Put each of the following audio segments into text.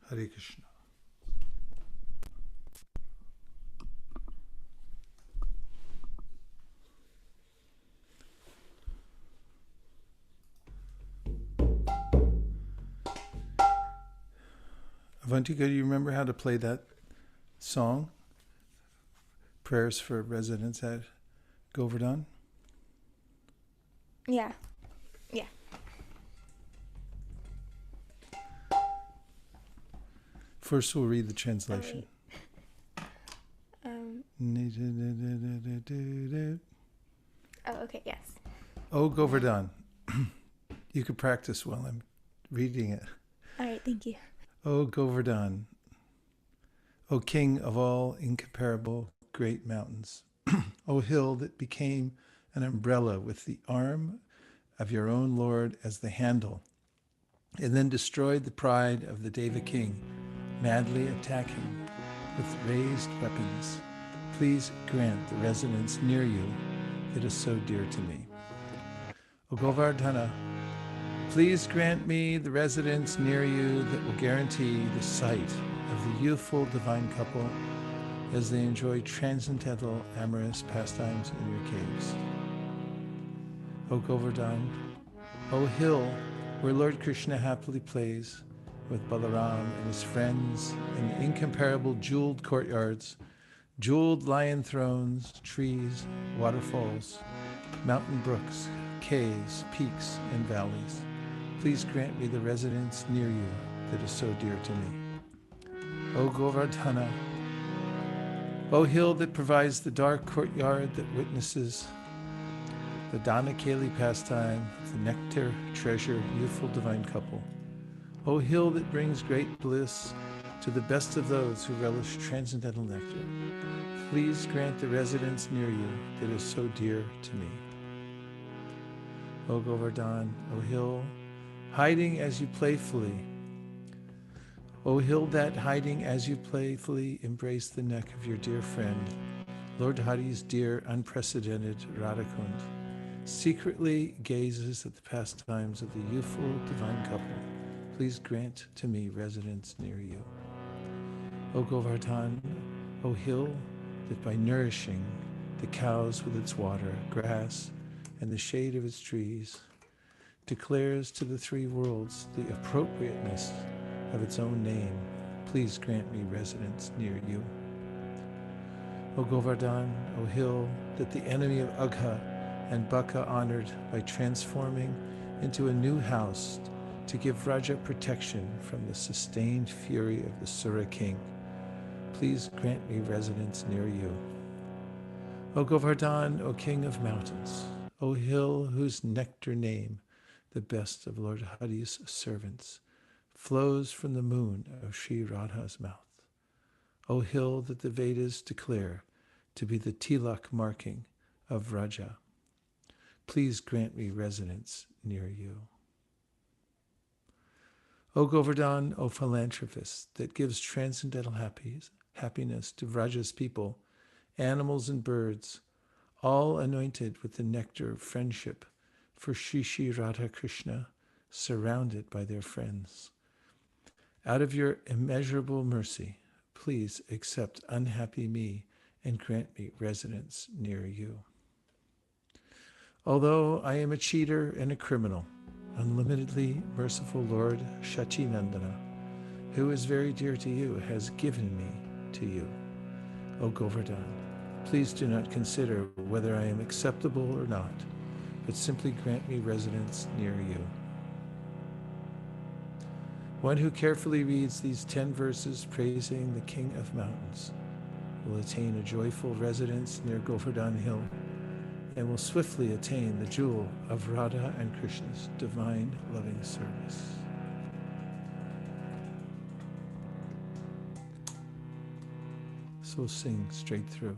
Hare Krishna. Avantika, do you remember how to play that song? Prayers for residents at Govardhan? Yeah. Yeah. First we'll read the translation. Oh, okay, yes. O Govardhan. You could practice while I'm reading it. All right, thank you. O Govardhan, O King of all incomparable great mountains, O hill that became an umbrella with the arm of your own Lord as the handle, and then destroyed the pride of the Deva king, madly attacking with raised weapons. Please grant the residence near you that is so dear to me. O Govardhana, please grant me the residence near you that will guarantee the sight of the youthful divine couple as they enjoy transcendental amorous pastimes in your caves. O Govardhan, O hill where Lord Krishna happily plays with Balaram and his friends in the incomparable jeweled courtyards, jeweled lion thrones, trees, waterfalls, mountain brooks, caves, peaks, and valleys. Please grant me the residence near you that is so dear to me. O Govardhana, O hill that provides the dark courtyard that witnesses the Dana-Kali pastime, the nectar, treasure, youthful divine couple. O hill that brings great bliss to the best of those who relish transcendental nectar. Please grant the residence near you that is so dear to me. O Govardhan, O hill, hiding as you playfully, O hill that hiding as you playfully embrace the neck of your dear friend, Lord Hari's dear unprecedented Radhakund, secretly gazes at the pastimes of the youthful divine couple. Please grant to me residence near you. O Govardhan, O hill that by nourishing the cows with its water, grass, and the shade of its trees, declares to the three worlds the appropriateness of its own name. Please grant me residence near you. O Govardhan, O hill that the enemy of Agha and Baka honored by transforming into a new house to give Raja protection from the sustained fury of the Sura king. Please grant me residence near you. O Govardhan, O king of mountains, O hill whose nectar name, the best of Lord Hari's servants, flows from the moon of Sri Radha's mouth. O hill that the Vedas declare to be the tilak marking of Raja. Please grant me residence near you. O Govardhan, O philanthropist that gives transcendental happiness to Vraja's people, animals and birds, all anointed with the nectar of friendship for Shri Shri Radha Krishna, surrounded by their friends. Out of your immeasurable mercy, please accept unhappy me and grant me residence near you. Although I am a cheater and a criminal, unlimitedly merciful Lord Shachinandana, who is very dear to you, has given me to you. O Govardhan, please do not consider whether I am acceptable or not, but simply grant me residence near you. One who carefully reads these 10 verses praising the King of Mountains will attain a joyful residence near Govardhan Hill and will swiftly attain the jewel of Radha and Krishna's divine loving service. So sing straight through.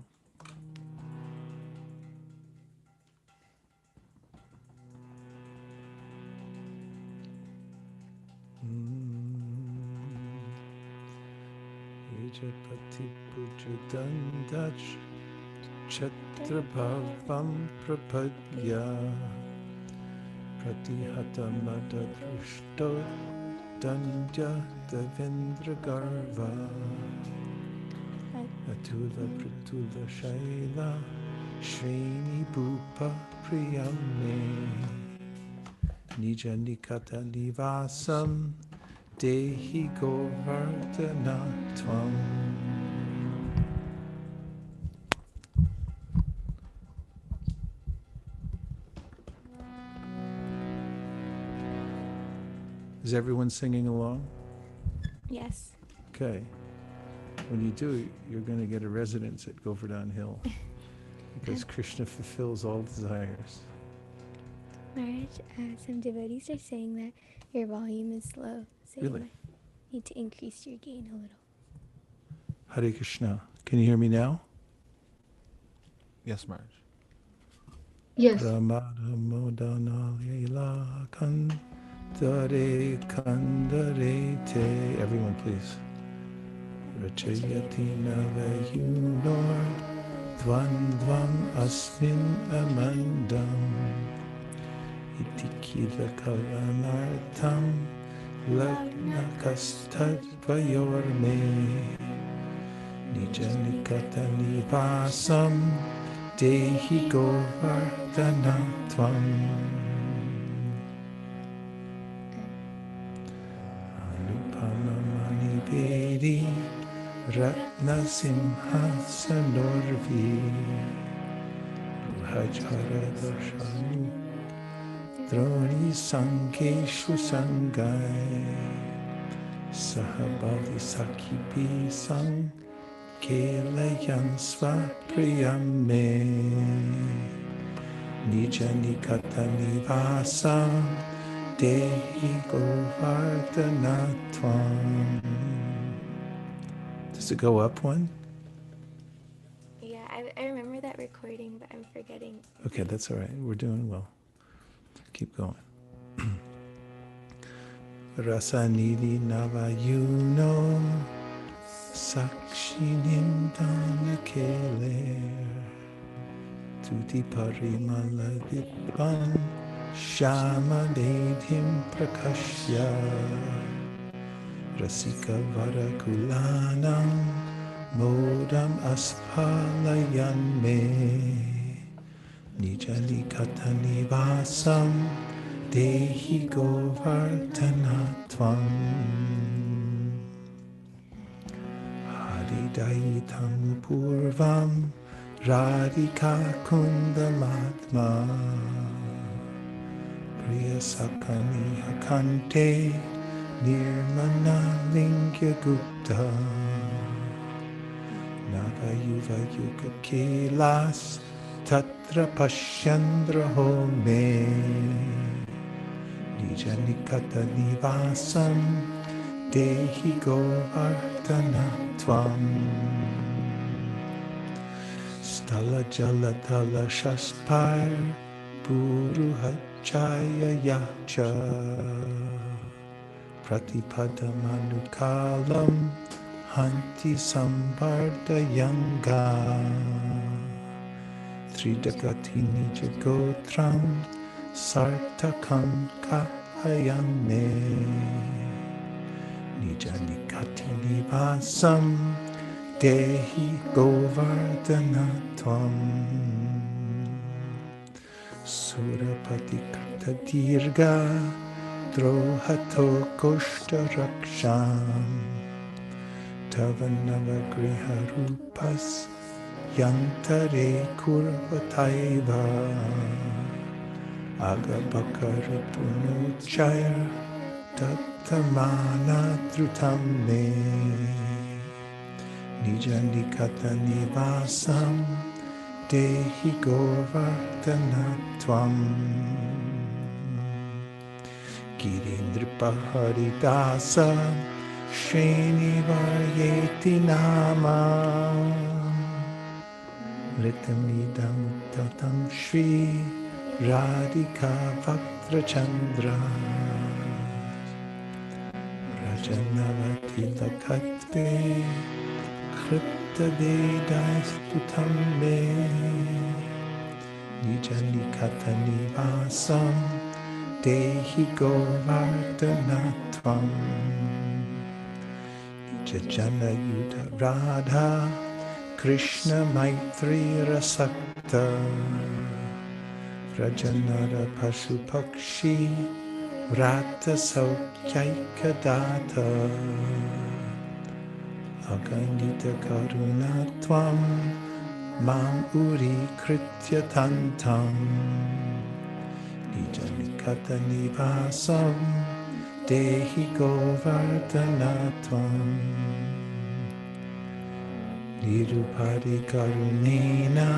Ejapati pujadandach Chatrabhavam prapadya Pratihata madadrushto Dandya Devendra Garva Atula Pratula Shaila Shreni Bhupa Priyame Nija Nikata Nivasam Dehi Govardhana Tvam. Is everyone singing along? Yes. Okay. When you do, you're going to get a residence at Govardhan Hill because Krishna fulfills all desires. Maharaj, some devotees are saying that your volume is low, so Really? you might need to increase your gain a little. Hare Krishna. Can you hear me now? Yes, Maharaj. Yes. Pramada modana lila kandare kandare te. Everyone please. Rachayati navayunor dvandvam asmin amandam itikila kalanartam lagna kastadvayorme nijanikata nivasam Dehi Govardhana Tvam. Anupama Mani Vedi Ratna Simhasanorvi Ruhajara Darshanu Droni Sankeshu Sangai Sahabali Sakipi Sang Kelayan Svapriyame Nijanikata Nivasa Dehi Govardhana Tvam. Does it go up one? Yeah, I remember that recording, but I'm forgetting. Okay, that's all right. We're doing well. Keep going. Rasa Nidhi Navayuno Sakshinim Dhanakele Tuti Parimala Vidvan Shama Nedhim Prakashya Rasika Varakulanam Modam Aspalayan Me Nijali Katanivasam Dehi Govardhana Tvam. Daitam Purvam Radhika Kundamatma Priya Sakani Hakante Nirmana Lingya Gupta Nagayuva Yuga Kelas Tatra Pashyandra Home Nijanikata Nivasam Dehi Govardhana Tvam. Stala Jala Tala Shaspar Puruhachaya Yacha Pratipadamanutkalam Hanti Sambardayanga Tridagati Nijagotram Sartakam Kahayame Nijanikati Nivasam Dehi Govardhana Tvam. Surapati Krita Dirga Drohato Koshta Raksham Tavanava Griha Rupas Yantare Kurvataiva Agabakara Punuchaya Tattamana Drutam Me Nijanikata Nivasam Dehi Govardhana Tvam. Girindripa Haridasa Shreni Varyeti Nama Ritamidam Tatam Shri Radhika Vaktra Chandra Rajanavati Lakatve Kripta Vedaistutam Me Nijanikata Nivasam Dehi Govardhana Tvam Jajana Yuta Radha Krishna Maitri Rasakta Vrajanara Pasupakshi Vrata Saukyaika Data Agandita Karuna Tvam Mam Uri Kritya Tantam Nijanikata Nivasam Dehi Govardhana Tvam Nirupadi Karunena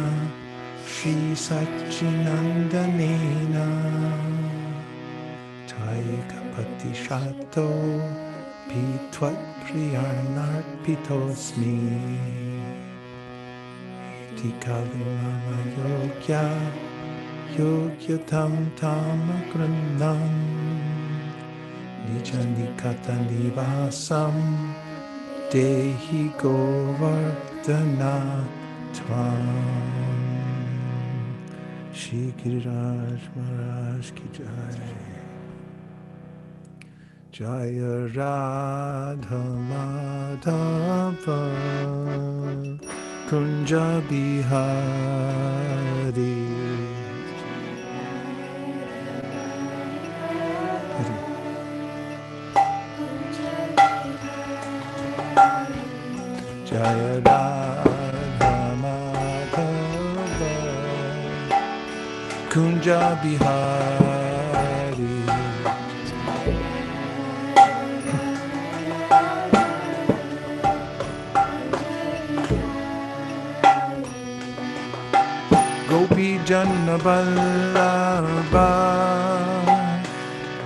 Shri Sachinandanena Taikapati Shato Pitvat Priyanarpitosmi Tikalimama Yogya Yogya Tam Tamagrunam Nijanikata Nivasam Dehi Govardhana Tvam. Shri Giriraj Maharaj Ki Jai. Jaya Radha Madhava Kunja Bihari. Jaya Radha Madhava Kunja Bihari. Gopi Janna Vallabha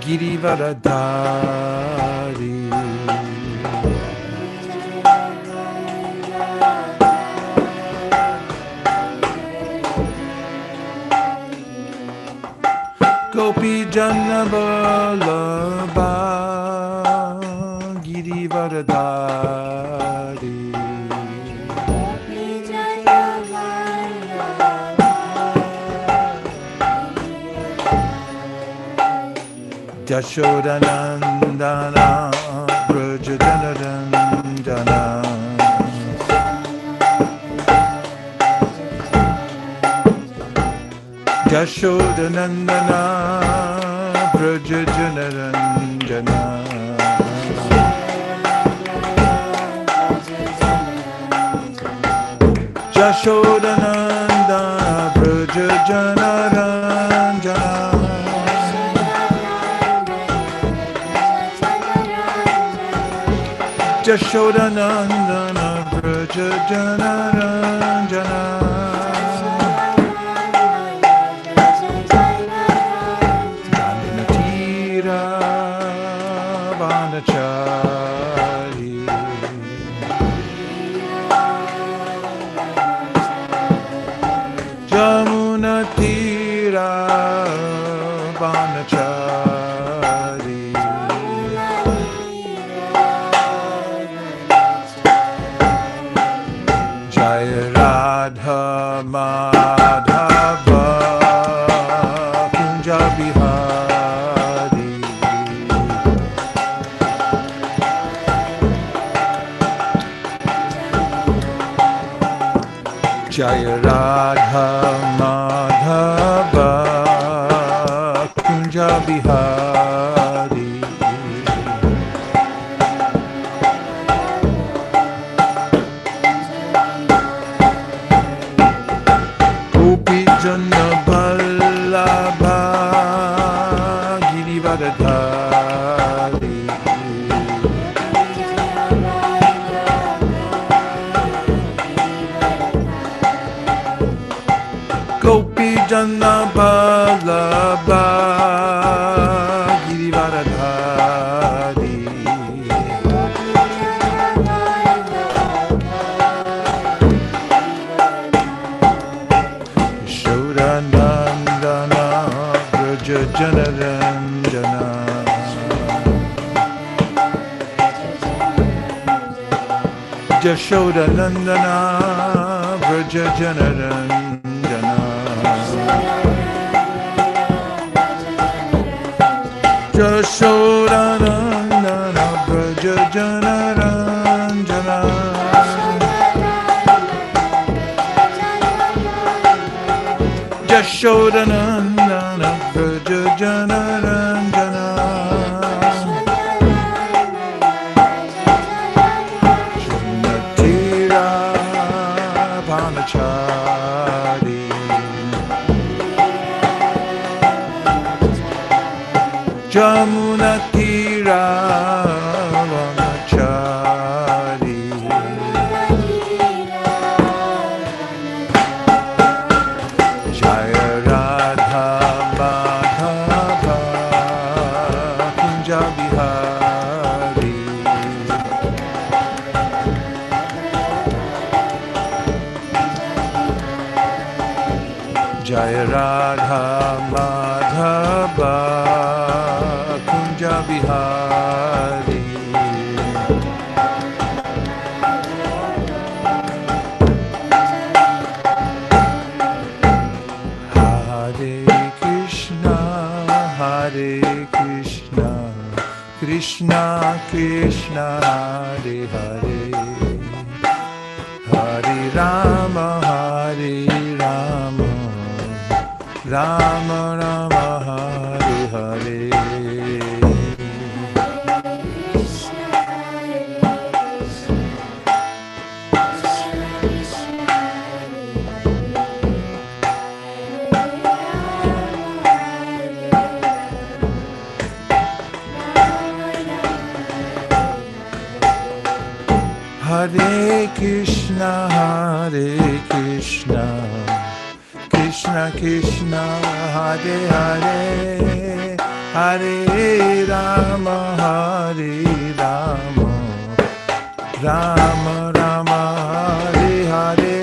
Girivaradhari. Gopi Janna Vallabha Girivaradhari. Jashodanandana Brajajanarandana Jashodanandana Brajajanarandana Jashodanandana Brajajanarandana Jashodanandana Brajajanarandana Dandanatira Vanachari Jamunatira Vanachari Jaya Radha Madhava Kunja Bihari. Jaya Radha Madhava Kunja Bihari. Gopi Janna Vallabha Girivaradhari. Gopi Janna Vallabha Girivaradhari. Yashodanandana Brajajanarandana Yashodanandana Brajajanarandana Jashodanandana Braja Janaranjana Jashodanandana Braja Janaranjana Srinatira Panachari Jamuna Tira Vanachari Jaya Radha Madhava Kunja Bihari Jaya Radha Madhava Kunja Bihari Hare Krishna Krishna Krishna Hare Hare Hare Rama Rama Rama Hare Hare Hare Krishna Krishna Krishna Hare Hare Hare Rama Rama Rama Hare Hare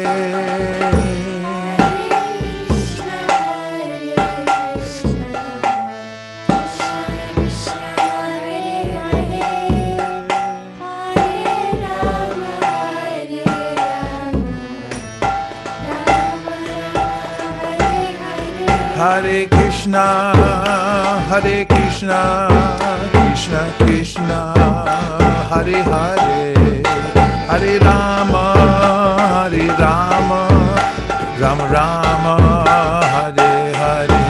Hare Krishna Krishna Krishna Hare Hare Hare Rama Rama Rama Hare Hare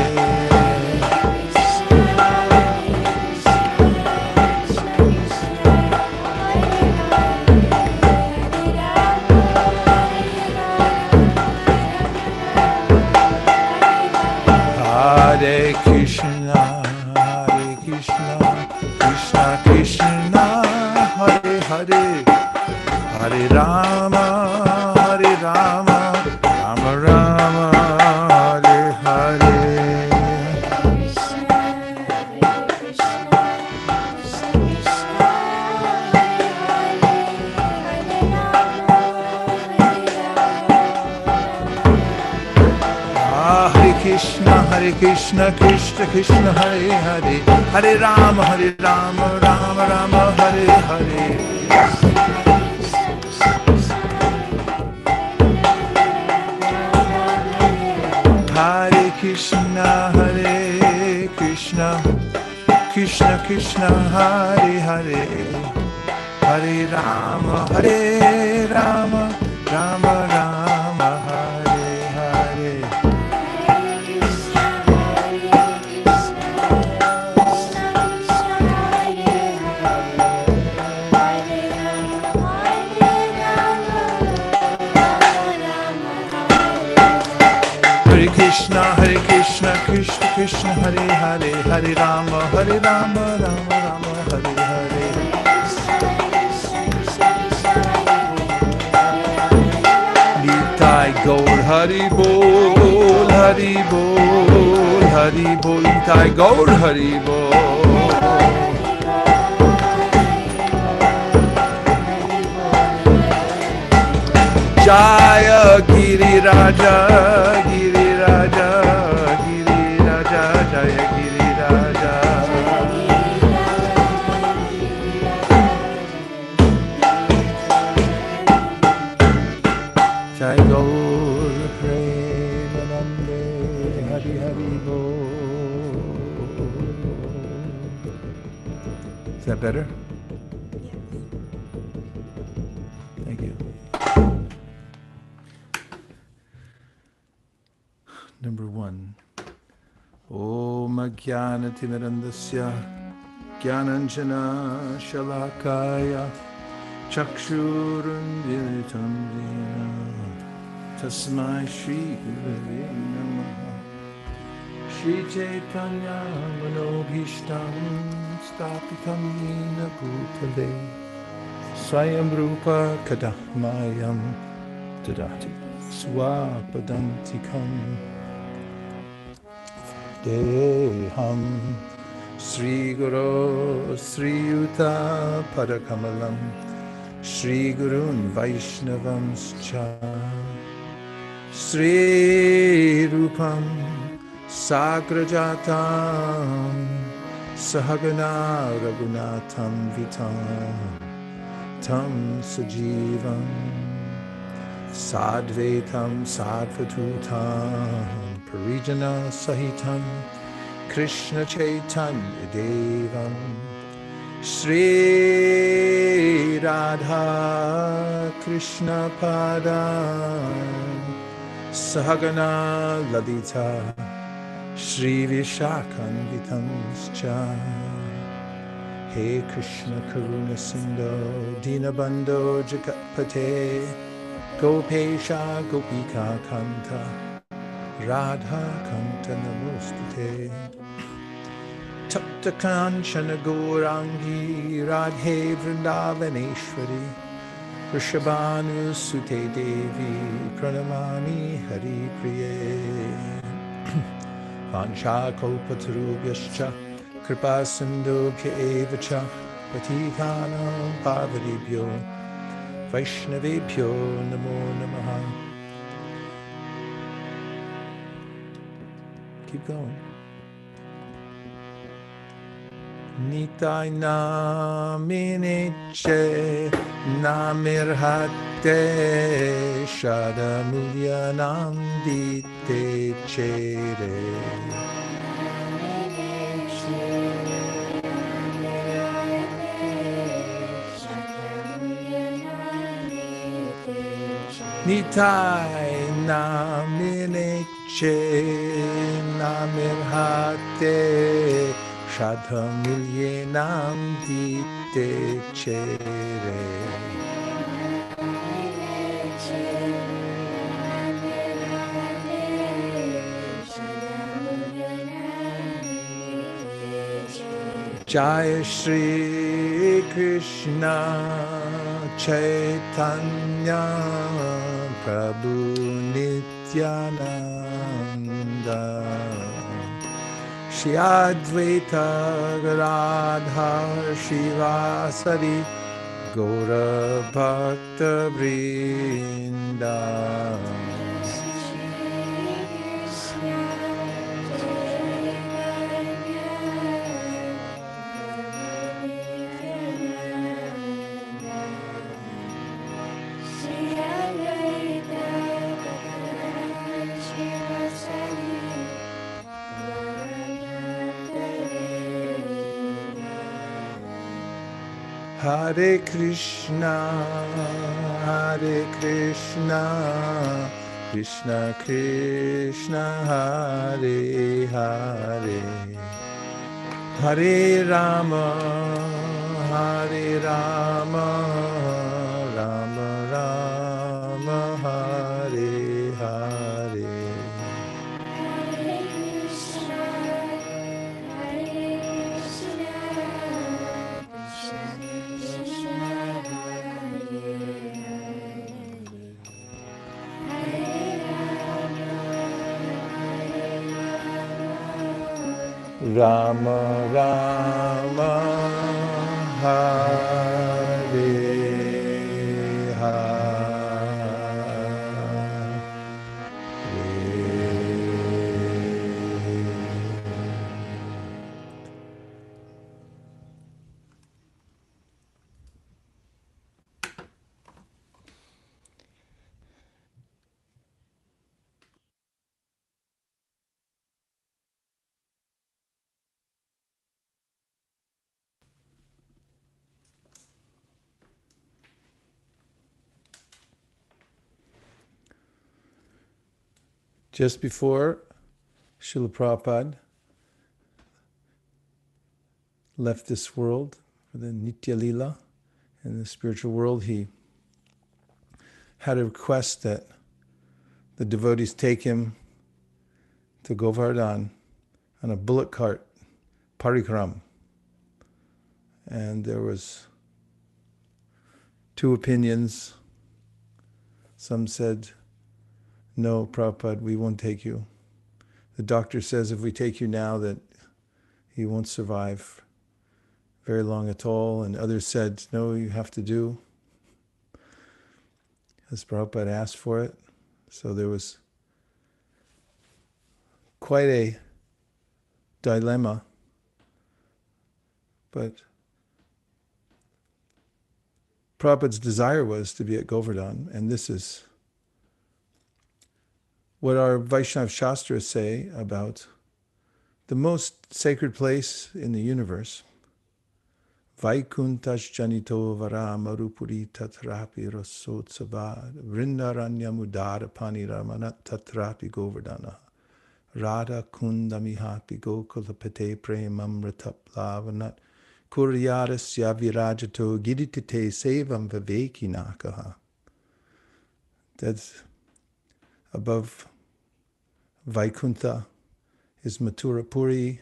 Hare Krishna Krishna Krishna Hare Hare Hare Rama Rama Rama Hare Hare Hare Krishna Krishna Krishna Hare Hare Hare Rama Rama Rama Hare Hare Hare Krishna Krishna Krishna Hare Hare Hare Rama Rama Rama Hare Hare Hare Krishna Krishna Krishna Hare Hare Hare Rama Rama Rama Hare Hare Nitai Gaur Hari Bol Hari Bol Hari Bol Nitai Gaur Hari Bol Jaya Giri Raja Jaya Giri Raja Jai Gaur Premanande Hari Hari Bol better? Yes. Thank you. Number 1. Om Jnanatimirandasya Jnananjana Shalakaya Chakshurunmilitam Yena Tasmai Shri Gurave Namaha Shri Chaitanya Manobhishtam Stapitam Yena Bhutale Swayam Rupa Kadahmayam Dadati Swapadantikam Deham Sri Guru Sri Yuta Padakamalam Shri Gurun Vaishnavamscha Sri Rupam Sagrajatam Sahagana Raghunatham Vitam Tam Sajivam Sadvetam Sadvatutam Parijana Sahitam Krishna Chaitanya Devam Shri Radha Krishna Padam Sahagana Ladita Shri Vishakhanvitamscha He Krishna Karuna Sindho Dinabandho Jagapate Gopesha Gopika Kanta Radha Kanta Namostute Tapta Kanchana Gaurangi Radhe Vrindavaneshwari Vrishabhanu Sute Devi Pranamami Hari Priye Vansha Kalpatarubhyascha Kripa Sindhubhya Evacha Patitanam Pavaribhyo Vaishnavebhyo Namo Namaha. Keep going. Nitai naminiche namirhate shadamulya nandite chere Nitai naminiche namirhate shadamulye nandite chere Jai Shri Krishna Chaitanya Prabhu Nityananda Shri Advaita Gadadhar Shivasari Gaura Bhakta Vrinda Hare Krishna, Krishna Krishna, Hare Hare, Hare Rama, Rama Rama, Hare Hare. Rama Rama Hare Just before Srila Prabhupada left this world for the Nitya Lila in the spiritual world, he had a request that the devotees take him to Govardhan on a bullock cart, parikram. And there was two opinions. Some said, no, Prabhupada, we won't take you. The doctor says if we take you now that he won't survive very long at all. And others said, no, you have to do as Prabhupada asked for it. So there was quite a dilemma. But Prabhupada's desire was to be at Govardhan, and this is what our Vaishnava Shastras say about the most sacred place in the universe. Vaikuntash janito vara marupuri tatrapi rasotsavad vrindaranya mudara paniramanat tatrapi Govardhana Radha kundamihapi gokulapate premamritap lavanat Kuryarisya virajato giditite sevam vivekinakaha. That's above Vaikuntha is Mathurapuri.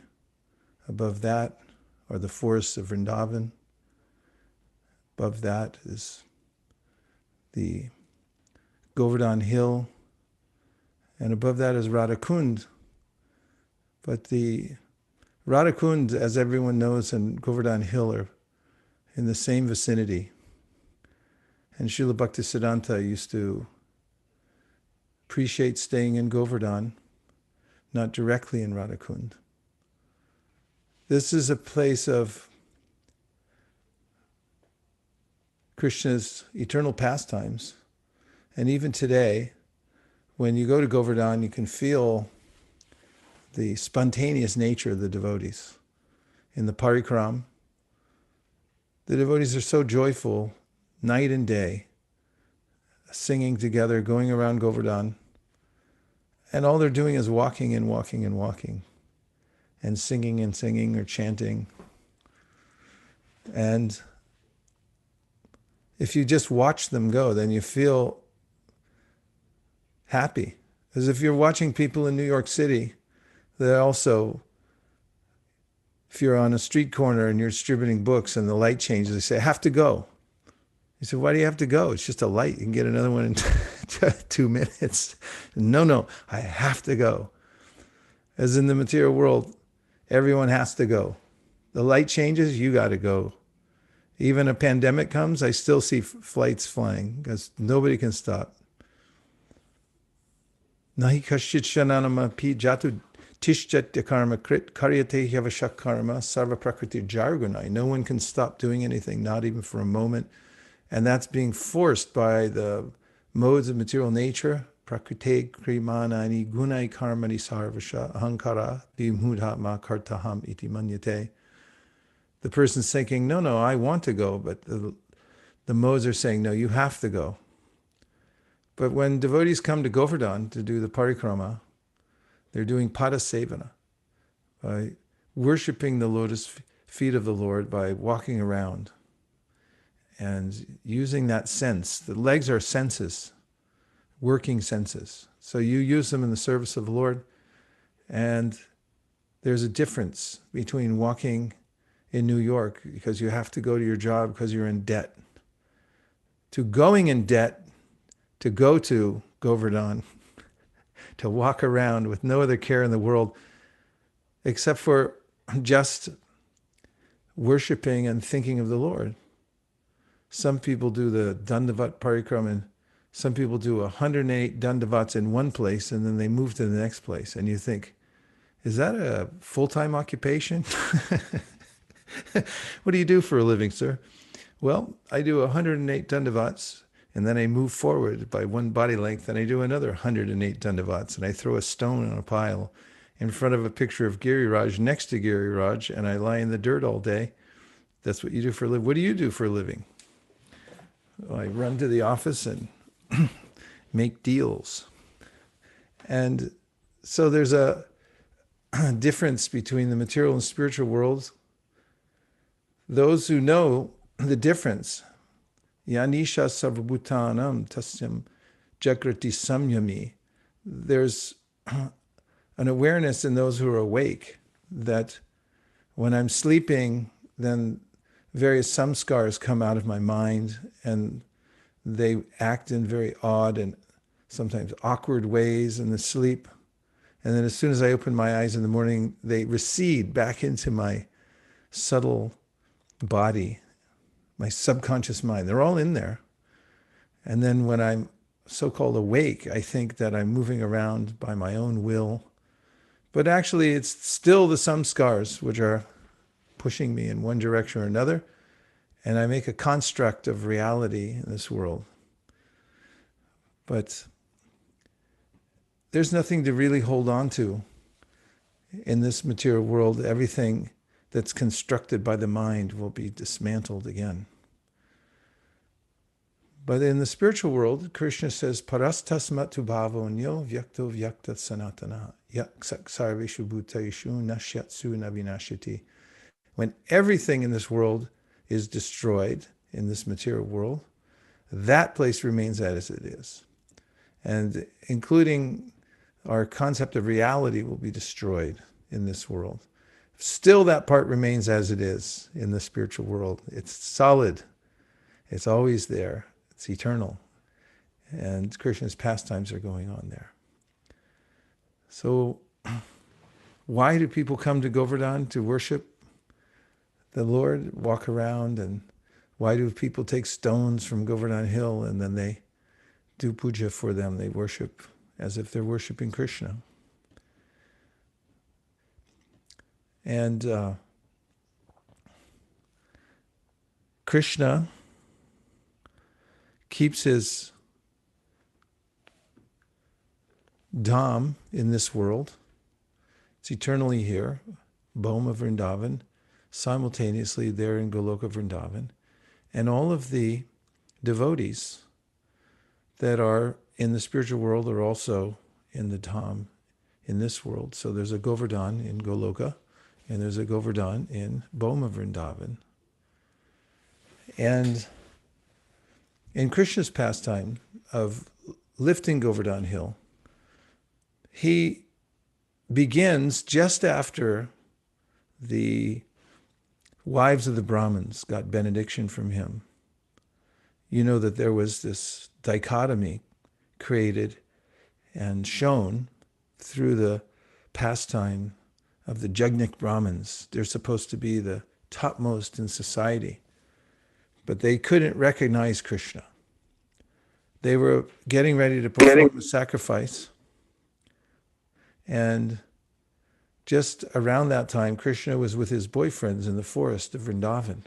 Above that are the forests of Vrindavan. Above that is the Govardhan Hill. And above that is Radhakund. But the Radhakund, as everyone knows, and Govardhan Hill are in the same vicinity. And Srila Bhaktisiddhanta used to appreciate staying in Govardhan, not directly in Radhakund. This is a place of Krishna's eternal pastimes. And even today, when you go to Govardhan, you can feel the spontaneous nature of the devotees. In the parikram, the devotees are so joyful night and day, singing together, going around Govardhan, and all they're doing is walking and walking and walking, and singing or chanting. And if you just watch them go, then you feel happy. As if you're watching people in New York City, they're also, if you're on a street corner and you're distributing books and the light changes, they say, I have to go. You say, why do you have to go? It's just a light. You can get another one in 2 minutes. No, I have to go. As in the material world, everyone has to go. The light changes, you got to go. Even a pandemic comes, I still see flights flying because nobody can stop. Nahi kashit shananama pi jatu tishjat karma krit karyate yavashak karma sarva prakriti jargunai. No one can stop doing anything, not even for a moment. And that's being forced by the modes of material nature. Prakrite krimanani gunai karmani sarvasha ahankara vimhudhatma kartaham iti manyate. The person's thinking, no, I want to go, but the modes are saying, no, you have to go. But when devotees come to Govardhan to do the parikrama, they're doing padasevana, by worshipping the lotus feet of the Lord by walking around and using that sense. The legs are senses, working senses. So you use them in the service of the Lord, and there's a difference between walking in New York because you have to go to your job because you're in debt, to going in debt to go to Govardhan, to walk around with no other care in the world except for just worshiping and thinking of the Lord. Some people do the Dandavat Parikram, and some people do 108 Dandavats in one place and then they move to the next place. And you think, is that a full-time occupation? What do you do for a living, sir? Well, I do 108 Dandavats, and then I move forward by one body length, and I do another 108 Dandavats, and I throw a stone on a pile in front of a picture of Giriraj next to Giriraj, and I lie in the dirt all day. That's what you do for a living. What do you do for a living? Well, I run to the office and make deals. And so there's a difference between the material and spiritual worlds. Those who know the difference, Yanisha Sarvabhutanam Tasyam Jagrati Samyami, there's an awareness in those who are awake that when I'm sleeping, then various samskars come out of my mind and they act in very odd and sometimes awkward ways in the sleep. And then as soon as I open my eyes in the morning, they recede back into my subtle body, my subconscious mind. They're all in there. And then when I'm so-called awake, I think that I'm moving around by my own will. But actually, it's still the samskars which are pushing me in one direction or another. And I make a construct of reality in this world. But there's nothing to really hold on to in this material world. Everything that's constructed by the mind will be dismantled again. But in the spiritual world, Krishna says, Parastasmat tu bhavonyo vyakto vyaktat sanatana yaksak sarveshu bhuteshu nashyatsu navinashiti. When everything in this world is destroyed, in this material world, that place remains as it is. And including our concept of reality will be destroyed in this world. Still, that part remains as it is in the spiritual world. It's solid. It's always there. It's eternal. And Krishna's pastimes are going on there. So, why do people come to Govardhan to worship the Lord, walk around? And why do people take stones from Govardhan Hill and then they do puja for them? They worship as if they're worshiping Krishna. And Krishna keeps his dham in this world. It's eternally here, Bhoma Vrindavan, simultaneously there in Goloka Vrindavan. And all of the devotees that are in the spiritual world are also in the dham in this world. So there's a Govardhan in Goloka, and there's a Govardhan in Bhoma Vrindavan. And in Krishna's pastime of lifting Govardhan Hill, he begins just after the wives of the brahmanas got benediction from him. You know that there was this dichotomy created and shown through the pastime of the Jagnik Brahmins. They're supposed to be the topmost in society, but they couldn't recognize Krishna. They were getting ready to perform a sacrifice, and just around that time, Krishna was with his boyfriends in the forest of Vrindavan.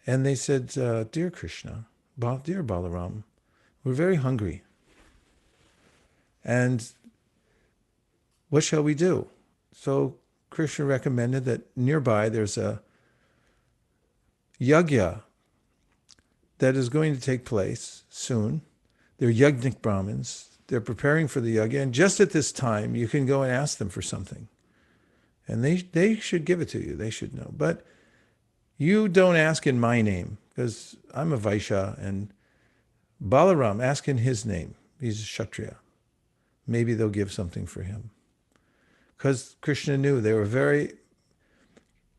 And they said, dear Krishna, dear Balaram, we're very hungry. And what shall we do? So Krishna recommended that nearby there's a yagya that is going to take place soon. They're Yagnik Brahmins. They're preparing for the yagya. And just at this time, you can go and ask them for something. And they should give it to you. They should know. But you don't ask in my name, because I'm a Vaishya, and Balaram, ask in his name. He's a Kshatriya. Maybe they'll give something for him. Because Krishna knew they were very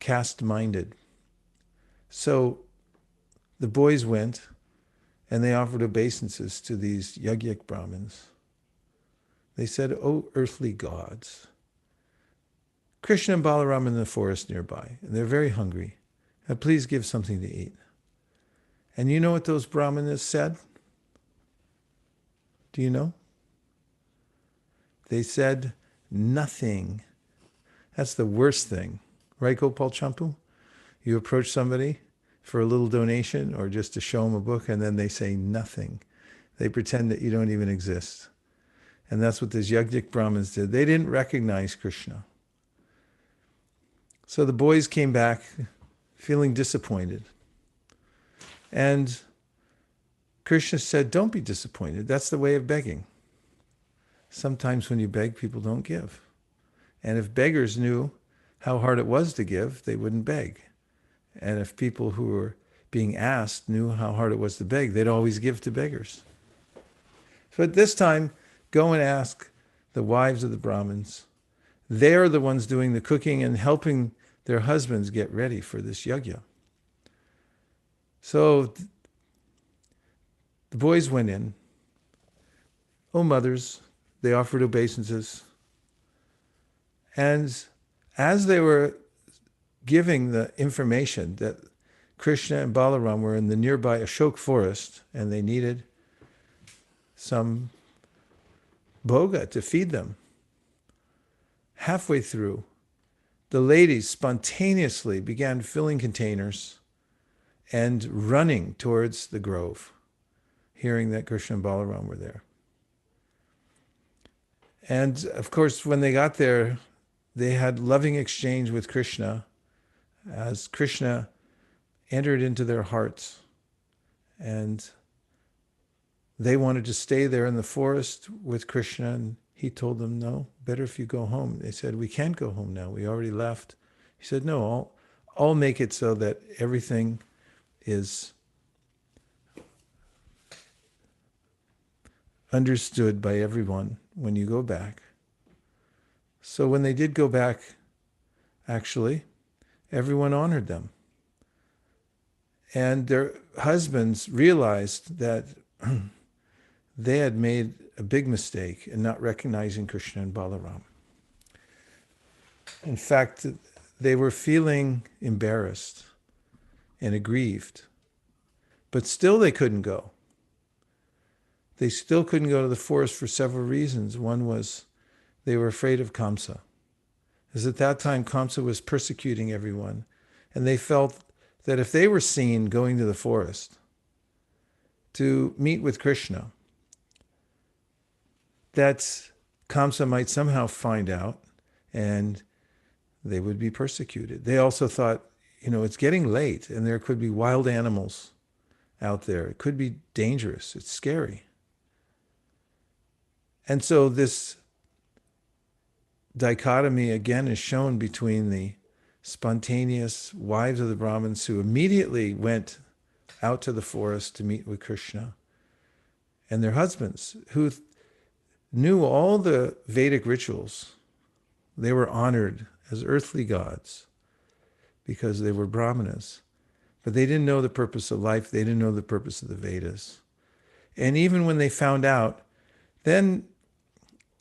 caste-minded. So the boys went, and they offered obeisances to these Yagyak Brahmins. They said, "O earthly gods, Krishna and Balaram in the forest nearby, and they're very hungry. Please give something to eat." And you know what those brahmanas said? Do you know? They said, nothing. That's the worst thing. Right, Gopal Champu? You approach somebody for a little donation or just to show them a book, and then they say nothing. They pretend that you don't even exist. And that's what these Yagdik Brahmins did. They didn't recognize Krishna. So the boys came back feeling disappointed. And Krishna said, don't be disappointed. That's the way of begging. sometimes when you beg, people don't give. And if beggars knew how hard it was to give, they wouldn't beg. And if people who were being asked knew how hard it was to beg, they'd always give to beggars. So at this time, go and ask the wives of the Brahmins. They're the ones doing the cooking and helping their husbands get ready for this yajna. So the boys went in. Oh, mothers, they offered obeisances. And as they were giving the information that Krishna and Balaram were in the nearby Ashok forest and they needed some bhoga to feed them, halfway through, the ladies spontaneously began filling containers and running towards the grove, hearing that Krishna and Balaram were there. And of course, when they got there, they had loving exchange with Krishna as Krishna entered into their hearts. And they wanted to stay there in the forest with Krishna, and he told them, no, better if you go home. They said, we can't go home now. We already left. He said, no, I'll make it so that everything is understood by everyone when you go back. So when they did go back, actually, everyone honored them. And their husbands realized that they had made a big mistake in not recognizing Krishna and Balaram. In fact, they were feeling embarrassed and aggrieved, but still they couldn't go. They still couldn't go to the forest for several reasons. One was they were afraid of Kamsa. Because at that time, Kamsa was persecuting everyone, and they felt that if they were seen going to the forest to meet with Krishna, that Kamsa might somehow find out and they would be persecuted. They also thought, it's getting late and there could be wild animals out there. It could be dangerous. It's scary. And so this dichotomy again is shown between the spontaneous wives of the Brahmins who immediately went out to the forest to meet with Krishna, and their husbands who knew all the Vedic rituals. They were honored as earthly gods because they were brahmanas, but they didn't know the purpose of life. They didn't know the purpose of the Vedas. And even when they found out, then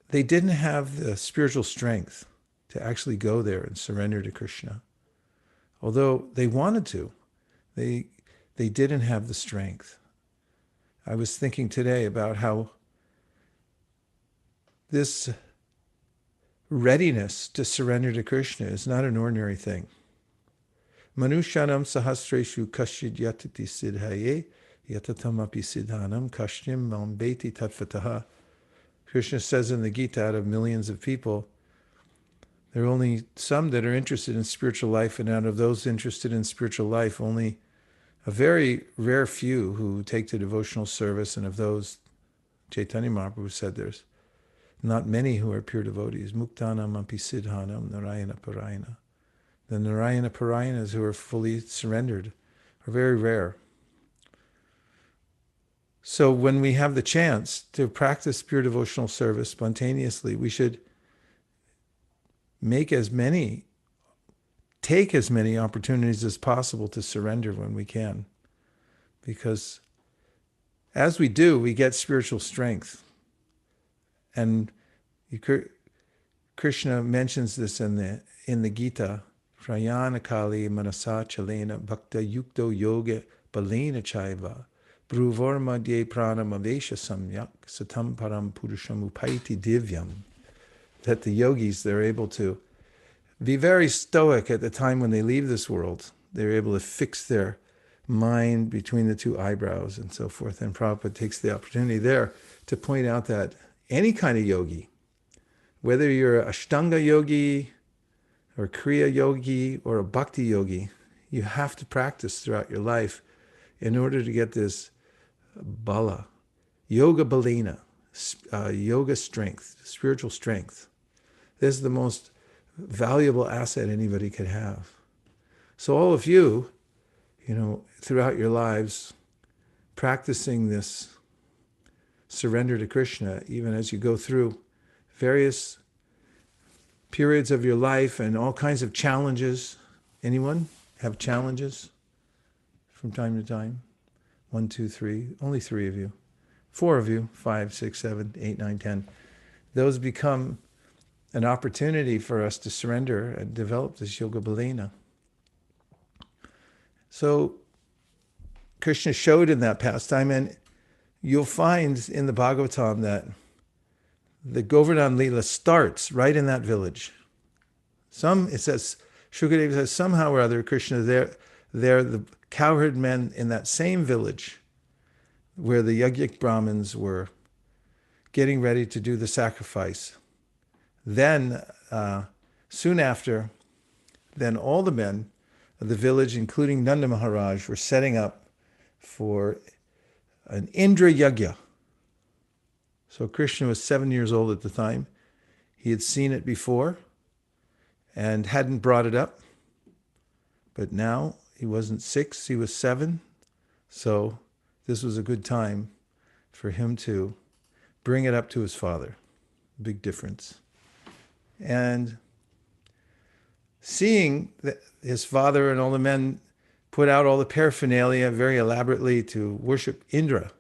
they didn't have the spiritual strength to actually go there and surrender to Krishna. Although they wanted to, they didn't have the strength. I was thinking today about how this readiness to surrender to Krishna is not an ordinary thing. Manushanam sahasreshu kashid yatati siddhaye yatatamapi siddhanam kashtim mambeti tattvataha. Krishna says in the Gita, out of millions of people, there are only some that are interested in spiritual life, and out of those interested in spiritual life, only a very rare few who take to devotional service, and of those, Chaitanya Mahaprabhu said there's not many who are pure devotees. Muktanam api siddhanam narayana parayana. The Narayana Parayanas who are fully surrendered are very rare. So when we have the chance to practice pure devotional service spontaneously, we should take as many opportunities as possible to surrender when we can. Because as we do, we get spiritual strength. And Krishna mentions this in the Gita, Prayana Kali Manasa Chalena Bhakta Yukto Yoga Balena Chaiva Bruvorma De Pranam Avesha Samyak Satam Param Purusham Upaiti Divyam. That the yogis, they're able to be very stoic at the time when they leave this world. They're able to fix their mind between the two eyebrows and so forth. And Prabhupada takes the opportunity there to point out that any kind of yogi, whether you're an Ashtanga yogi or Kriya yogi or a Bhakti yogi, you have to practice throughout your life in order to get this bala, yoga balena. yoga strength, spiritual strength. This is the most valuable asset anybody could have. So all of you, throughout your lives, practicing this surrender to Krishna, even as you go through various periods of your life and all kinds of challenges. Anyone have challenges from time to time? 1, 2, 3. Only 3 of you. 4 of you. 5, 6, 7, 8, 9, 10. Those become an opportunity for us to surrender and develop this yoga balena. So Krishna showed in that pastime, and you'll find in the Bhagavatam that the Govardhan Leela starts right in that village. It says, Shukadeva says, somehow or other, Krishna, they're the cowherd men in that same village where the Yajnik Brahmins were getting ready to do the sacrifice. Then, soon after, then all the men of the village, including Nanda Maharaj, were setting up for an Indra Yajna. So Krishna was 7 years old at the time. He had seen it before and hadn't brought it up. But now he wasn't 6, he was 7. So this was a good time for him to bring it up to his father. Big difference. And seeing that his father and all the men put out all the paraphernalia very elaborately to worship Indra,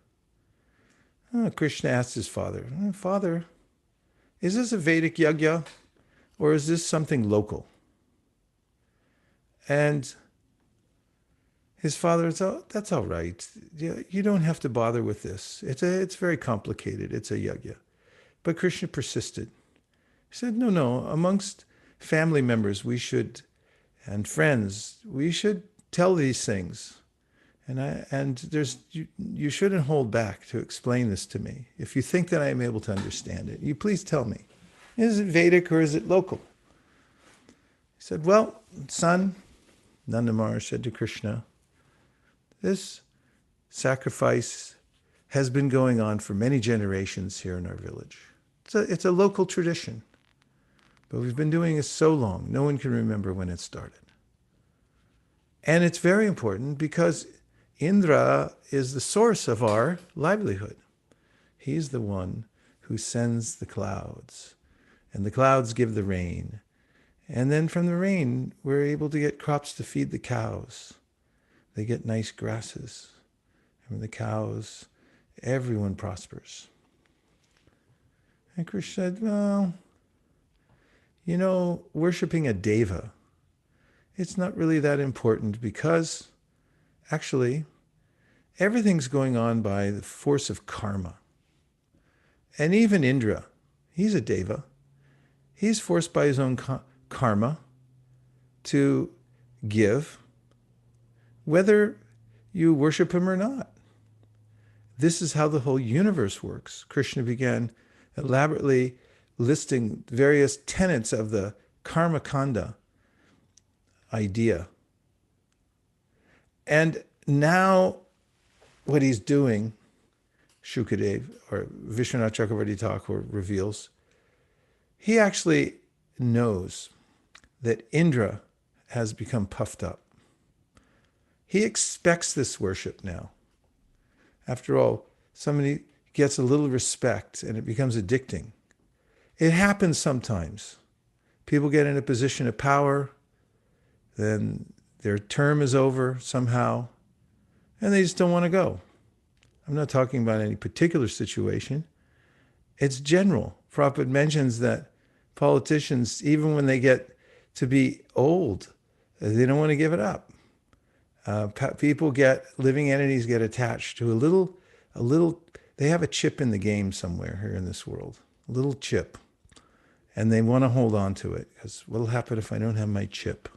Krishna asked his father, Father, is this a Vedic yajna or is this something local? And his father said, that's all right. You don't have to bother with this. It's very complicated. It's a yajna. But Krishna persisted. He said, no, amongst family members and friends, we should tell these things. You shouldn't hold back to explain this to me. If you think that I am able to understand it, you please tell me. Is it Vedic or is it local? He said, well, son, Nanda Maharaj said to Krishna, this sacrifice has been going on for many generations here in our village. It's a local tradition. But we've been doing it so long, no one can remember when it started. And it's very important because Indra is the source of our livelihood. He's the one who sends the clouds, and the clouds give the rain. And then from the rain, we're able to get crops to feed the cows. They get nice grasses. And the cows, everyone prospers. And Krishna said, well, worshipping a deva, it's not really that important because actually everything's going on by the force of karma. And even Indra, he's a deva. He's forced by his own karma to give, whether you worship him or not. This is how the whole universe works. Krishna began elaborately listing various tenets of the karma kanda idea. And now what he's doing, Shukadev, or Vishwanath Chakravarti Thakur reveals, he actually knows that Indra has become puffed up. He expects this worship now. After all, somebody gets a little respect and it becomes addicting. It happens sometimes. People get in a position of power, then their term is over somehow, and they just don't want to go. I'm not talking about any particular situation. It's general. Prabhupada mentions that politicians, even when they get to be old, they don't want to give it up. Living entities get attached to a little, they have a chip in the game somewhere here in this world, a little chip. And they want to hold on to it because what'll happen if I don't have my chip?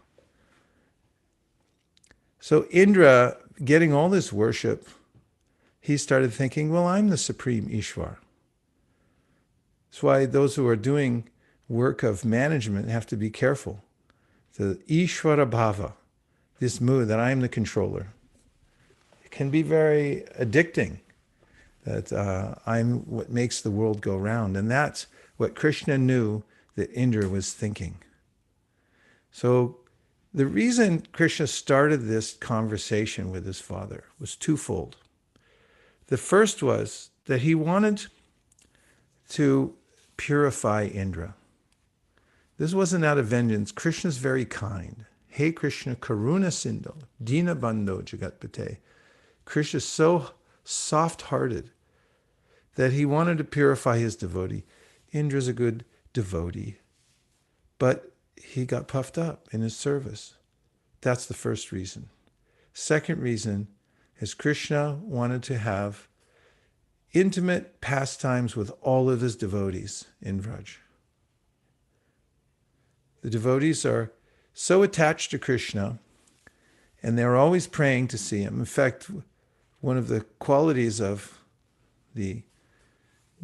So Indra, getting all this worship, he started thinking, well, I'm the supreme Ishwar. That's why those who are doing work of management have to be careful. The Ishvara Bhava, this mood that I am the controller, it can be very addicting. that I'm what makes the world go round. And that's what Krishna knew that Indra was thinking. So the reason Krishna started this conversation with his father was twofold. The first was that he wanted to purify Indra. This wasn't out of vengeance. Krishna's very kind. Hey Krishna, Karuna Sindhu, Dina Bandho Jagatpate. Krishna's so soft-hearted that he wanted to purify his devotee. Indra's a good devotee, but he got puffed up in his service. That's the first reason. Second reason is Krishna wanted to have intimate pastimes with all of his devotees in Vraj. The devotees are so attached to Krishna, and they're always praying to see him. In fact, one of the qualities of the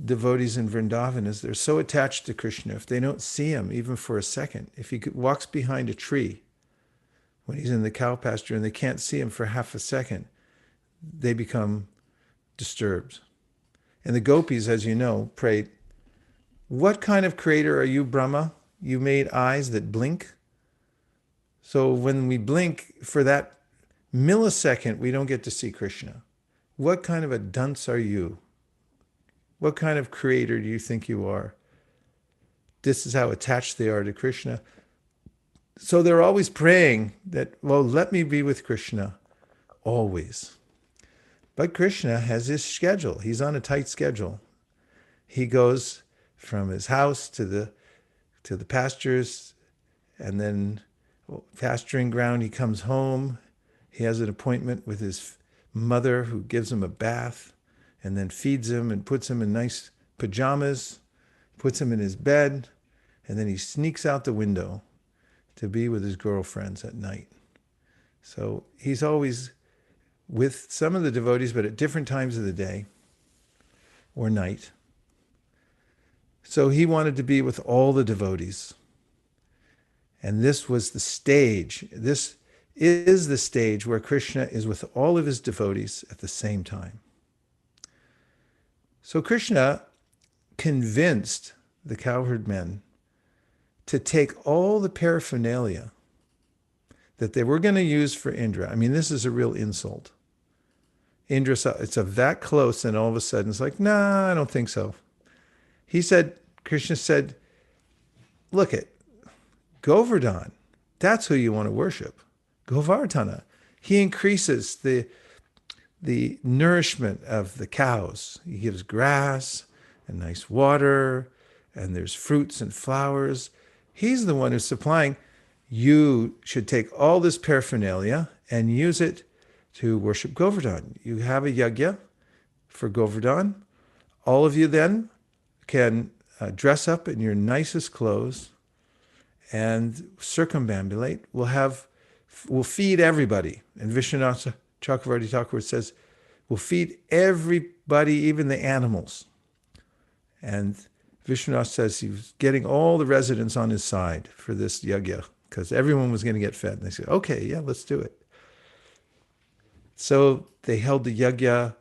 devotees in Vrindavan is they're so attached to Krishna, if they don't see him even for a second, if he walks behind a tree when he's in the cow pasture and they can't see him for half a second, they become disturbed. And the gopis, as you know, prayed, "What kind of creator are you, Brahma? You made eyes that blink." So when we blink for that millisecond, we don't get to see Krishna. What kind of a dunce are you? What kind of creator do you think you are? This is how attached they are to Krishna. So they're always praying that, well, let me be with Krishna always. But Krishna has his schedule. He's on a tight schedule. He goes from his house to the pastures, and then pasturing ground, he comes home. He has an appointment with his mother who gives him a bath and then feeds him and puts him in nice pajamas, puts him in his bed, and then he sneaks out the window to be with his girlfriends at night. So he's always with some of the devotees, but at different times of the day or night. So he wanted to be with all the devotees. And this was the stage. This is the stage where Krishna is with all of his devotees at the same time. So Krishna convinced the cowherd men to take all the paraphernalia that they were going to use for Indra. I mean, this is a real insult. Indra saw it's that close, and all of a sudden it's like, nah, I don't think so. Krishna said, look at Govardhan. That's who you want to worship. Govardhana. He increases the nourishment of the cows. He gives grass and nice water, and there's fruits and flowers. He's the one who's supplying. You should take all this paraphernalia and use it to worship Govardhan. You have a yajna for Govardhan. All of you then can dress up in your nicest clothes and circumambulate. We'll feed everybody. And Vishwanath Chakravarti Thakur says, we'll feed everybody, even the animals. And Vishwanath says he was getting all the residents on his side for this yajna because everyone was going to get fed. And they said, okay, yeah, let's do it. So they held the yajna,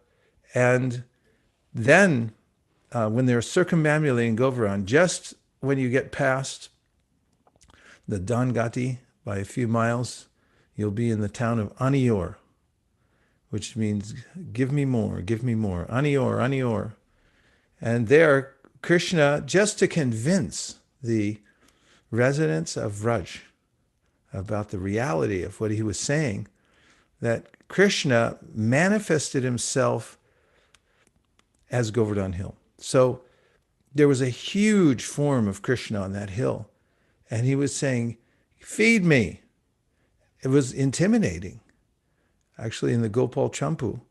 and then when they're circumambulating Govardhan, just when you get past the Dangati by a few miles, you'll be in the town of Anior, which means give me more, give me more. Anior, Anior. And there, Krishna, just to convince the residents of Vraj about the reality of what he was saying, that Krishna manifested himself as Govardhan Hill. So there was a huge form of Krishna on that hill. And he was saying, feed me. It was intimidating. Actually, in the Gopal Champu,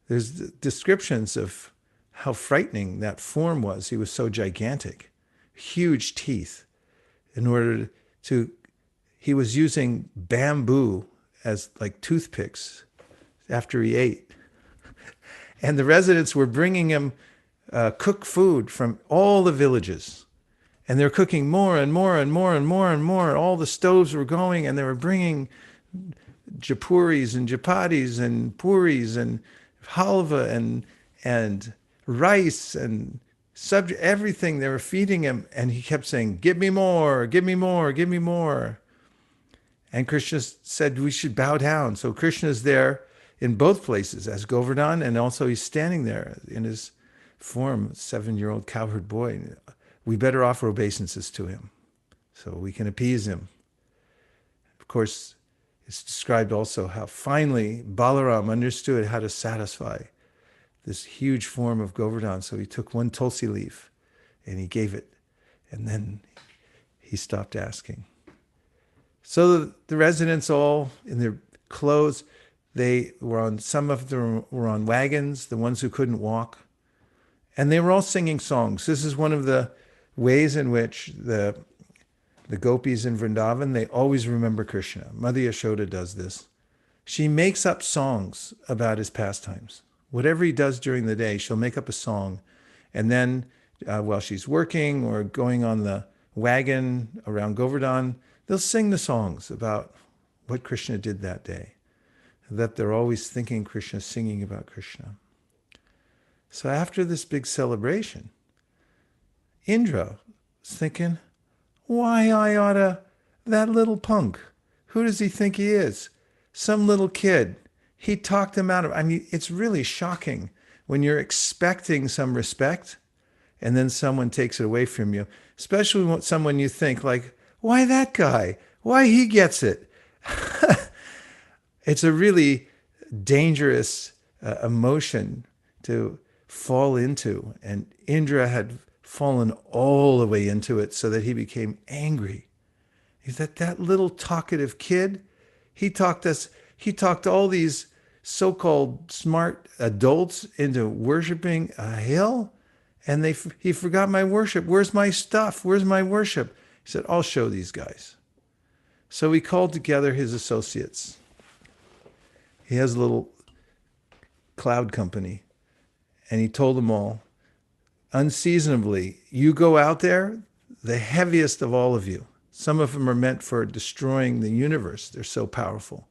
there's descriptions of how frightening that form was. He was so gigantic, huge teeth. He was using bamboo as like toothpicks after he ate. And the residents were bringing him cooked food from all the villages. And they're cooking more and more and more and more and more. All the stoves were going, and they were bringing japuris and japatis and puris and halva and rice and everything. They were feeding him, and he kept saying, "Give me more, give me more, give me more." And Krishna said we should bow down. So Krishna is there in both places as Govardhan, and also he's standing there in his form, 7-year-old cowherd boy. We better offer obeisances to him so we can appease him. Of course, it's described also how finally Balaram understood how to satisfy this huge form of Govardhan. So he took one tulsi leaf and he gave it, and then he stopped asking. So the residents, all in their clothes, some of them were on wagons, the ones who couldn't walk, and they were all singing songs. This is one of the ways in which the gopis in Vrindavan, they always remember Krishna. Mother Yashoda does this. She makes up songs about his pastimes. Whatever he does during the day, she'll make up a song. And then while she's working or going on the wagon around Govardhan, they'll sing the songs about what Krishna did that day. That they're always thinking Krishna, singing about Krishna. So after this big celebration, Indra was thinking, why I oughta, that little punk, who does he think he is? Some little kid. He talked him out of, it's really shocking when you're expecting some respect and then someone takes it away from you, especially when someone you think like, why that guy? Why he gets it? It's a really dangerous emotion to fall into. And Indra had fallen all the way into it so that he became angry. He said, that little talkative kid, he talked all these so-called smart adults into worshiping a hill, and he forgot my worship. Where's my stuff? Where's my worship? He said, I'll show these guys. So he called together his associates. He has a little cloud company, and he told them all, unseasonably, you go out there, the heaviest of all of you. Some of them are meant for destroying the universe. They're so powerful.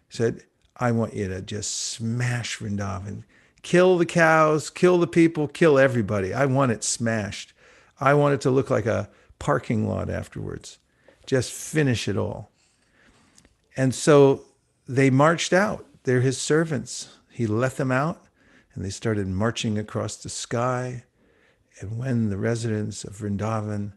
He said, I want you to just smash Vrindavan. Kill the cows, kill the people, kill everybody. I want it smashed. I want it to look like a parking lot afterwards. Just finish it all. And so they marched out. They're his servants. He let them out, and they started marching across the sky. And when the residents of Vrindavan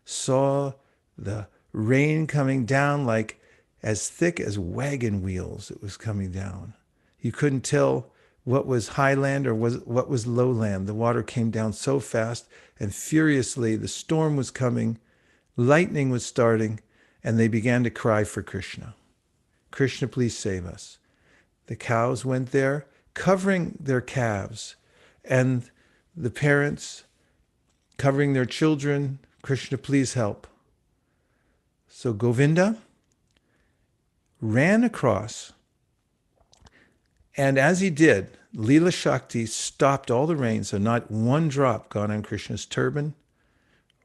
saw the rain coming down like as thick as wagon wheels, it was coming down. You couldn't tell what was highland or what was lowland. The water came down so fast and furiously. The storm was coming, lightning was starting, and they began to cry for Krishna. Krishna, please save us. The cows went there, covering their calves, and the parents covering their children. Krishna, please help. So Govinda ran across, and as he did, Leela Shakti stopped all the rain, so not one drop got on Krishna's turban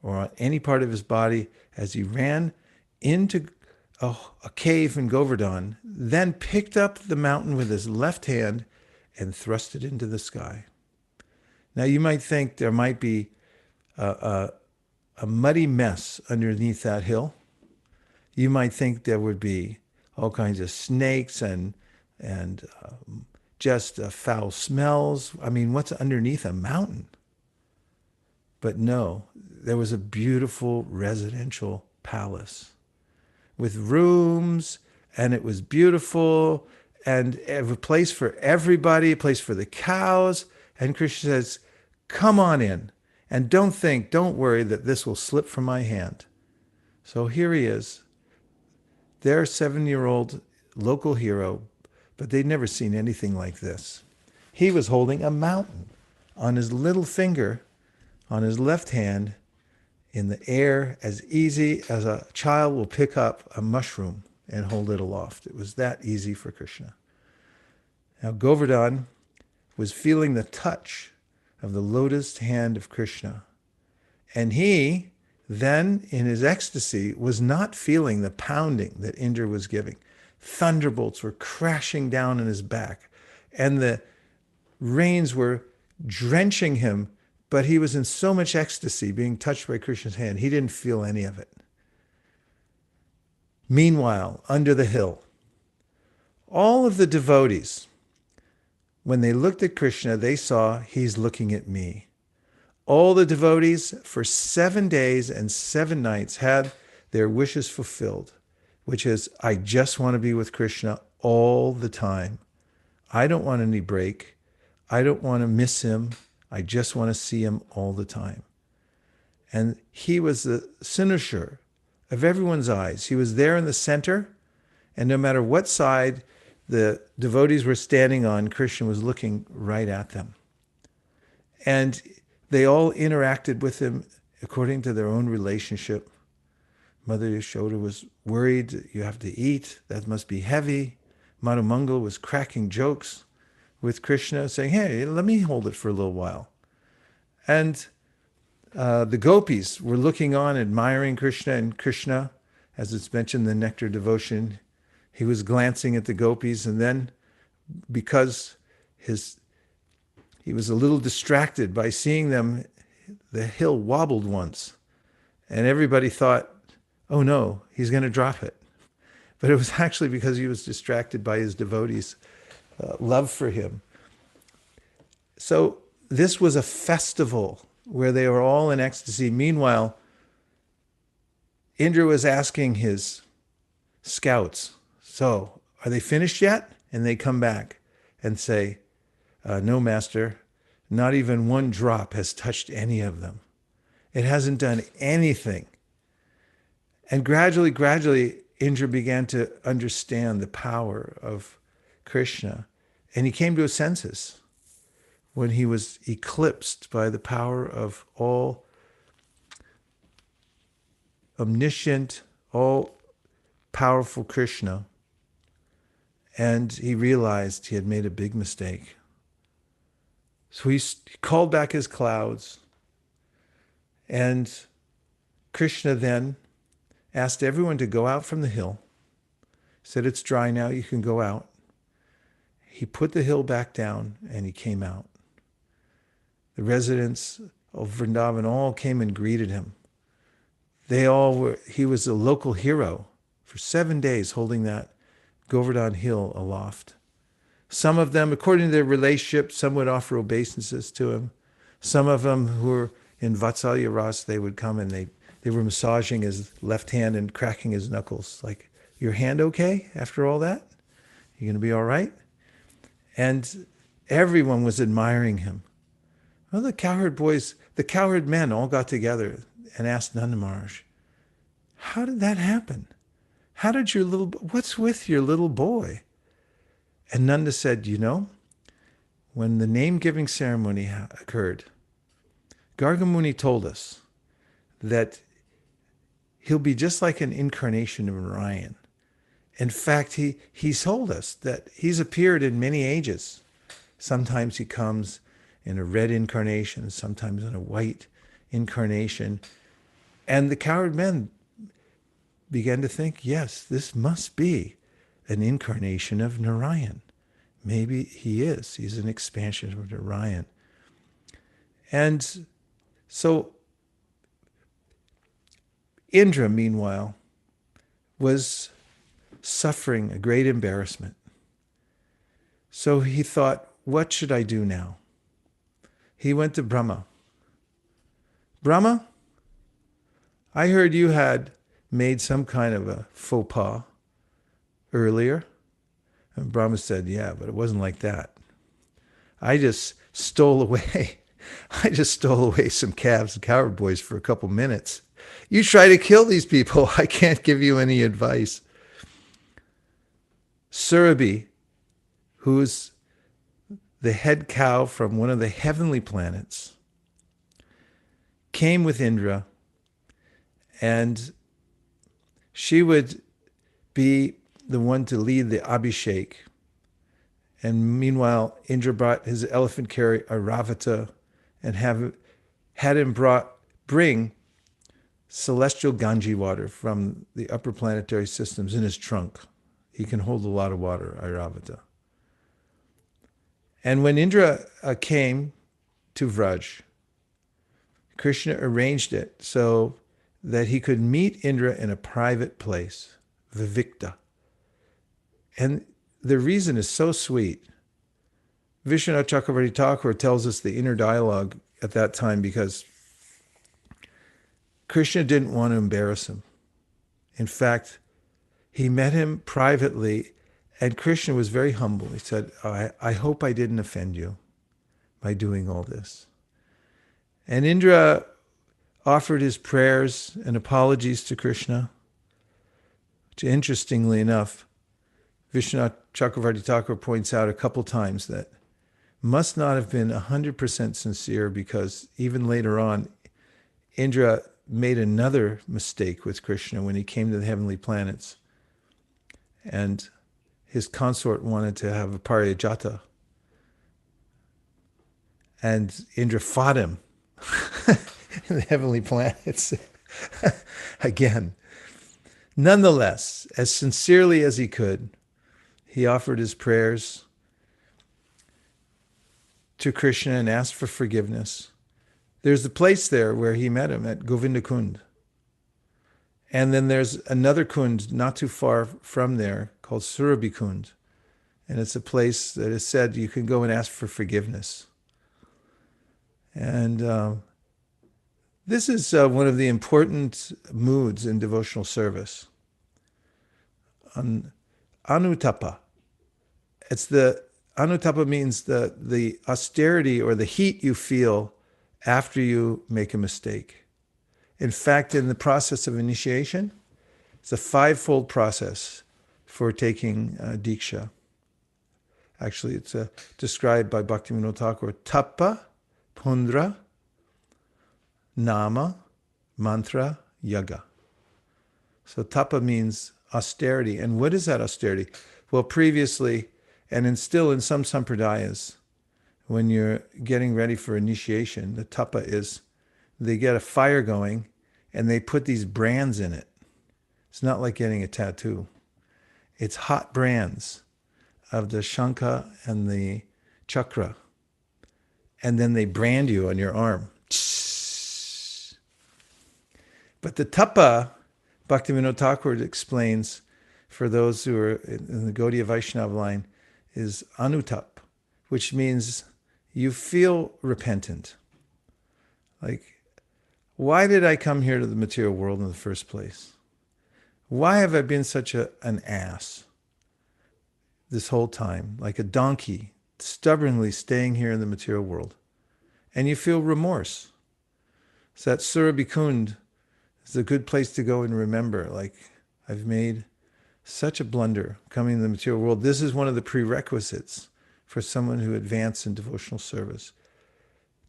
or on any part of his body as he ran into a cave in Govardhan, then picked up the mountain with his left hand and thrust it into the sky. Now you might think there might be a muddy mess underneath that hill. You might think there would be all kinds of snakes and just foul smells. I mean, what's underneath a mountain? But no, there was a beautiful residential palace with rooms, and it was beautiful, and a place for everybody, a place for the cows. And Krishna says, come on in, and don't worry that this will slip from my hand. So here he is, their 7-year-old local hero, but they'd never seen anything like this. He was holding a mountain on his little finger, on his left hand, in the air, as easy as a child will pick up a mushroom and hold it aloft. It was that easy for Krishna. Now Govardhan was feeling the touch of the lotus hand of Krishna. And he then, in his ecstasy, was not feeling the pounding that Indra was giving. Thunderbolts were crashing down in his back, and the rains were drenching him, but he was in so much ecstasy being touched by Krishna's hand, he didn't feel any of it. Meanwhile, under the hill, all of the devotees, when they looked at Krishna, they saw, he's looking at me. All the devotees for 7 days and 7 nights had their wishes fulfilled, which is, I just want to be with Krishna all the time. I don't want any break. I don't want to miss him. I just want to see him all the time. And he was the cynosure of everyone's eyes. He was there in the center, and no matter what side the devotees were standing on, Krishna was looking right at them. And they all interacted with him according to their own relationship. Mother Yashoda was worried, you have to eat, that must be heavy. Madhu Mangal was cracking jokes with Krishna, saying, hey, let me hold it for a little while. And the gopis were looking on, admiring Krishna, and Krishna, as it's mentioned in the Nectar Devotion, he was glancing at the gopis, and then because he was a little distracted by seeing them, the hill wobbled once, and everybody thought, oh no, he's going to drop it. But it was actually because he was distracted by his devotees' love for him. So this was a festival where they were all in ecstasy. Meanwhile, Indra was asking his scouts, so are they finished yet? And they come back and say, no, master, not even one drop has touched any of them. It hasn't done anything. And gradually, Indra began to understand the power of Krishna. And he came to his senses when he was eclipsed by the power of all omniscient, all powerful Krishna. And he realized he had made a big mistake. So he called back his clouds. And Krishna then asked everyone to go out from the hill. Said, it's dry now, you can go out. He put the hill back down and he came out. The residents of Vrindavan all came and greeted him. He was a local hero for 7 days, holding that Govardhan hill aloft. Some of them, according to their relationship, some would offer obeisances to him. Some of them who were in Vatsalya Ras, they would come and they were massaging his left hand and cracking his knuckles. Like, your hand okay after all that? You going to be all right? And everyone was admiring him. Well, the cowherd men all got together and asked Nanda Maharaj, how did that happen? What's with your little boy? And Nanda said, when the name-giving ceremony occurred, Gargamuni told us that he'll be just like an incarnation of Narayan. In fact, he's told us that he's appeared in many ages. Sometimes he comes in a red incarnation, sometimes in a white incarnation. And the cowherd men began to think, yes, this must be an incarnation of Narayan. Maybe he is. He's an expansion of Narayan. And so Indra, meanwhile, was suffering a great embarrassment. So he thought, what should I do now? He went to Brahma. Brahma, I heard you had made some kind of a faux pas earlier. And Brahma said, yeah, but it wasn't like that. I just stole away some calves and cowherd boys for a couple minutes. You try to kill these people, I can't give you any advice. Surabhi, who's the head cow from one of the heavenly planets, came with Indra, and she would be the one to lead the Abhishek. And meanwhile, Indra brought his elephant carrier Airavata and had him bring celestial Ganji water from the upper planetary systems in his trunk. He can hold a lot of water, Airavata. And when Indra came to Vraj. Krishna arranged it so that he could meet Indra in a private place, Vivikta. And the reason is so sweet. Vishwanath Chakravarti Thakur tells us the inner dialogue at that time because Krishna didn't want to embarrass him. In fact, he met him privately, and Krishna was very humble. He said, I hope I didn't offend you by doing all this. And Indra offered his prayers and apologies to Krishna, which interestingly enough, Vishwanath Chakravarti Thakur points out a couple times that must not have been 100% sincere, because even later on, Indra made another mistake with Krishna when he came to the heavenly planets. And his consort wanted to have a pariyajata. And Indra fought him in the heavenly planets again. Nonetheless, as sincerely as he could, he offered his prayers to Krishna and asked for forgiveness. There's a place there where he met him at Govinda Kund. And then there's another kund not too far from there called Surabhi Kund. And it's a place that is said you can go and ask for forgiveness. And this is one of the important moods in devotional service. Anutapa. Anutapa means the austerity or the heat you feel after you make a mistake. In fact, in the process of initiation, it's a 5-fold process for taking Diksha. Actually, it's described by Bhaktivinoda Thakur: Tapa, Pundra, Nama, Mantra, Yaga. So tapa means austerity. And what is that austerity? Well, previously, and still in some sampradayas, when you're getting ready for initiation, the tapa is they get a fire going and they put these brands in it. It's not like getting a tattoo. It's hot brands of the shankha and the chakra. And then they brand you on your arm. But the tapa, Bhaktivinoda Thakur explains, for those who are in the Gaudiya Vaishnava line, is anutap, which means you feel repentant. Like, why did I come here to the material world in the first place? Why have I been such an ass this whole time, like a donkey, stubbornly staying here in the material world? And you feel remorse. So that Surabhi Kund is a good place to go and remember, like, I've made such a blunder coming to the material world. This is one of the prerequisites for someone who advances in devotional service.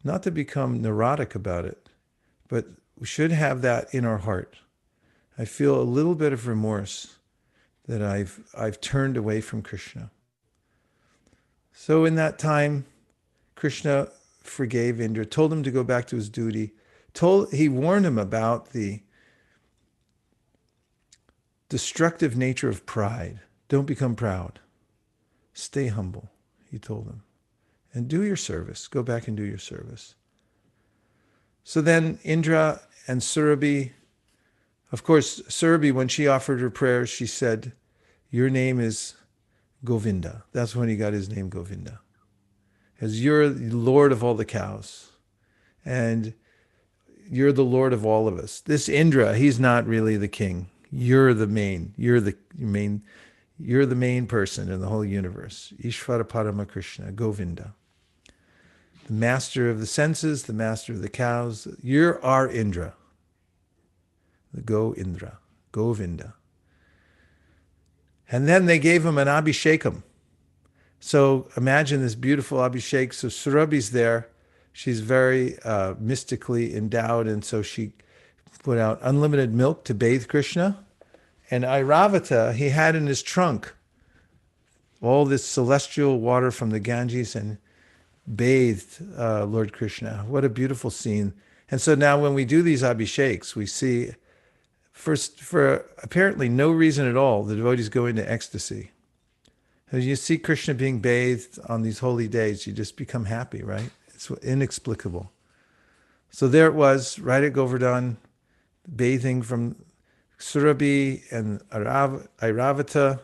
Not to become neurotic about it, but we should have that in our heart. I feel a little bit of remorse that I've turned away from Krishna. So in that time, Krishna forgave Indra, told him to go back to his duty, he warned him about the destructive nature of pride. Don't become proud. Stay humble, he told him. And do your service. Go back and do your service. So then Indra and Surabhi, of course, Surabhi, when she offered her prayers, she said, your name is Govinda. That's when he got his name Govinda. As you're the Lord of all the cows. And you're the Lord of all of us. This Indra, he's not really the king. You're the main person in the whole universe. Ishvara Parama Krishna, Govinda. The master of the senses, the master of the cows. You're our Indra. The Govinda. And then they gave him an abhishekam. So imagine this beautiful abhishek. So Surabhi's there. She's very mystically endowed, and so she put out unlimited milk to bathe Krishna. And Airavata, he had in his trunk all this celestial water from the Ganges and bathed Lord Krishna. What a beautiful scene. And so now when we do these abhisheks, we see, first, for apparently no reason at all, the devotees go into ecstasy. As you see Krishna being bathed on these holy days, you just become happy, right? It's inexplicable. So there it was, right at Govardhan, bathing from Surabhi and Airavata,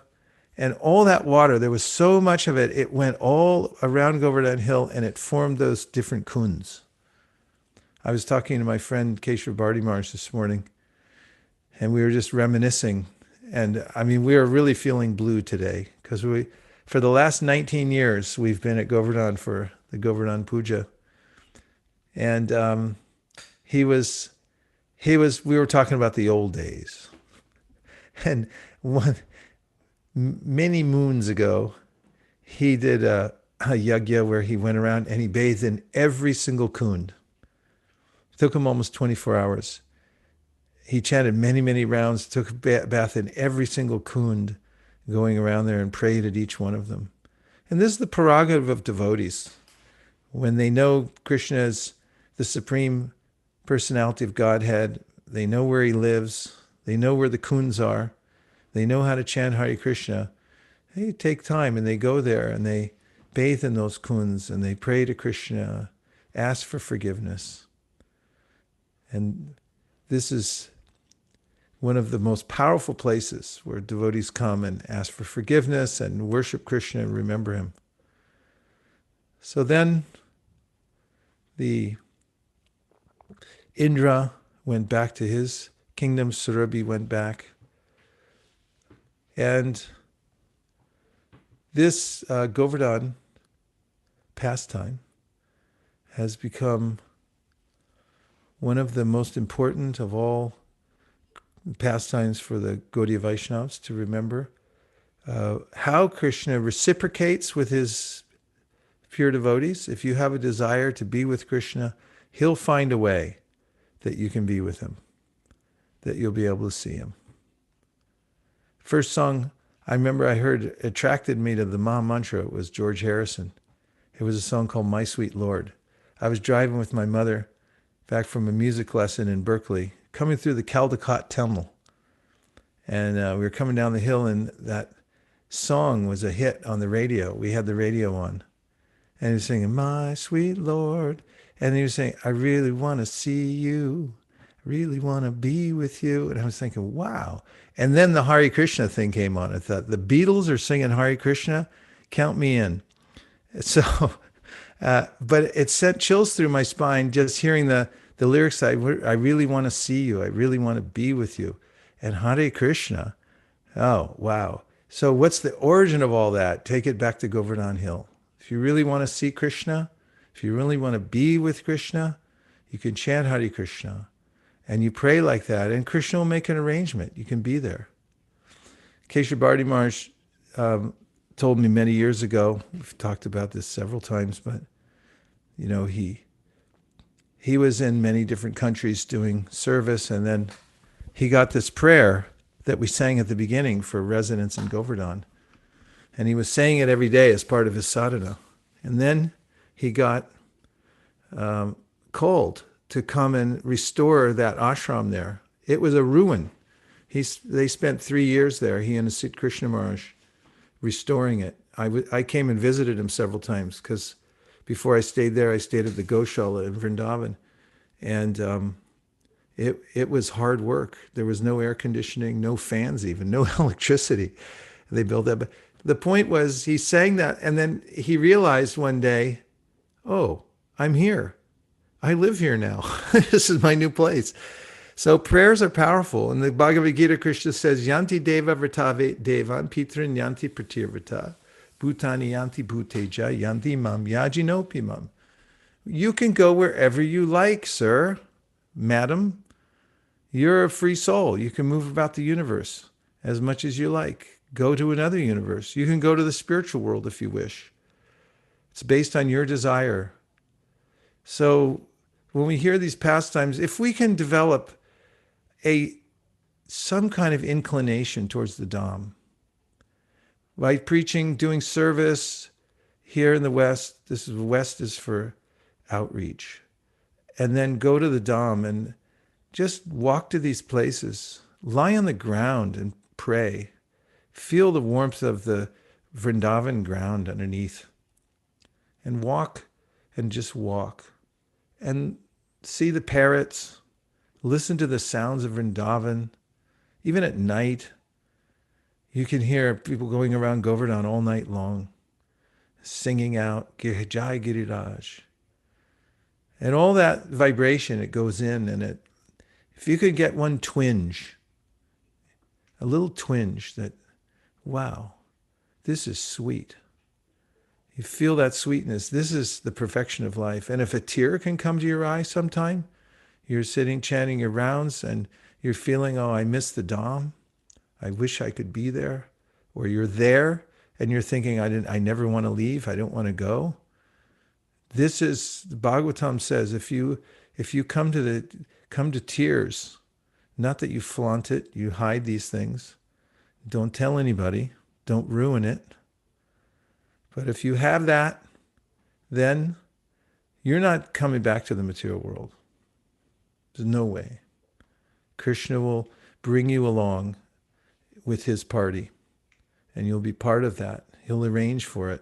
and all that water, there was so much of it, it went all around Govardhan Hill and it formed those different kunds. I was talking to my friend H.G Vaisesika this morning, and we were just reminiscing. And I mean, we are really feeling blue today because for the last 19 years, we've been at Govardhan for the Govardhan Puja. And we were talking about the old days. And many moons ago, he did a yagya where he went around and he bathed in every single kund. It took him almost 24 hours. He chanted many, many rounds, took a bath in every single kund, going around there and prayed at each one of them. And this is the prerogative of devotees. When they know Krishna is the Supreme Personality of Godhead, they know where he lives, they know where the kunds are, they know how to chant Hare Krishna, they take time and they go there and they bathe in those kunds and they pray to Krishna, ask for forgiveness. And this is one of the most powerful places where devotees come and ask for forgiveness and worship Krishna and remember him. So then the Indra went back to his kingdom, Surabhi went back. And this Govardhan pastime has become one of the most important of all pastimes for the Gaudiya Vaishnavas to remember. How Krishna reciprocates with his pure devotees. If you have a desire to be with Krishna, he'll find a way that you can be with him, that you'll be able to see him. First song I remember I heard attracted me to the Maha Mantra was George Harrison. It was a song called My Sweet Lord. I was driving with my mother back from a music lesson in Berkeley, coming through the Caldecott Tunnel. And we were coming down the hill, and that song was a hit on the radio. We had the radio on. And he was singing, My Sweet Lord. And he was saying, I really want to see you. I really want to be with you. And I was thinking, wow. And then the Hare Krishna thing came on. I thought, the Beatles are singing Hare Krishna? Count me in. So, but it sent chills through my spine just hearing the lyrics. I really want to see you. I really want to be with you. And Hare Krishna. Oh, wow. So what's the origin of all that? Take it back to Govardhan Hill. If you really want to see Krishna, if you really want to be with Krishna, you can chant Hare Krishna. And you pray like that, and Krishna will make an arrangement. You can be there. Keshav Maharaj told me many years ago, we've talked about this several times, but you know, he was in many different countries doing service, and then he got this prayer that we sang at the beginning for residents in Govardhan. And he was saying it every day as part of his sadhana. And then he got called to come and restore that ashram there. It was a ruin. They spent 3 years there, he and Asit Krishna Maharaj, restoring it. I came and visited him several times because before I stayed there, I stayed at the Goshala in Vrindavan. And it was hard work. There was no air conditioning, no fans even, no electricity. They built that. But the point was, he sang that, and then he realized one day, oh, I'm here. I live here now. This is my new place. So prayers are powerful. In the Bhagavad Gita, Krishna says, Yanti deva vritave devan pitrin yanti pratirvata bhutani yanti bhuteja yanti mam yajinopi mam. You can go wherever you like, sir, madam. You're a free soul. You can move about the universe as much as you like. Go to another universe. You can go to the spiritual world if you wish. It's based on your desire. So when we hear these pastimes, if we can develop some kind of inclination towards the Dham, by preaching, doing service here in the West, West is for outreach, and then go to the Dham and just walk to these places, lie on the ground and pray, feel the warmth of the Vrindavan ground underneath, and walk and just walk and see the parrots, listen to the sounds of Vrindavan. Even at night, you can hear people going around Govardhan all night long, singing out, Jai Giriraj. And all that vibration, it goes in, and if you could get one twinge, a little twinge that, wow, this is sweet. You feel that sweetness. This is the perfection of life. And if a tear can come to your eye sometime, you're sitting chanting your rounds and you're feeling, oh, I miss the Dham. I wish I could be there. Or you're there and you're thinking, I never want to leave. I don't want to go. This is, the Bhagavatam says, if you come to tears, not that you flaunt it, you hide these things. Don't tell anybody. Don't ruin it. But if you have that, then you're not coming back to the material world. There's no way. Krishna will bring you along with his party, and you'll be part of that. He'll arrange for it.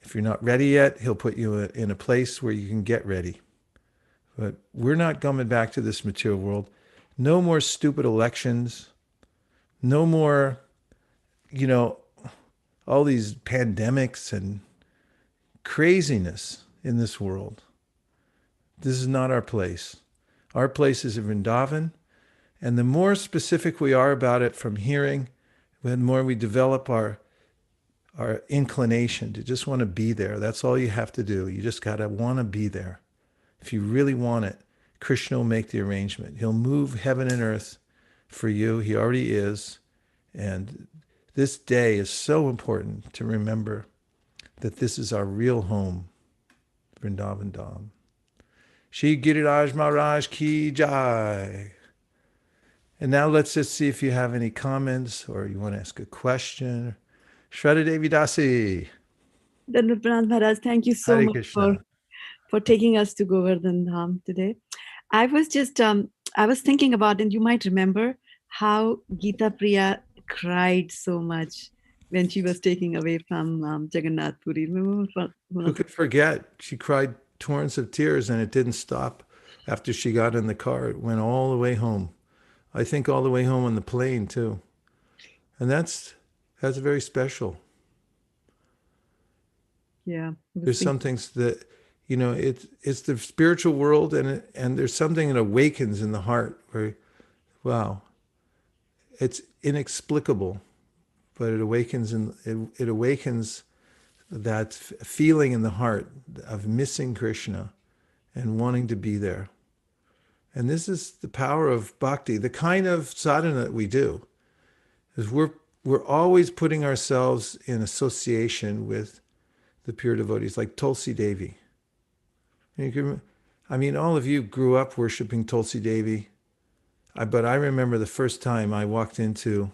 If you're not ready yet, he'll put you in a place where you can get ready. But we're not coming back to this material world. No more stupid elections. No more, all these pandemics and craziness in this world. This is not our place. Our place is in Vrindavan. And the more specific we are about it from hearing, the more we develop our inclination to just want to be there. That's all you have to do. You just got to want to be there. If you really want it, Krishna will make the arrangement. He'll move heaven and earth for you. He already is. And this day is so important to remember that this is our real home, Vrindavan Dham. Shri Giriraj Maharaj Ki Jai. And now let's just see if you have any comments or you want to ask a question. Shraddha Devi Dasi. Dandapranat Maharaj, thank you so Hare much Krishna. for taking us to Govardhan Dham today. I was just, I was thinking about, and you might remember how Geeta Priya cried so much when she was taken away from Jagannath Puri. Remember? Who could forget? She cried torrents of tears and it didn't stop after she got in the car. It went all the way home. I think all the way home on the plane too. And that's very special. Yeah. There's some things that, it's the spiritual world and there's something that awakens in the heart where, wow, it's inexplicable, but it awakens it awakens that feeling in the heart of missing Krishna and wanting to be there. And this is the power of bhakti. The kind of sadhana that we do is we're always putting ourselves in association with the pure devotees, like Tulsi Devi. All of you grew up worshiping Tulsi Devi, but I remember the first time I walked into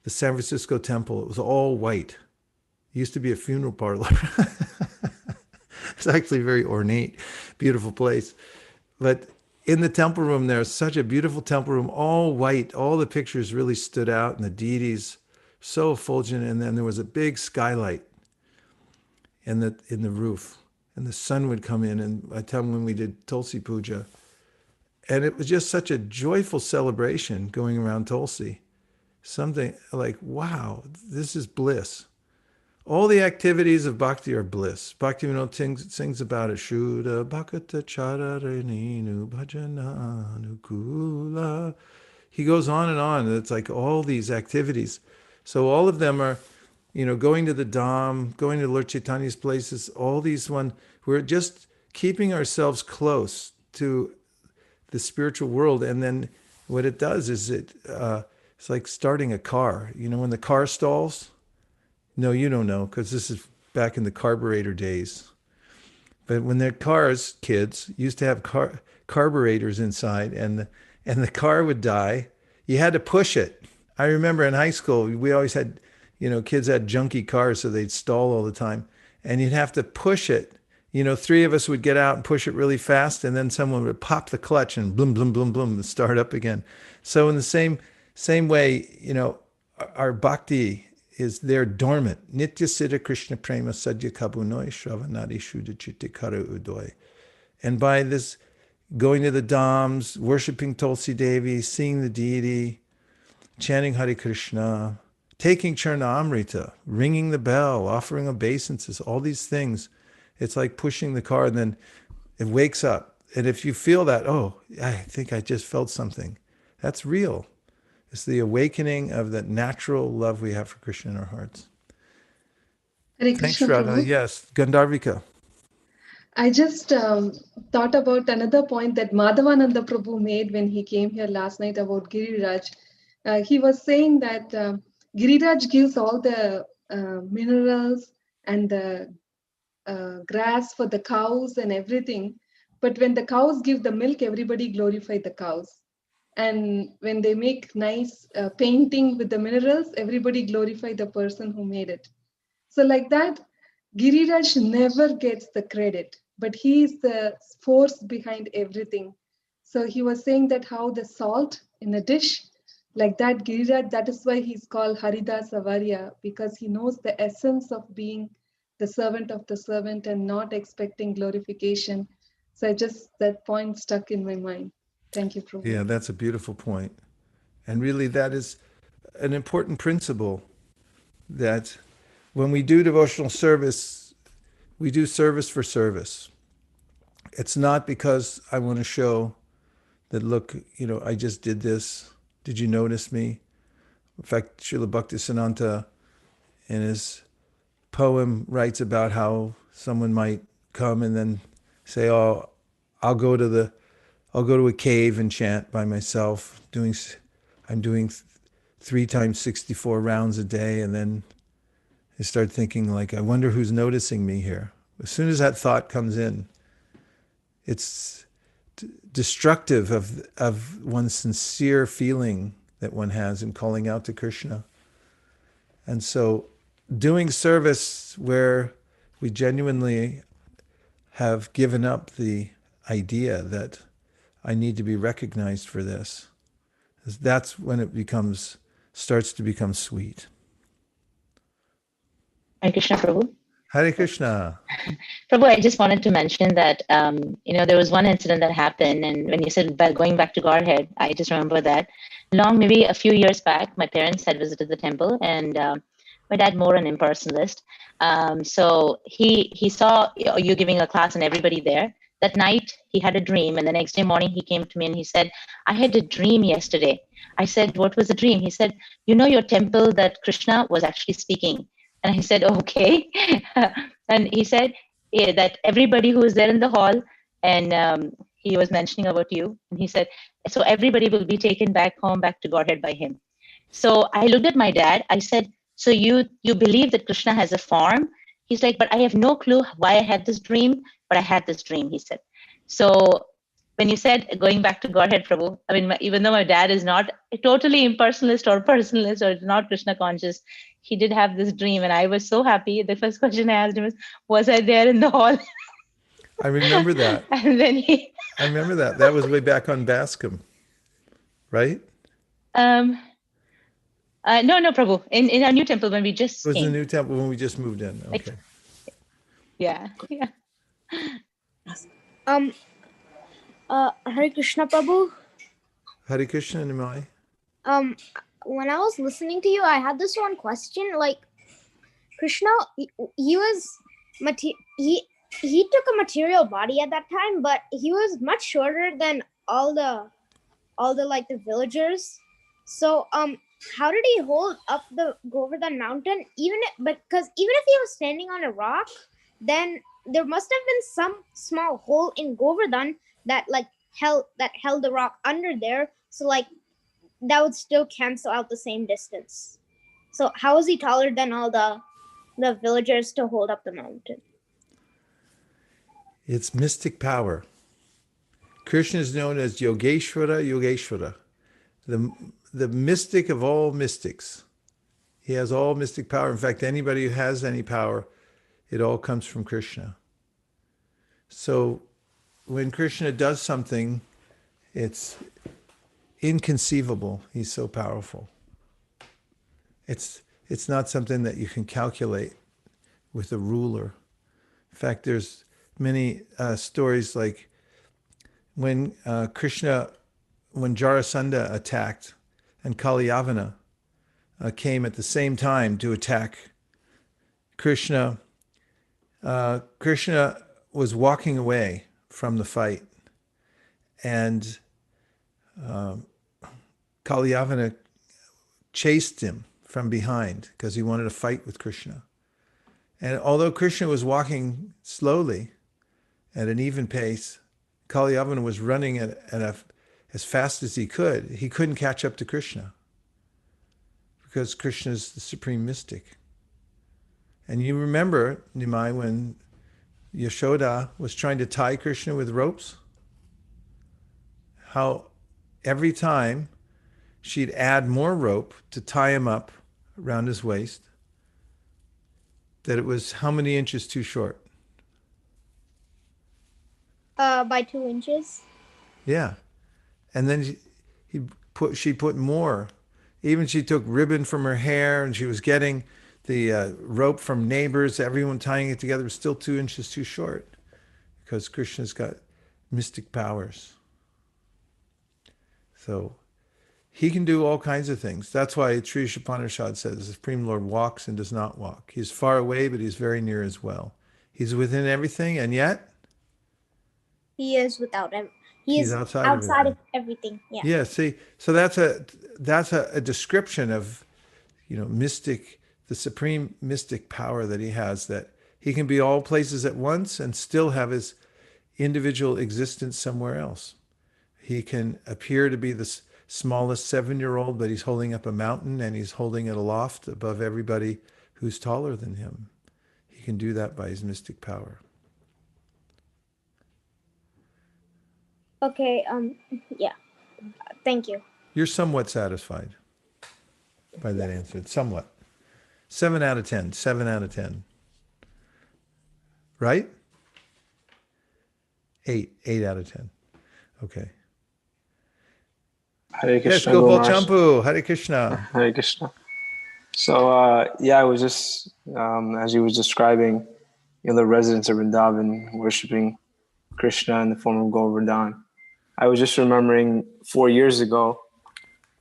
the San Francisco temple. It was all white. It used to be a funeral parlor. It's actually a very ornate, beautiful place. But in the temple room, there's such a beautiful temple room, all white. All the pictures really stood out, and the deities so effulgent. And then there was a big skylight in the roof, and the sun would come in. And by the time when we did Tulsi Puja, and it was just such a joyful celebration going around Tulsi. Something like, wow, this is bliss. All the activities of bhakti are bliss. Bhaktivinoda sings about it. Shuddha bhakata chararininu bhajana nukula. He goes on and on. It's like all these activities. So all of them are, going to the Dham, going to Lord Chaitanya's places, all these we're just keeping ourselves close to the spiritual world. And then what it does is it's like starting a car. When the car stalls, no, you don't know, because this is back in the carburetor days. But when their cars, kids, used to have carburetors inside, and the car would die, you had to push it. I remember in high school, we always had, kids had junky cars, so they'd stall all the time. And you'd have to push it. Three of us would get out and push it really fast, and then someone would pop the clutch and boom, boom, boom, boom, and start up again. So in the same way, our bhakti is there dormant. Nitya Siddha Krishna Prema Sadhya Kabunoi Shravanadi Shuddha Chitta Kara Udoy. And by this going to the Dhams, worshiping Tulsi Devi, seeing the deity, chanting Hare Krishna, taking Charna Amrita, ringing the bell, offering obeisances, all these things. It's like pushing the car, and then it wakes up. And if you feel that, oh, I think I just felt something, that's real. It's the awakening of that natural love we have for Krishna in our hearts. Hare Thanks, Krishna Radha. Prabhu. Yes, Gandharvika. I just thought about another point that Madhavananda Prabhu made when he came here last night about Giriraj. He was saying that Giriraj gives all the minerals and the grass for the cows and everything. But when the cows give the milk, everybody glorify the cows. And when they make nice painting with the minerals, everybody glorify the person who made it. So like that, Giriraj never gets the credit, but he is the force behind everything. So he was saying that how the salt in a dish, like that, Giriraj, that is why he's called Haridas Avarya, because he knows the essence of being the servant of the servant and not expecting glorification. So that point stuck in my mind. Thank you, Prabhu. Yeah, that's a beautiful point. And really, that is an important principle, that when we do devotional service, we do service for service. It's not because I want to show that, look, I just did this. Did you notice me? In fact, Srila Bhaktisiddhanta in his poem writes about how someone might come and then say, oh, I'll go to a cave and chant by myself. I'm doing 3 times 64 rounds a day, and then I start thinking, like, I wonder who's noticing me here. As soon as that thought comes in, it's destructive of one's sincere feeling that one has in calling out to Krishna. And so doing service where we genuinely have given up the idea that I need to be recognized for this, that's when it starts to become sweet. Hare Krishna, Prabhu. Hare Krishna. Prabhu, I just wanted to mention that, there was one incident that happened, and when you said going back to Godhead, I just remember that maybe a few years back, my parents had visited the temple, and my dad more an impersonalist. So he saw you giving a class and everybody there. That night, he had a dream, and the next day morning, he came to me and he said, I had a dream yesterday. I said, what was the dream? He said, your temple, that Krishna was actually speaking. And I said, okay. And he said that everybody who was there in the hall, and he was mentioning about you, and he said, so everybody will be taken back home, back to Godhead by him. So I looked at my dad. I said, so you believe that Krishna has a form? He's like, but I have no clue why I had this dream, but I had this dream, he said. So when you said going back to Godhead, Prabhu, I mean, even though my dad is not totally impersonalist or personalist or not Krishna conscious, he did have this dream, and I was so happy. The first question I asked him was I there in the hall? I remember that. And then I remember that. That was way back on Bascom, right? No, Prabhu. In our new temple when we just It was came. the new temple when we just moved in. Okay. Yeah. Hare Krishna Prabhu. Hare Krishna, Nimai. When I was listening to you, I had this one question. Like, Krishna, he took a material body at that time, but he was much shorter than all the like the villagers. So how did he hold up the Govardhan mountain? Because even if he was standing on a rock, then there must have been some small hole in Govardhan that held the rock under there. So that would still cancel out the same distance. So how is he taller than all the villagers to hold up the mountain? It's mystic power. Krishna is known as Yogeshwara, the mystic of all mystics. He has all mystic power. In fact, anybody who has any power, it all comes from Krishna. So when Krishna does something, it's inconceivable. He's so powerful. It's It's not something that you can calculate with a ruler. In fact, there's many stories like when when Jarasandha attacked and Kalyavana came at the same time to attack Krishna. Krishna was walking away from the fight, and Kalyavana chased him from behind because he wanted to fight with Krishna. And although Krishna was walking slowly at an even pace, Kalyavana was running as fast as he could. He couldn't catch up to Krishna because Krishna is the supreme mystic. And you remember, Nimai, when Yashoda was trying to tie Krishna with ropes? How every time she'd add more rope to tie him up around his waist, that it was how many inches too short? By 2 inches. Yeah. And then she put more. Even she took ribbon from her hair, and she was getting the rope from neighbors, everyone tying it together. Was still 2 inches too short because Krishna's got mystic powers. So he can do all kinds of things. That's why Sri Upanishad says the Supreme Lord walks and does not walk. He's far away, but he's very near as well. He's within everything, and yet He is he's outside of everything. Yeah. Yeah. See, so that's a description of, mystic, the supreme mystic power that he has, that he can be all places at once and still have his individual existence somewhere else. He can appear to be the smallest 7-year-old, but he's holding up a mountain and he's holding it aloft above everybody who's taller than him. He can do that by his mystic power. Okay. Yeah. Thank you. You're somewhat satisfied by that answer. Somewhat. 7 out of 10. 7 out of 10. Right? 8. 8 out of 10. Okay. Hare Yes, Krishna. Gopal Gopal Champu. Hare Krishna. Hare Krishna. So, I was just, as you was describing, the residents of Vrindavan worshiping Krishna in the form of Govardhan. I was just remembering 4 years ago,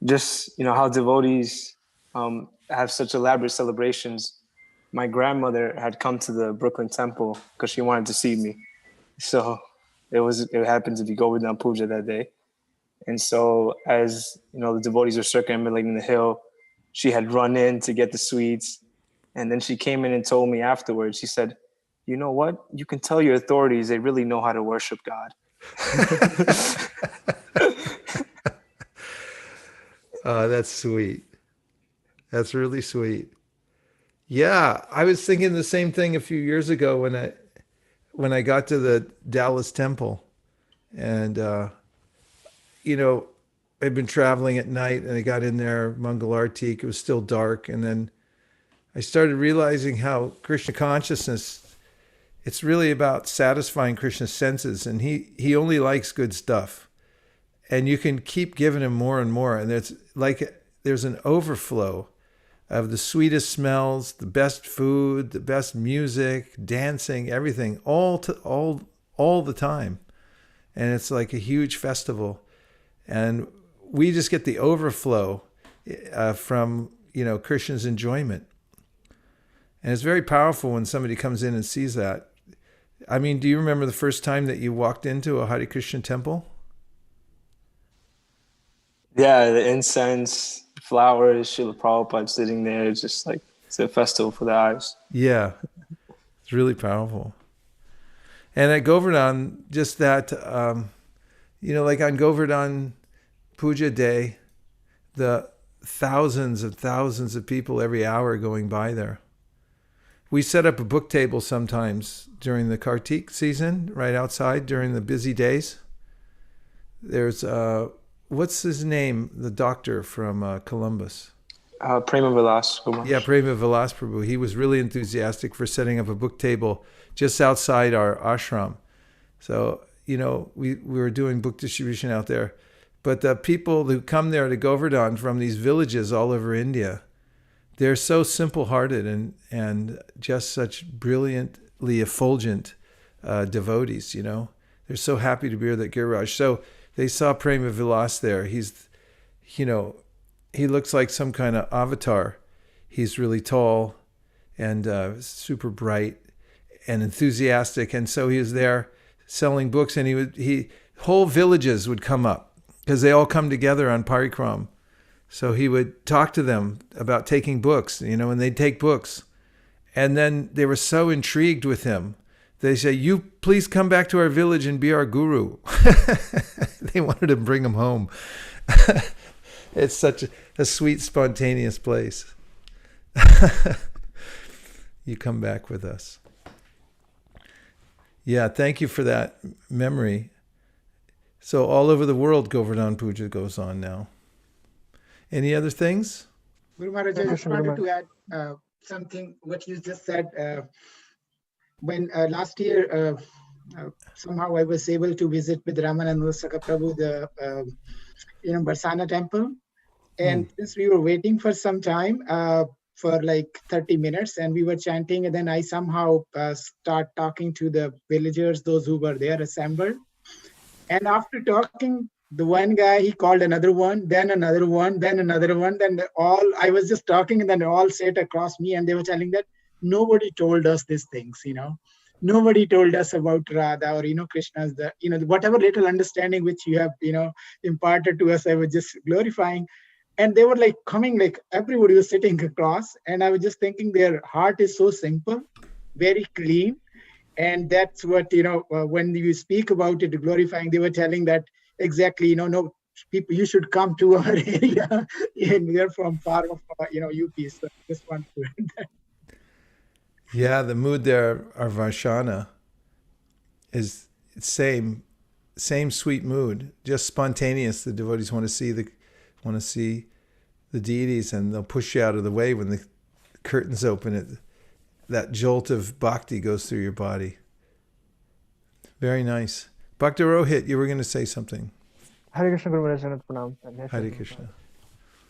just, how devotees have such elaborate celebrations. My grandmother had come to the Brooklyn temple because she wanted to see me. So it happened to be Govardhan Puja that day. And so as, the devotees were circumambulating the hill, she had run in to get the sweets. And then she came in and told me afterwards, she said, "You know what? You can tell your authorities they really know how to worship God." Oh, that's sweet. That's really sweet. Yeah, I was thinking the same thing a few years ago when I got to the Dallas temple, and I'd been traveling at night, and I got in there, Mangal Artik, it was still dark, and then I started realizing how Krishna consciousness, it's really about satisfying Krishna's senses, and he only likes good stuff. And you can keep giving him more and more, and there's an overflow of the sweetest smells, the best food, the best music, dancing, everything, all the time. And it's like a huge festival. And we just get the overflow from, Krishna's enjoyment. And it's very powerful when somebody comes in and sees that. I mean, do you remember the first time that you walked into a Hare Krishna temple? Yeah, the incense, flowers, Srila Prabhupada sitting there, just like it's a festival for the eyes. Yeah, it's really powerful. And at Govardhan, just that, like on Govardhan Puja Day, the thousands and thousands of people every hour going by there. We set up a book table sometimes during the Kartik season, right outside during the busy days. There's, what's his name? The doctor from Columbus. Prema Vilas. Yeah, Prema Vilas Prabhu. He was really enthusiastic for setting up a book table just outside our ashram. So, we were doing book distribution out there. But the people who come there to Govardhan from these villages all over India, they're so simple-hearted and just such brilliantly effulgent devotees, you know. They're so happy to be here at Giriraj. So they saw Prema Vilas there. He's, you know, he looks like some kind of avatar. He's really tall and super bright and enthusiastic. And so he was there selling books, and whole villages would come up because they all come together on Parikram. So he would talk to them about taking books, you know, and they'd take books. And then they were so intrigued with him. They say, "You please come back to our village and be our guru." They wanted to bring him home. It's such a sweet, spontaneous place. You come back with us. Yeah, thank you for that memory. So all over the world, Govardhan Puja goes on now. Any other things? Guru Maharaj, I just wanted to add something what you just said. When last year, somehow I was able to visit with Damodarastakam Prabhu the Barsana temple, and since we were waiting for some time, for like 30 minutes, and we were chanting, and then I somehow start talking to the villagers, those who were there assembled. And after talking, the one guy, he called another one, then another one, then another one, then I was just talking, and then they all sat across me, and they were telling that nobody told us these things, you know. Nobody told us about Radha or, Krishna's, whatever little understanding which you have, imparted to us, I was just glorifying. And they were like coming, like everybody was sitting across, and I was just thinking their heart is so simple, very clean. And that's what, when you speak about it, glorifying, they were telling that exactly, no, people, you should come to our area, and we are from far off, UP. So I just want to add that. Yeah, the mood there, our Varshana, is same sweet mood, just spontaneous. The devotees want to see the deities, and they'll push you out of the way when the curtains open. That jolt of bhakti goes through your body. Very nice. Bhakti Rohit, you were going to say something. Hare Krishna, Guru Maharaj, Pranam. Hare Krishna.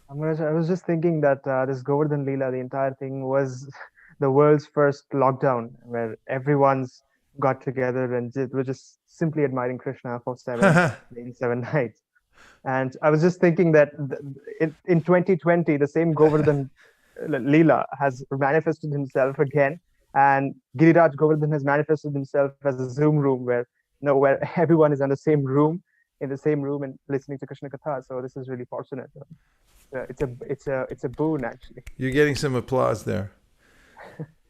I was just thinking that this Govardhan Leela, the entire thing was the world's first lockdown, where everyone's got together and we're just simply admiring Krishna for 7 nights. And I was just thinking that in 2020, the same Govardhan Leela has manifested himself again, and Giriraj Govardhan has manifested himself as a Zoom room where everyone is in the same room and listening to Krishna Katha. So this is really fortunate. It's a boon, actually. You're getting some applause there.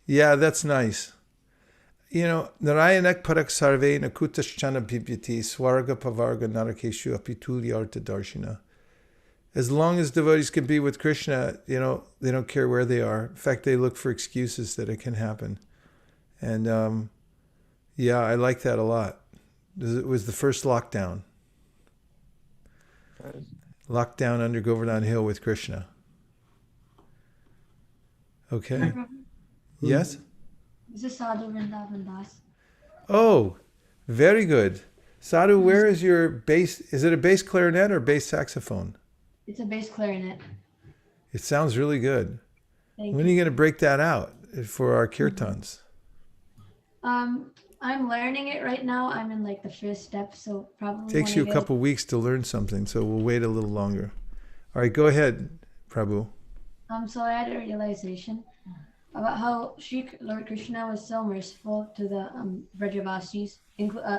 Yeah, that's nice. Narayanak parak sarve nakutaschana bhibyati swarga pavarga narakeshu apitulyarta darshina. As long as devotees can be with Krishna, they don't care where they are. In fact, they look for excuses that it can happen. And I like that a lot. It was the first lockdown. Lockdown under Govardhan Hill with Krishna. Okay. Yes? This is Sadhu Vrindavan Das. Oh, very good. Sadhu, where is your bass? Is it a bass clarinet or bass saxophone? It's a bass clarinet. It sounds really good. Thank when are you going to break that out for our kirtans? I'm learning it right now. I'm in like the first step, so probably takes you a couple weeks to learn something, so we'll wait a little longer. All right, go ahead, Prabhu. So I had a realization about how Lord Krishna was so merciful to the Vrajavasis,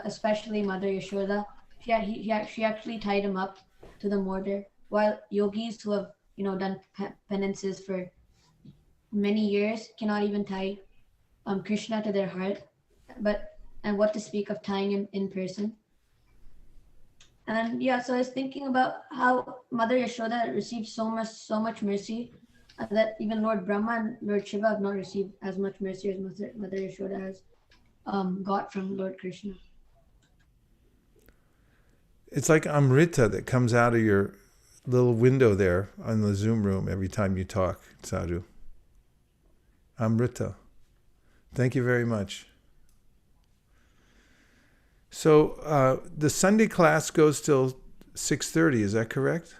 especially Mother Yashoda. She actually tied him up to the mortar, while yogis who have done penances for many years cannot even tie Krishna to their heart, and what to speak of tying him in person. And so I was thinking about how Mother Yashoda received so much mercy that even Lord Brahma and Lord Shiva have not received as much mercy as Mother Yashoda has got from Lord Krishna. It's like Amrita that comes out of your little window there on the Zoom room every time you talk, Sadhu. Amrita. Thank you very much. So the Sunday class goes till 6:30, is that correct?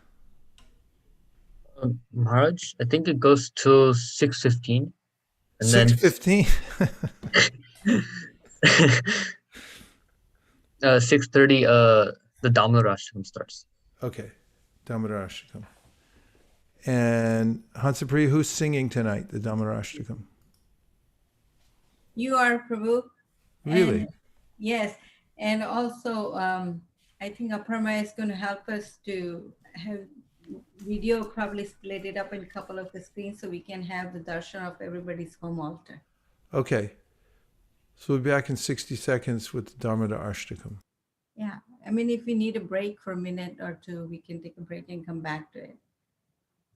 Maharaj, I think it goes to 6:15. And 6:15? 6:30, the Damodarastakam starts. Okay, Damodarastakam. And Hansapriya, who's singing tonight, the Damodarastakam? You are, Prabhu. Really? And, yes. And also, I think Aparma is going to help us to have video probably split it up in a couple of the screens so we can have the darshan of everybody's home altar. Okay. So we'll be back in 60 seconds with the Damodarastakam. Yeah. I mean, if we need a break for a minute or two, we can take a break and come back to it.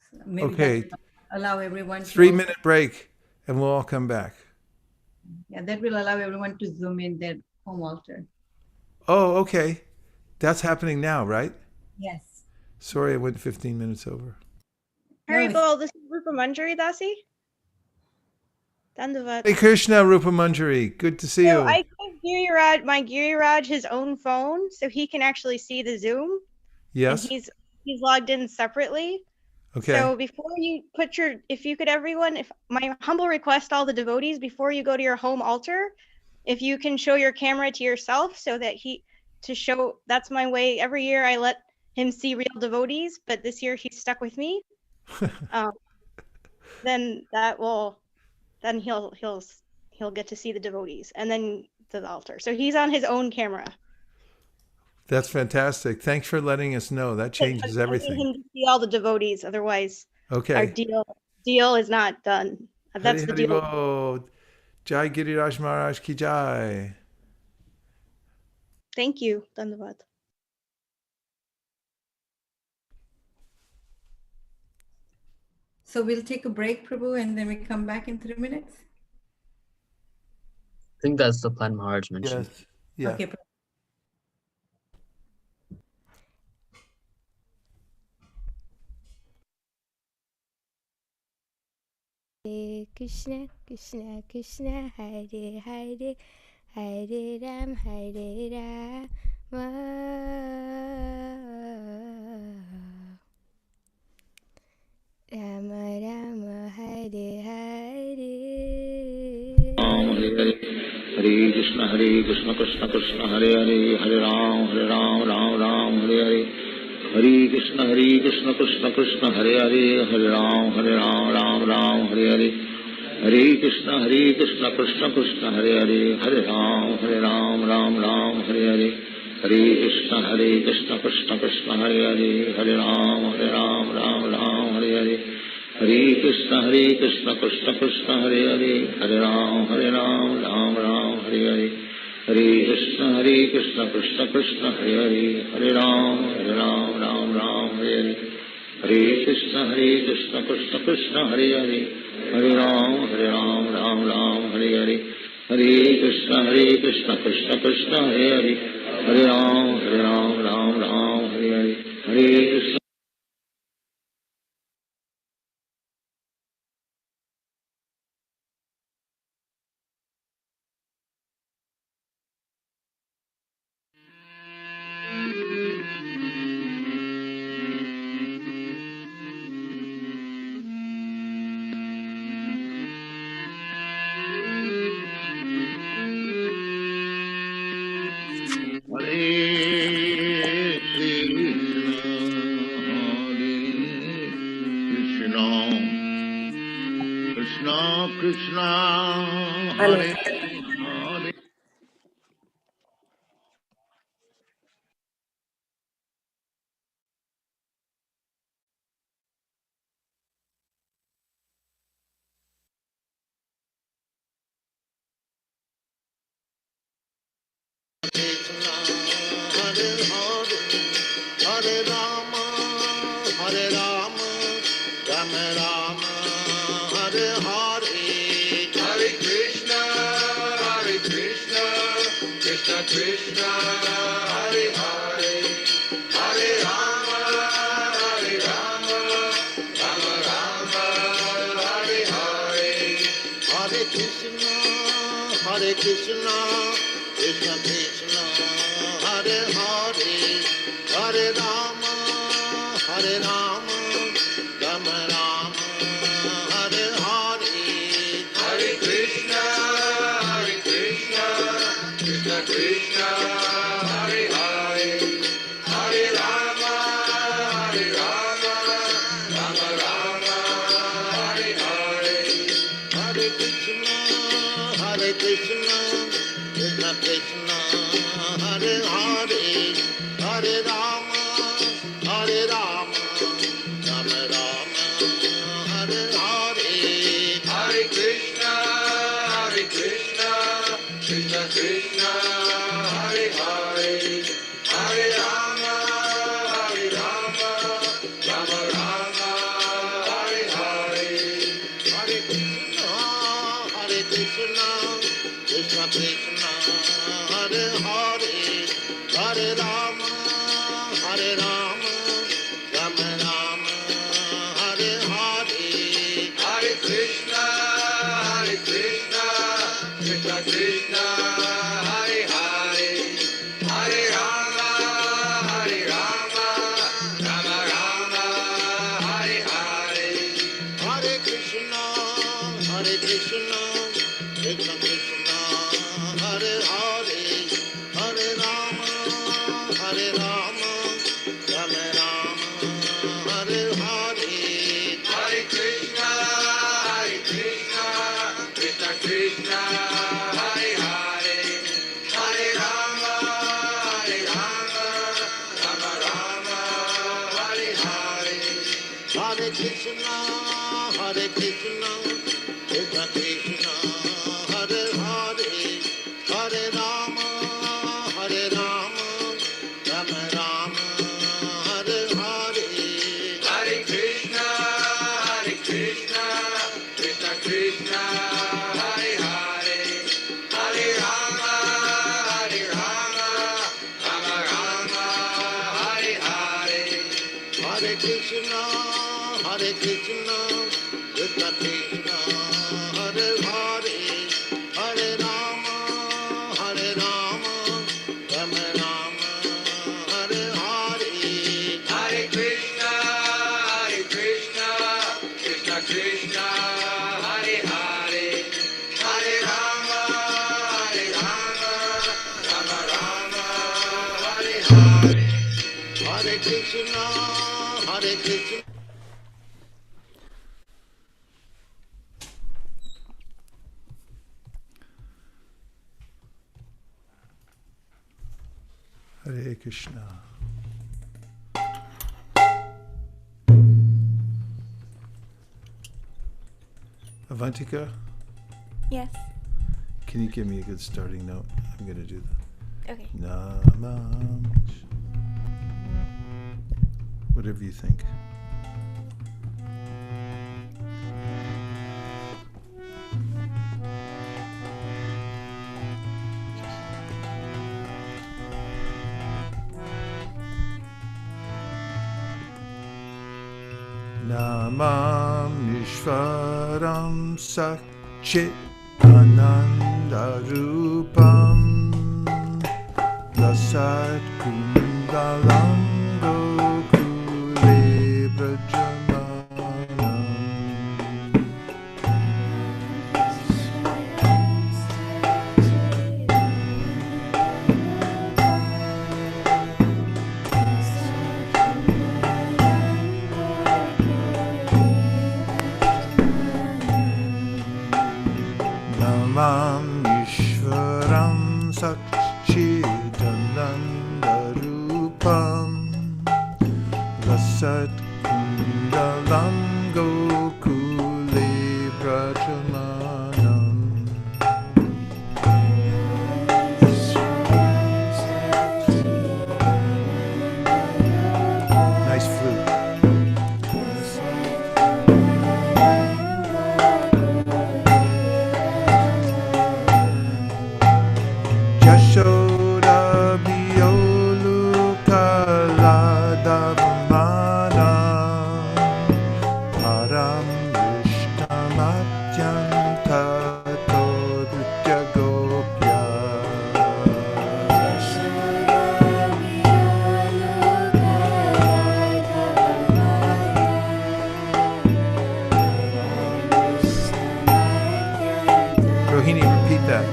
So maybe Okay. that will allow everyone 3-minute break and we'll all come back. Yeah, that will allow everyone to zoom in their home altar. Oh, okay. That's happening now, right? Yes. Sorry, I went 15 minutes over. Haribol, this is Rupa Manjari Dasi. Dandavat. Hey Krishna, Rupa Manjari. Good to see you. I gave my Giriraj his own phone so he can actually see the Zoom. Yes. And he's logged in separately. Okay. So before you put if my humble request, all the devotees, before you go to your home altar, if you can show your camera to yourself so that that's my way. Every year I let him see real devotees, but this year he's stuck with me. Then he'll get to see the devotees and then the altar. So he's on his own camera. That's fantastic. Thanks for letting us know. That changes everything. I need him to see all the devotees, otherwise okay. Our deal is not done. That's the deal. Bol. Jai Giriraj Maharaj ki jai. Thank you. Dhanyavad. So we'll take a break, Prabhu, and then we come back in 3 minutes. I think that's the plan Maharaj mentioned. Yes. Yeah. Okay. Krishna Krishna Krishna Hare Hare Hare Ram Rama Rama Hare Hare Hare Krishna Krishna Krishna Hare Hare Hare Ram Ram Ram Hare Hare Hare Krishna Krishna Krishna Hare Hare Hare Ram Ram Ram Hare Hare Hare Krishna Krishna Krishna Hare Hare Hare Ram Ram Hare Hare Hare Krishna Krishna Krishna Hare Hare Hare Ram Ram Hare Hare Hare Krishna Krishna Krishna Hare Hare Hare Ram Ram Hare Hare Hare Krishna Krishna Krishna Hare Hare Hare Ram Ram Hare Hare Hare Krishna Krishna Krishna Hare Hare Hare Ram Ram Hare Hare Hare Krishna Krishna Krishna Hare Hare Hare Ram Ram Hare Hare Hare Krishna. Krishna Hare Hare Hare Rama Hare Rama Rama Rama Hare Hare Hare Krishna Krishna Krishna Hare Hare Hare Rama Rama Rama Hare Hare Hare Krishna Krishna Krishna Hare Hare Hare Rama Rama Krishna, Hare Hare, Hare Rama, Hare Rama, Rama Rama, Hare Hare, Hare Krishna, Krishna Krishna, Hare Hare, Hare Rama, Hare Rama, Rama Rama, Hare Hare, Hare Krishna, Krishna Krishna, Hare Hare, Hare Rama, Hare Rama, Rama Rama, Hare Hare, Hare Krishna, Krishna Krishna, Hare Hare, Hare Rama, Rama Rama, Hare Hare, Hare Krishna, Krishna Krishna, Hare Hare, Hare Rama, Rama Rama, Hare Hare, Hare Krishna, Krishna Krishna, Hare Hare, Hare Rama, Rama Rama, Hare Hare, Hare Krishna, Krishna Krishna, Hare Hare, Hare Rama, Rama Rama, Hare Hare, Hare Krishna, Krishna Krishna, Hare Hare, Hare Rama, Rama Rama, Hare Hare, Hare Krishna, Krishna. Hare Krishna. Avantika? Yes. Can you give me a good starting note? I'm going to do the Okay. Namam. Whatever you think. Namam Nishvaram Sakchit Anandarupam Lasat Kundalam Gokule Brajamanam Namam Ishvaram Satchidanandarupam Lasat Kundalam Gokule Brajamanam Nice flute. Jashoda Biolu Kala Davamana Param Vishtamatyanta Todutya Gopya Rohini, repeat that.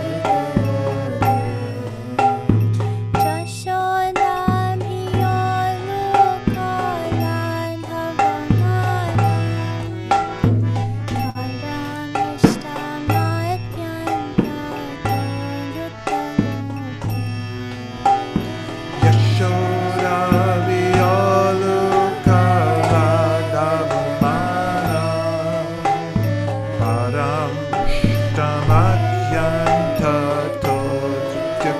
Yashoda Violu Kala Davamana Param Vishtamatyanta Todutya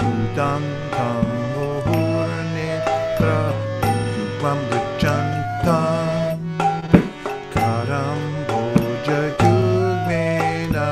Udam Tam Muhurnitra Yugvam Vichantam Karam Bhoja Yugmena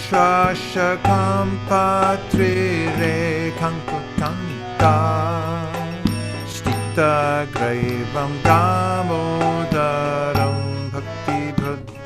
Shashakam Patrire Kankakanta Stita Graivam Damodaram Bhakti Bhaktam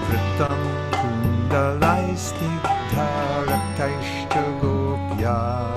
Vritam kundalai snigdha Rataishta Gopya.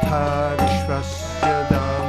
vishvasya dhamne.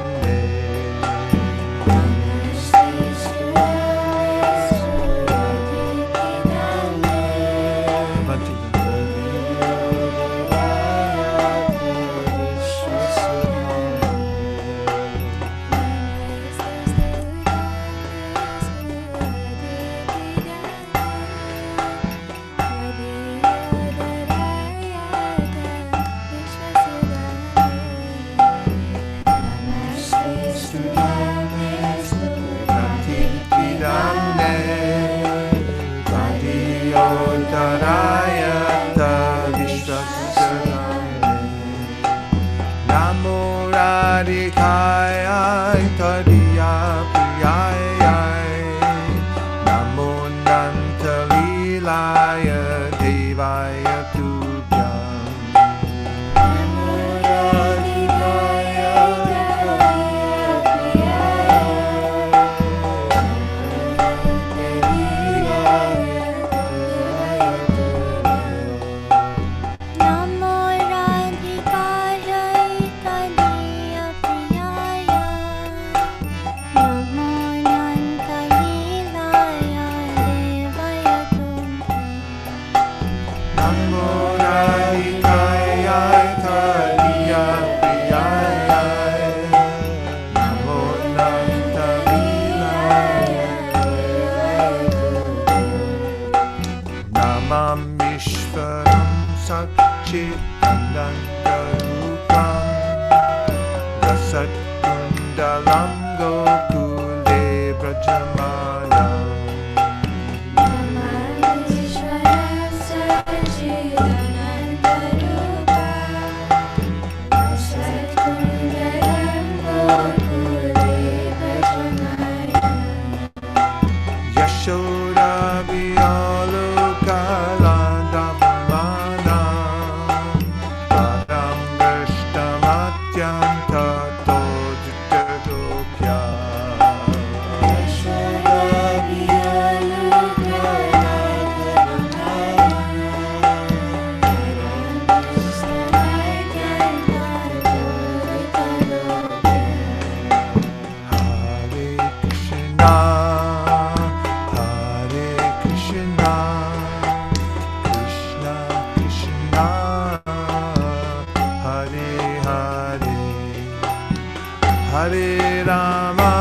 Hare Rama,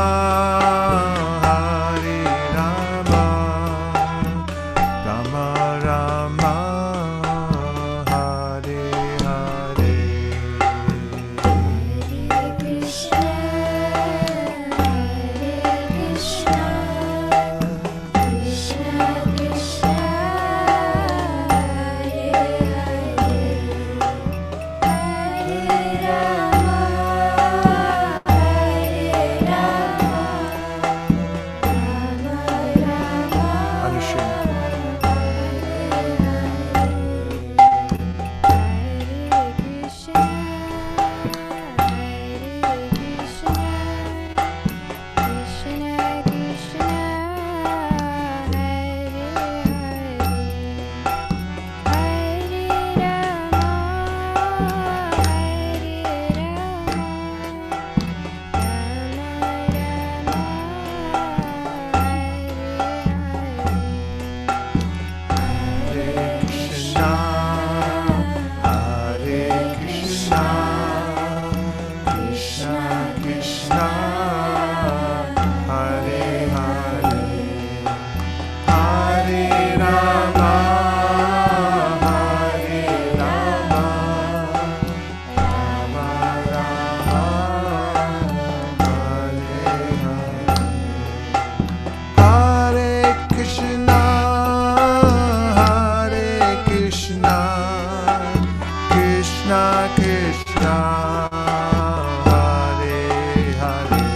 Hare Rama, Rama Rama, Hare Hare, Hare Krishna, Hare Krishna, Krishna Krishna, Hare Hare,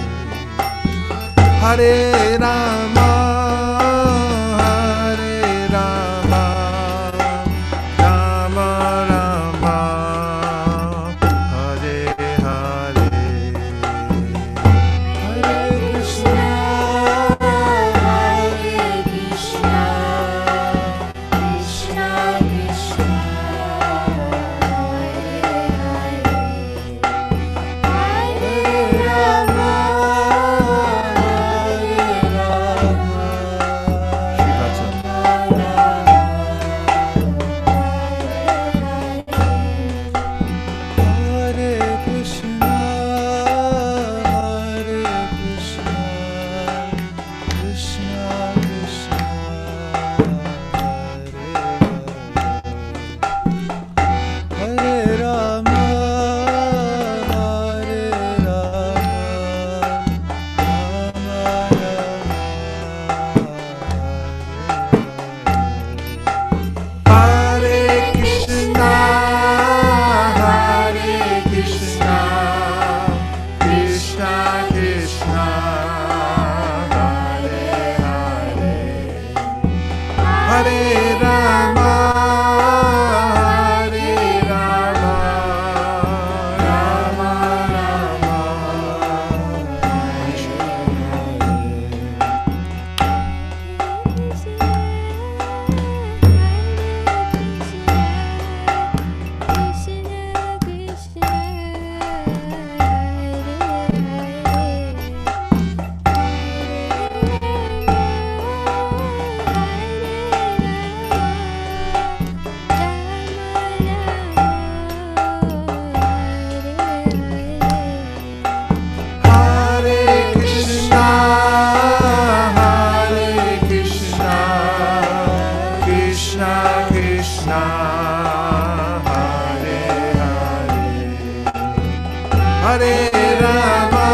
Hare Rama,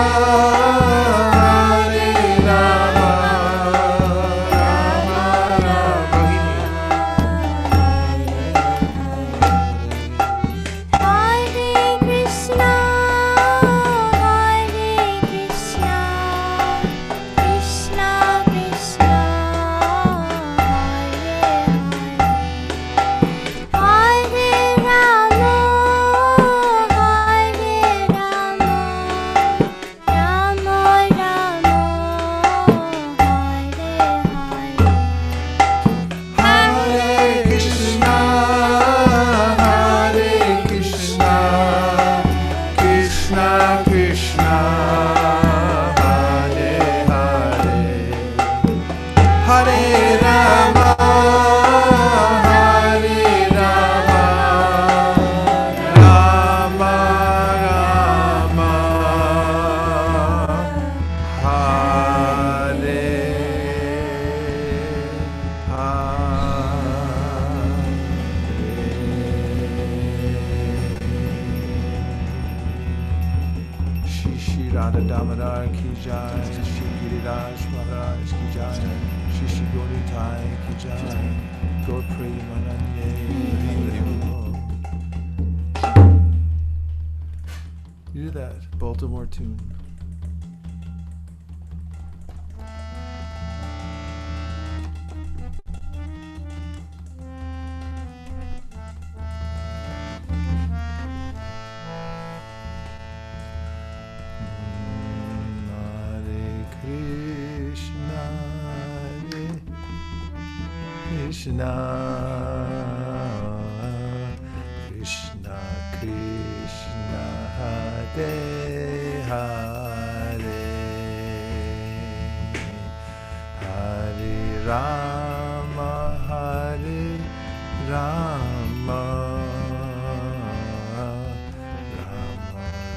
Hare Rama, Rama Rama. Hare Krishna, Hare Krishna, Krishna Krishna, Hare Hare, Hare Rama, Hare Rama, Rama Rama, Hare Hare. Hare Krishna, Hare Krishna, Krishna Krishna, Hare Hare. Hare Rama, Hare Rama, Rama Rama, Hare Shri Radha Damodar ki jai, Shri Giriraj Maharaj ki jai, Shri Shri Gauritai ki jai, Gaur Premanande. You do that Baltimore tune. Hare Krishna, Hare Krishna, Krishna Krishna, Hare Hare, Hare Rama, Hare Rama, Rama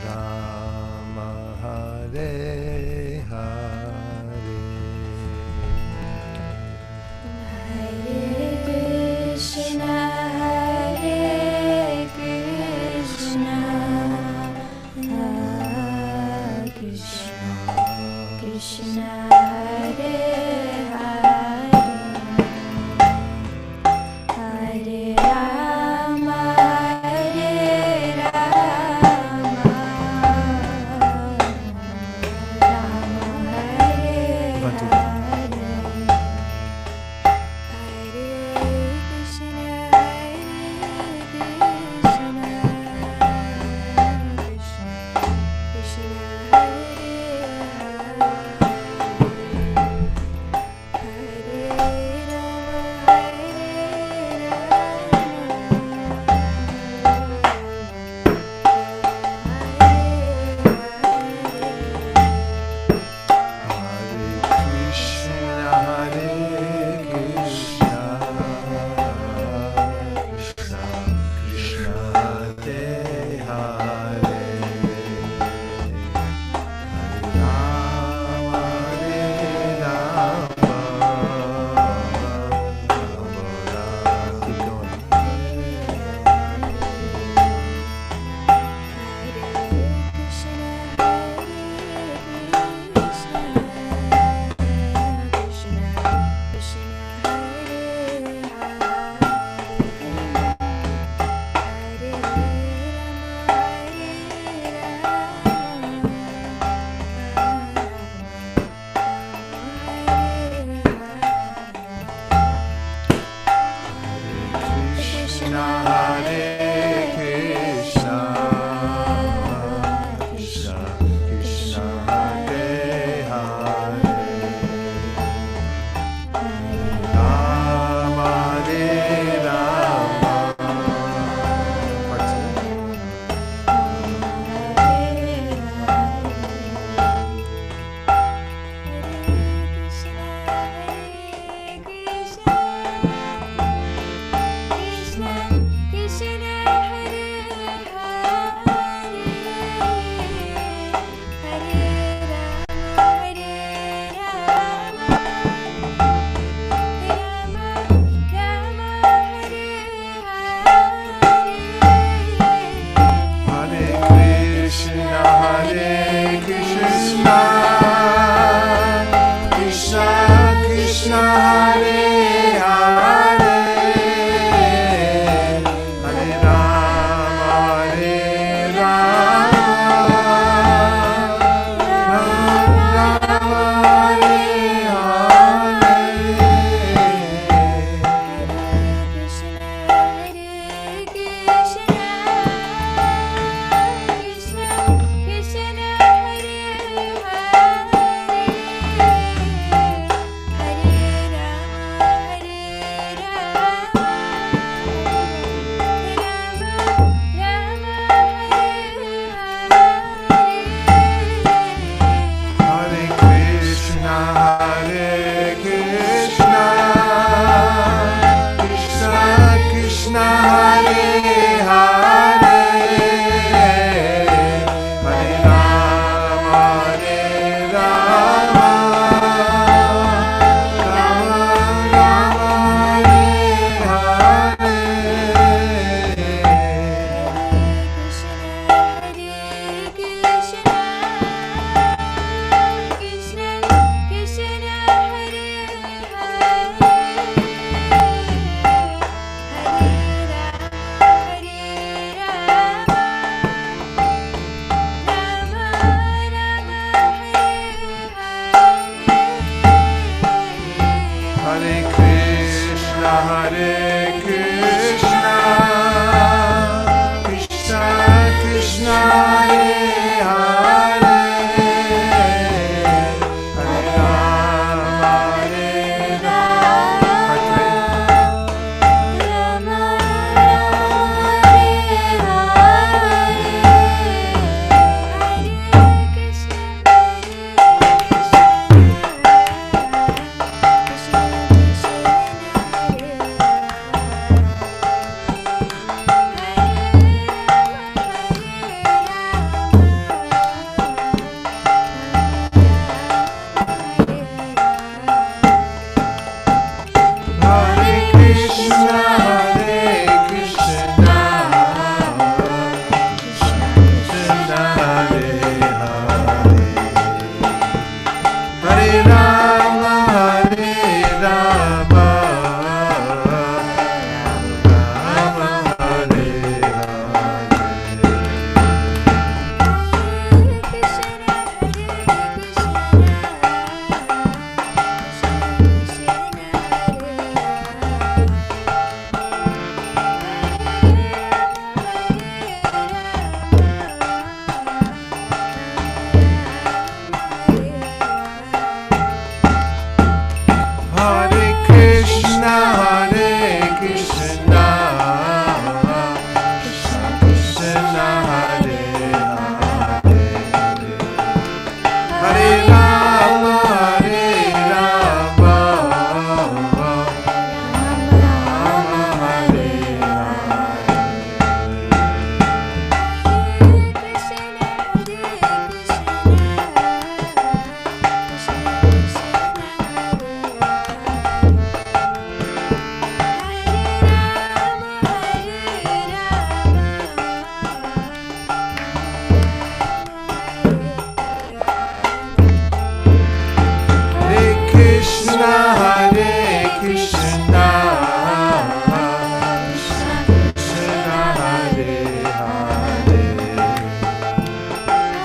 Rama, Hare Hare. Hare Krishna, Hare Krishna, Krishna Krishna, Hare Hare,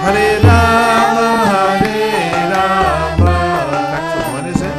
Hare Rama, Hare Rama. Back to what is it?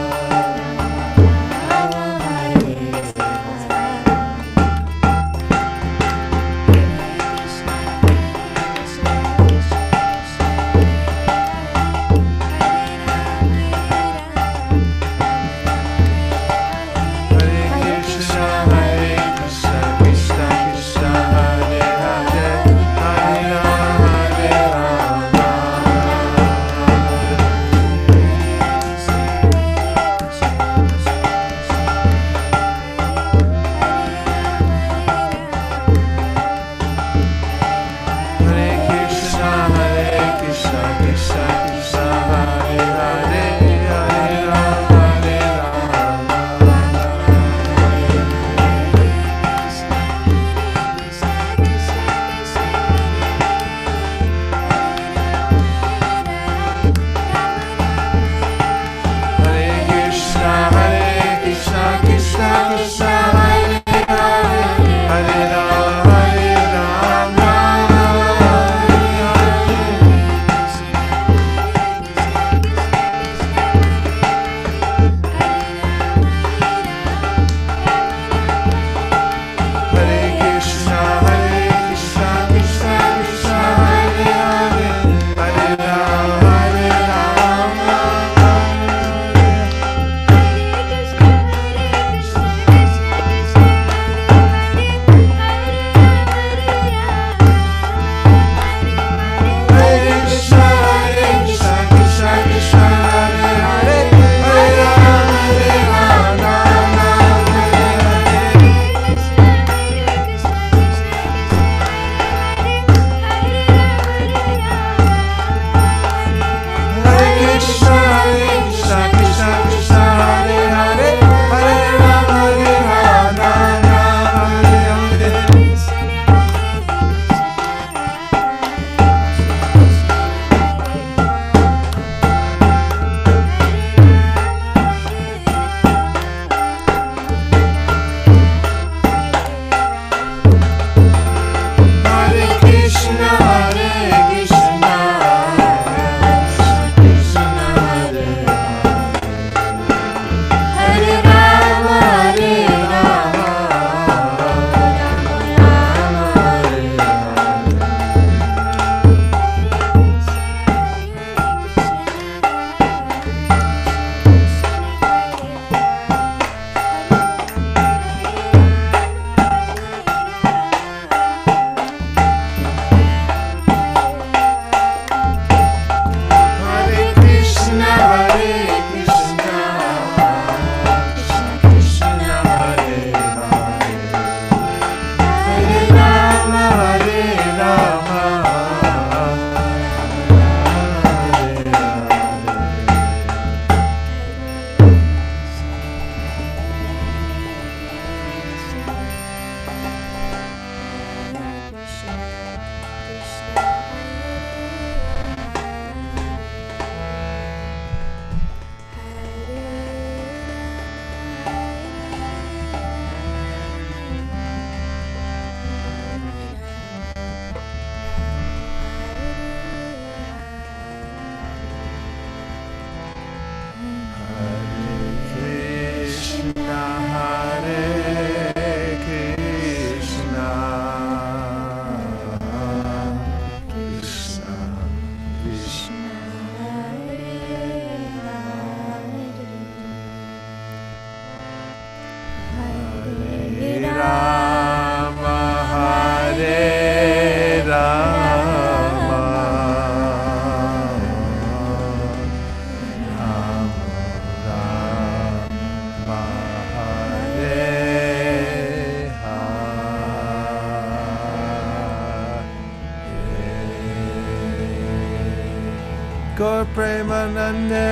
Gaur Premanande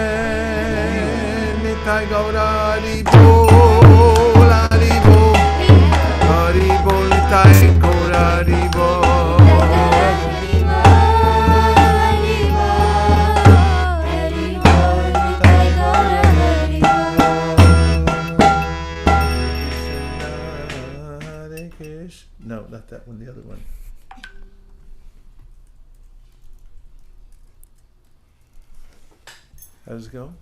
Nitai Gaura Hari Bol Hari Bol Hari Bol Nitai Gaura Hari Bol No, not that one, the other one. How does it go?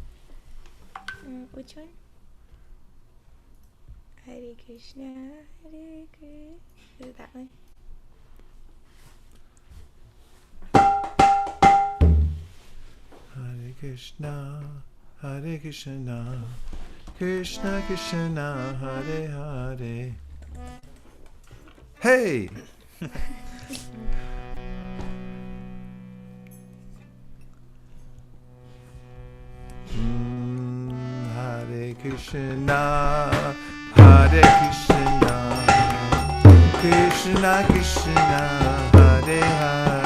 Which one? Hare Krishna, Hare Krishna. Is it that one? Hare Krishna, Hare Krishna, Krishna Krishna, Hare Hare. Hey! Hare Krishna, Hare Krishna, Krishna Krishna, Hare Hare,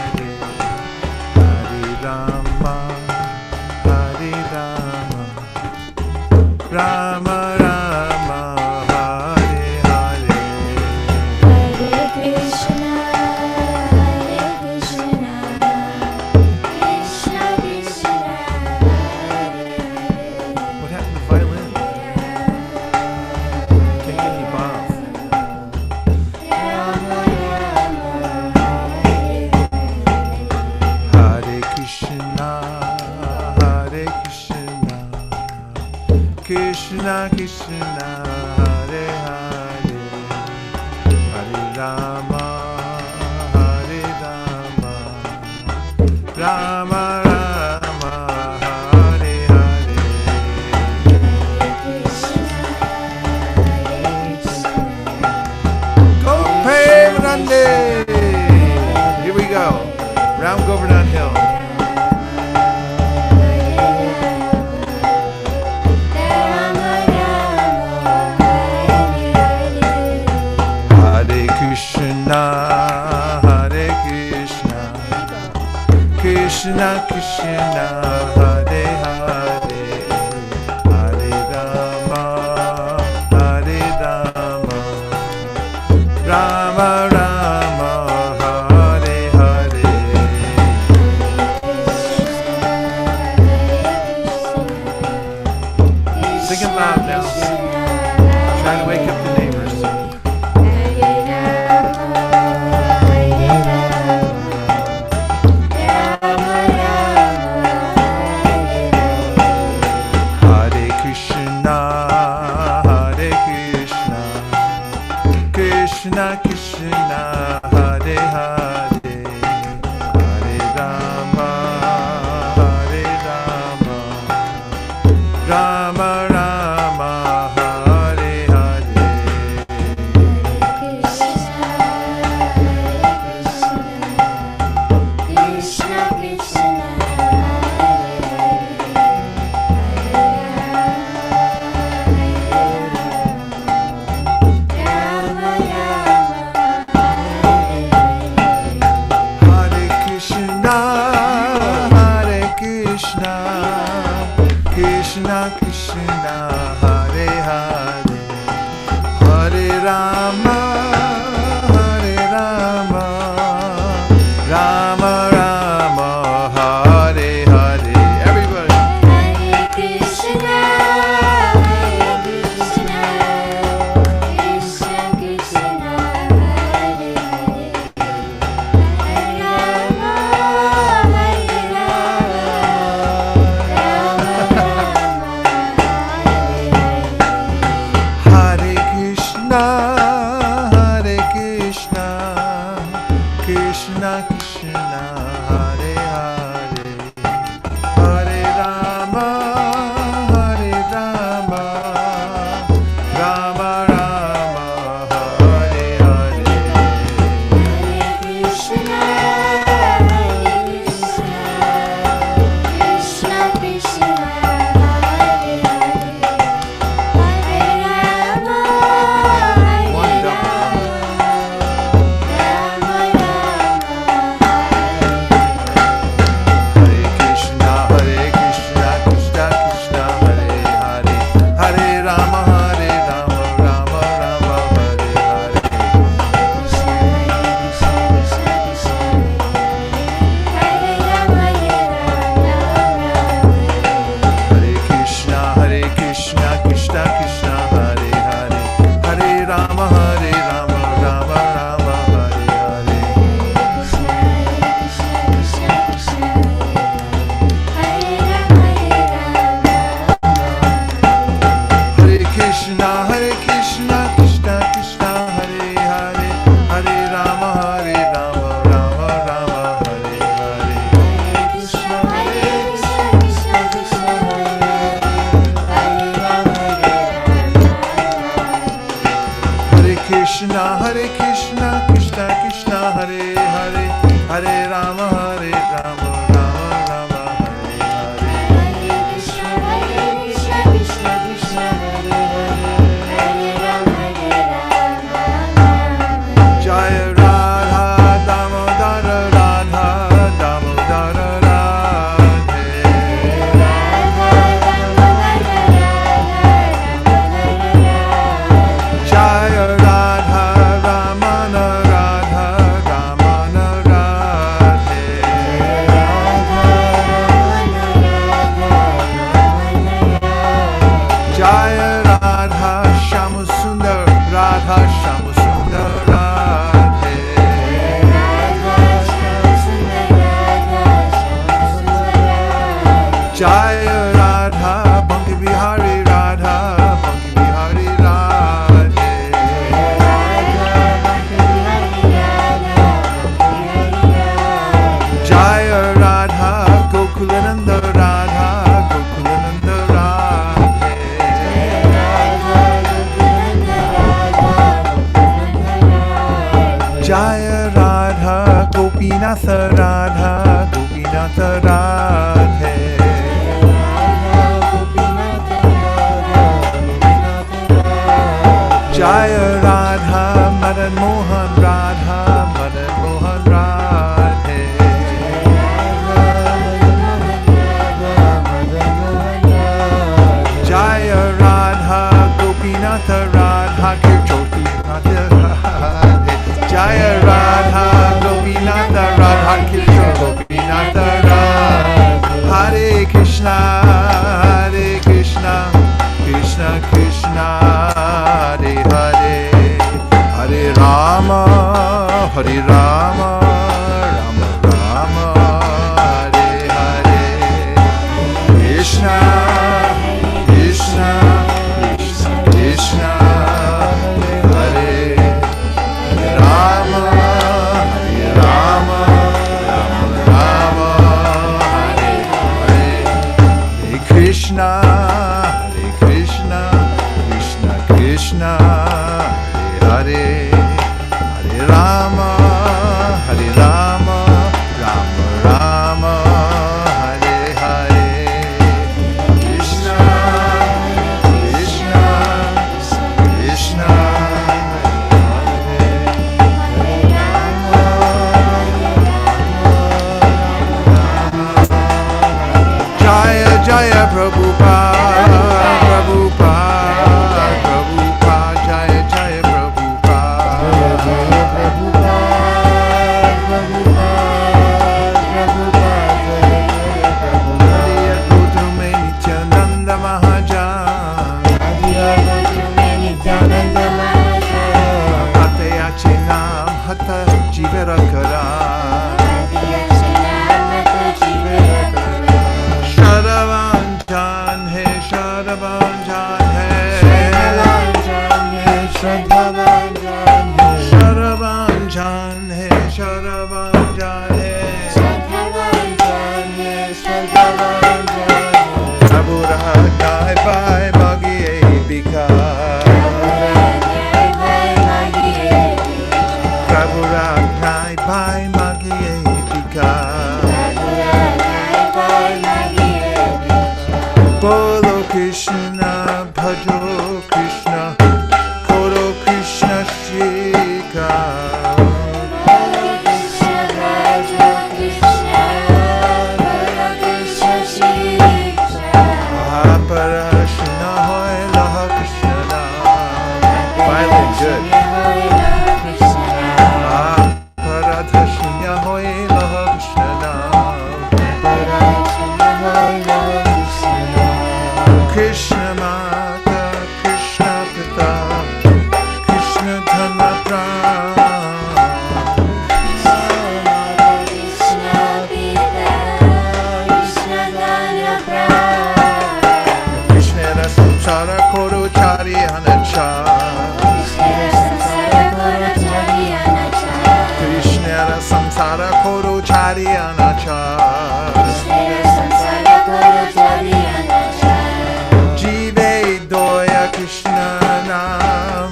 Hare Rama, Hare Rama, Rama Rama, Hare Hare. Hare Krishna, Hare Krishna, Krishna Krishna, Hare Hare. What happened to the violin? Can't get any bob. Hare Krishna, Hare Krishna, Krishna Krishna, Hare Hare, Hare Rama, Hare Rama, Rama Rama, Hare Hare. Go Premanande! Here we go. Round Govardhan Hill. Hare Krishna, Hare Krishna, Krishna Krishna, Hare Hare, Hare Rama, Hare Rama, Rama Rama, Hare Hare. Sing it loud now. Try to wake up the neighbors. Hare Krishna, Hare Krishna, Krishna Krishna, Hare Hare, Hare Rama, Hare Rama, Rama Rama, Hare Hare. Krishna Krishna, Hare Krishna, Hare Krishna, Krishna Krishna, Hare Hare, Hare Rama, Hare Rama, Rama Rama, Hare Hare. Everybody. Hare Krishna, Hare Krishna, Krishna Krishna, Hare Hare, Hare Rama, Hare Rama, Rama Rama, Hare Hare. Jaya Radha, Banki Bihari Radha, Banki Bihari Radhe. Jaya Radha, Gokulananda Radha, Gokulananda Radhe. Jaya Radha, Gopinatha Radha, Gopinatha Radhe. Jaya Radha, Madan Mohan Radha, Madan Mohan Radhe. Jaya Radha, Gopinatha Radha, Kirjoti Radhe. Jaya Radha, Gopinatha Radha, Kirjoti Radhe. Hare Krishna, Hare Krishna, Krishna Krishna, Hare Hare, Hare Rama, Hare Rama, Rama Rama, Hare Hare. Krishna, Krishna, Krishna Krishna, Hare Hare Rama, Hare Rama, Rama Rama, Hare Hare. Hare Krishna, Hare Krishna, Krishna Krishna, Hare Hare, Hare Rama, Hare Rama, Rama Rama, Hare Hare. Krishna, Krishna, Krishna, Jaya Jaya Prabhupada, Prabhupada, Prabhupada, Jaya Jaya Prabhupada. Hariya Gautam Nityananda Mahajan, Hataya Chinam Hata Jivera Karan. Shadavanjan hai, Shadavanjan hai, Shadavanjan hai, Shadavanjan hai, Shadavanjan hai. Prabhu Ragai Bhai Magiye Bika, Prabhu Ragai Bhai Magiye Bika. Bolo Krishna, Bhajo Krishna, Koro Krishna Shika. Aparashna Hoy Laha Krishna Nam. Finally good. Aparadhashna Hoy Laha Krishna Nam. Krishna Mata, Krishna Pita, Krishna Dhamma Pram. Krishna Ra Samsara Koro Chari Anacha. Krishna Ra Samsara Koro Chari Anacha. Jive Doya Krishna Nam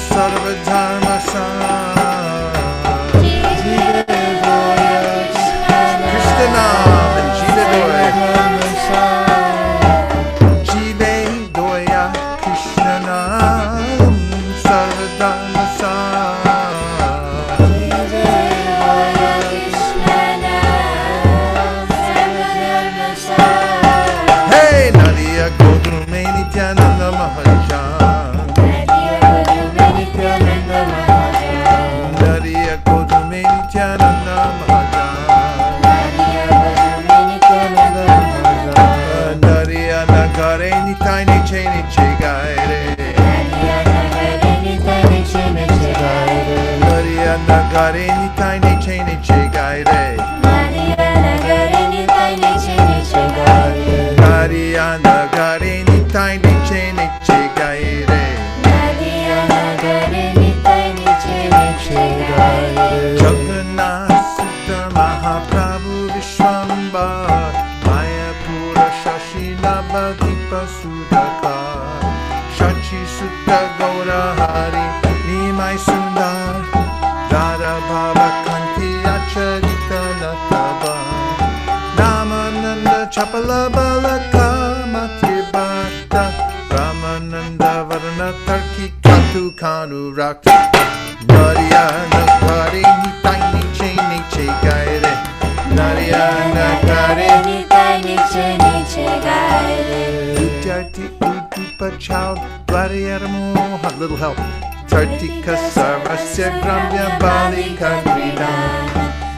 Sarva Dharma Sam. Krishna Nam and Jive Doya. Jive Doya Krishna Nam Sarva Dharma Sam. Hey Nadia Godrume Nityananda Mahajan. Nadia Godrume Nityananda Mahajan. Nadia Nagare Nitai Niche Niche Gaire. Nadia Nagare Nitai Niche Niche Gaire. Badipa Sudaka Shachi Sutta Gaura Hari Nimai Sundar Dada Baba Kanti Acharita Nataba Namananda Chapala Balaka Matibata Ramananda Varna Tarki Katu Kanu Raki Nariyana Kare Nitai Niche Niche Gaire Nariyana Kare Nitai Niche Niche Gaire Ujarti Udupa Chow Dwariyaramo Little help Tartika Sarvasya Gramya Bali Kagrida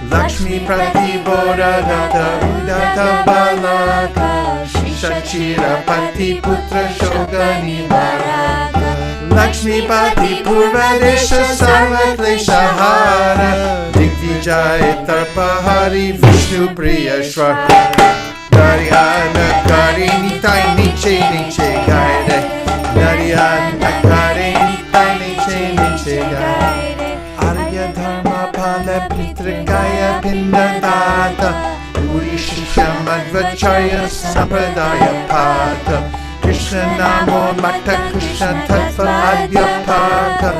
Lakshmi Pratibodha Data Udata Balaka Shishachira Pati Putra Shogani Baraka Lakshmi Pati Purvadesha Sarva Klesha Hara Digvijaya Tarpahari Vishnu Priya Shwar Nariyana Kari Nitai Niche Niche Gaire Nariyana Kari Nitai Niche Niche Gaire Arya Dharma Pala Pitrikaya Pindadata Puri Shisha Madhvacharya Sampradaya Pata Krishna Namo Mata Krishna Tattva Adhyapaka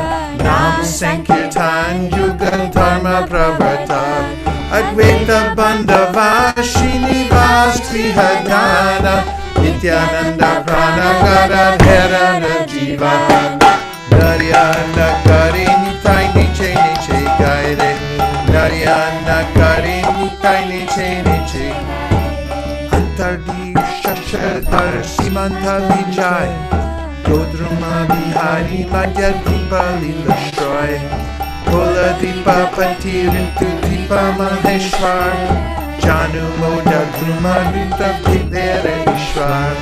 Nam Sankirtan Yuga Dharma Pravarta Advaita Bandhava Srinivas Trihadana Nityananda Pranagara Dharana Jiva Narayana Kari Nitai Niche Niche Gaire Narayana Kari Nitai Niche Niche Antardi Shashadhar Simanta Vijay Godruma Bihari Madhya Dipa Lila Shroy Kola Dipa Pati Rintu Dipa Maheshwar Janu Moda Druma Rita Pidere Ishwar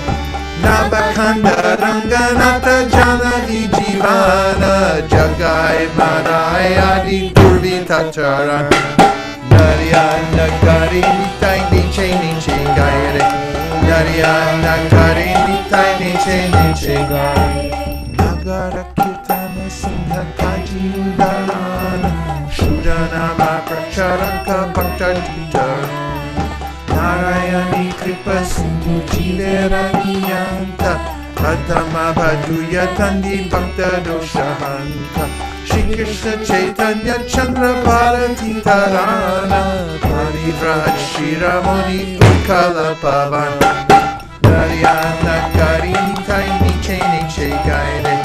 Nabakanda Ranganata Janagi Jivana Jagai Madai Adi Purvi Tataran Narayana Kari Nitai Niche Niche Gaire Narayana Kari Nitai Niche Niche Gaire Nagara Kirtana Singha Kaji Udarana Shudanama Pracharanka Bhakta Tutar Narayani Kripa Sindhu Jivera Niyanta Adama Bhaduya Tandi Bhakta Doshahanta Shri Krishna Chaitanya Chandra Bharati Tarana Parivraj Shiramoni Ukala Pavan Narayana Kari Nitai Niche Niche Gaire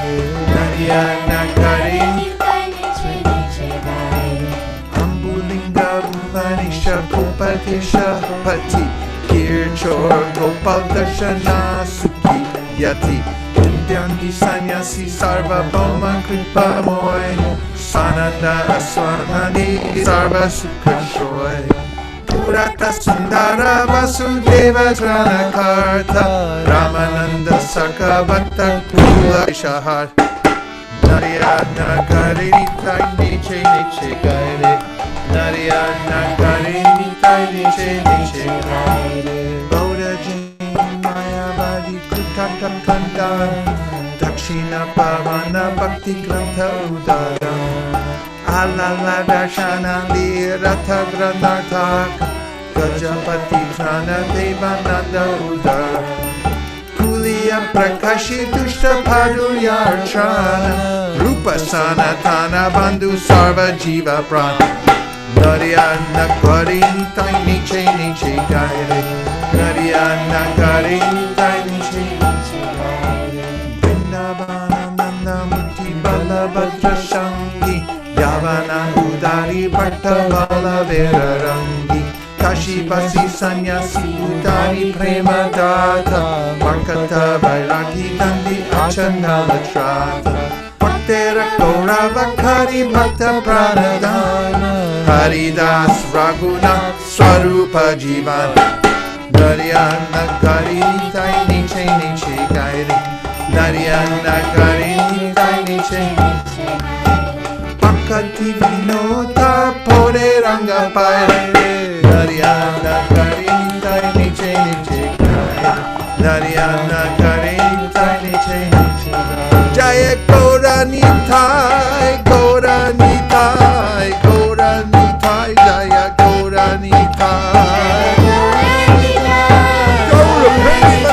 Narayana Kari Nitai Niche Niche Gaire Ambulinga Bhuvanisha Pupatisha Pati Kirchor Gopal Darshana Sukhi Yati Vindhyandi Sanyasi Sarva Bhoma Kripa Moy Sananda Aswanani Sarva Sukha Shoy Purata Sundara Vasudeva Tranakarta Ramananda Saka Bhatta Kula Shahar Narayana Kari Nitai Niche Niche Gaire Narayana Kari Nitai Niche Niche Gaire Bodha Jain Mayavadi Kutata Kandan Dakshina Pavana Bhakti Grantha Udaram Alala Darshana Lirata Granartaka Gajapati Trana Devananda Udara Kuliya Prakashi Dushta Paduyarchana Rupa Sanatana Bandhu Sarva Jiva Prana Narayana Kari Nitai Niche Niche Gaire Narayana Kari Nitai Niche Niche Gaire Vrindavana Nanda Murti Balabhadra Shangi Yavana Udari Bhatta Bala Vera Rangi Kashi Basi Sanyasi Udari Prema Data Markata Vairagi Gandhi Achanala Trata Bhaktera Gaurava Kari Bhakta Pranadana Haridas Raghunath Swarupa Jivan Narayana Kari Nitai Niche Niche Gairi Narayana Kari Nitai Niche Niche Pakati Vinota Pore Ranga Paire Narayana Kari Nitai Niche Niche Gairi Narayana Kari Nitai Niche Niche Gairi Jaya Gaura Nitai Gaura Nitai Gaura Nitai Jaya Gaura Nitai Gaura Prema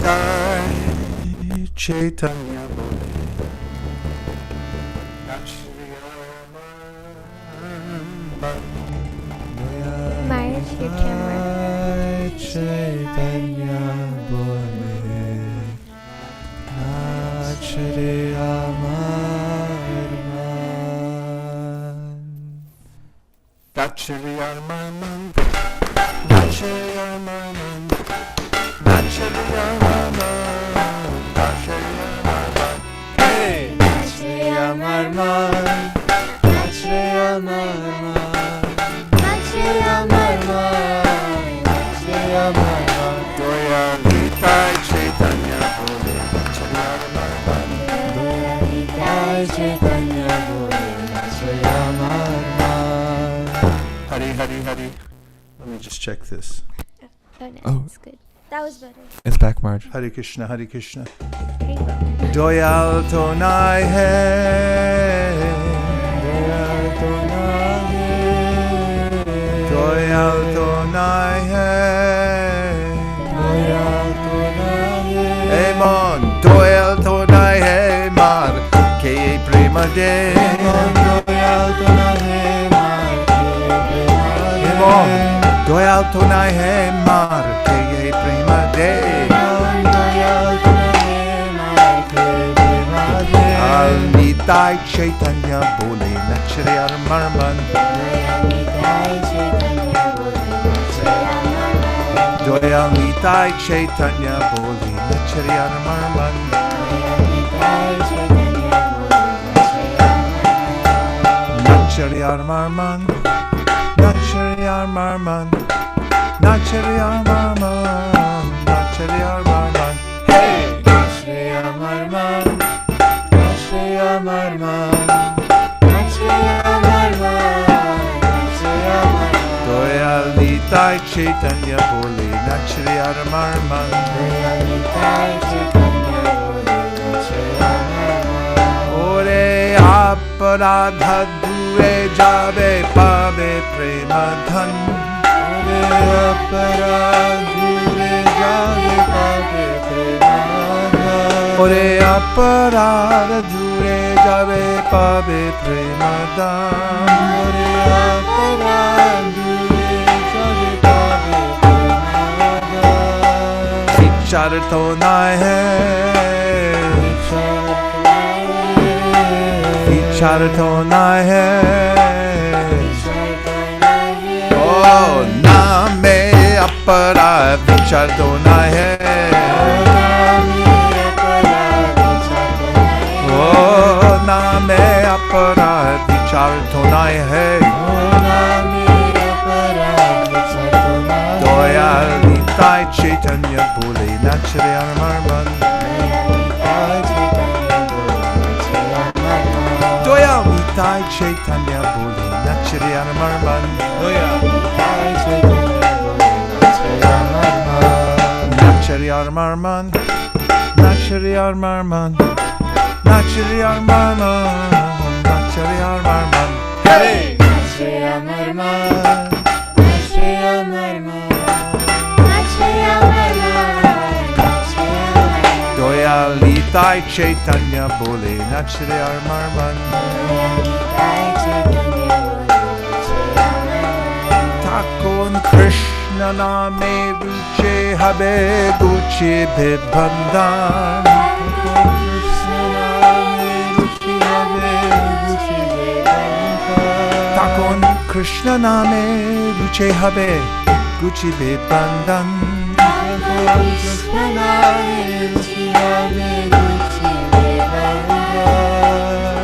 Nitai Chaitanya Bole Mars, your camera. Chaitanya Bole Nachare Amarman Nachare Amarman Nachare Amarman Nachare Amarman Nachare Amarman Hey Nachare Amarman Nachare Amarman Nachare Amarman Nachare Amarman Doya Nitai Chaitanya Bole Nachare Amarman Doya Nitai Chaitanya Bole Nachare Amarman Hari Hari Hari. Let me just check this. Oh no, Oh. it's good. That was better. It's back, Marge. Hare Krishna, Hare Krishna. Rainbow. Doyal tonai hai, doyal tonai hai, doyal tonai hai, doyal tonai hai. Hey mon, doyal tonai hai mar, ke prema de. Doyal tonai hai mar, ke prema de. Hey mon, doyal tonai hai mar, ke prema de. Al Nitai Chaitanya Bole Nachare Amarman. Doyal Nitai Chaitanya Bole Nachare Amarman. Nachare Amarman. Nachare Amarman. Nachare Amarman. Nachare Amarman. Hey! Nachare Amarman. Nachare Amarman. Nachare Amarman. Nachare Amarman. Doyal Nitai Chaitanya Bole Nachare Amarman. Doyal Nitai Chaitanya Bole Nachare Amarman. Ore aparadha dure jabe pabe prema dhan. Ore aparadha dure jabe pabe prema dhan. Ore aparadha dure jabe pabe prema dhan. Ore aparadha dure jabe pabe prema dhan. Vichar to nahi hai, vichar to nahi hai. Oh, name aparadha vichar to nahi hai. Oh, name aparadha vichar to nahi hai. Doyal Nitai Chaitanya Bole Nachare Amarman. Doyal Nitai Chaitanya Bole Nachare Amarman. Doyal Nitai Chaitanya Bole Nachare Amarman. Nachare Amarman. Nachare Amarman. Nachare Amarman. Nachare Amarman. Hey! Nachare Amarman. Nachare Amarman. Nachare Amarman. Doyal Nitai Chaitanya Bole Nachare Amarman. Takon Krishna name ruche habe guche bebandhan. Takon Krishna name ruche habe guche bebandhan.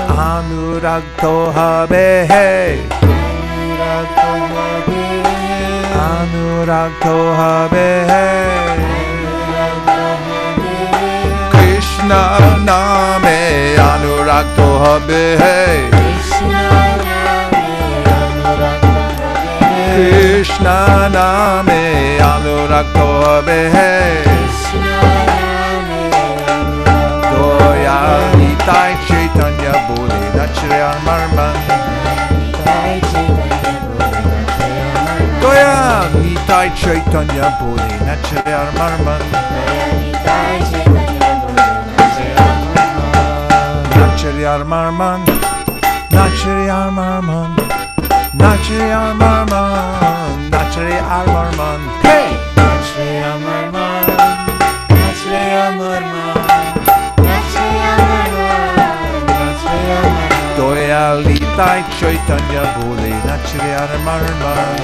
Anuragto habe hey. Anuragto habe hai. Krishna name anuragto habe hai. Krishna name anuragto habe hai. Doyal Nitai Chaitanya Bole Nachare Amarman. Doyal Nitai Chaitanya Bole Nachare Amarman. Armarman, Nachari Armarman, Nachari Armarman, Nachari Armarman, hey! Nachari Armarman, Nachari Armarman, Nachari Armarman, Nachari Armarman. Doyalitai Chaitanya Bole, Nachari Armarman.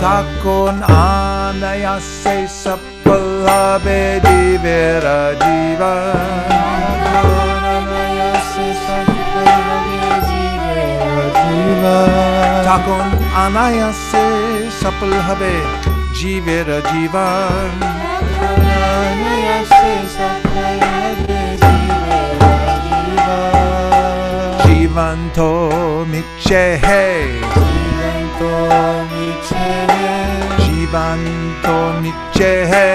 Takon anayase sapalabe divera jiva. Takon anayase sapalabe jivera jiva. Jivanto michehe. Jivanto michehe,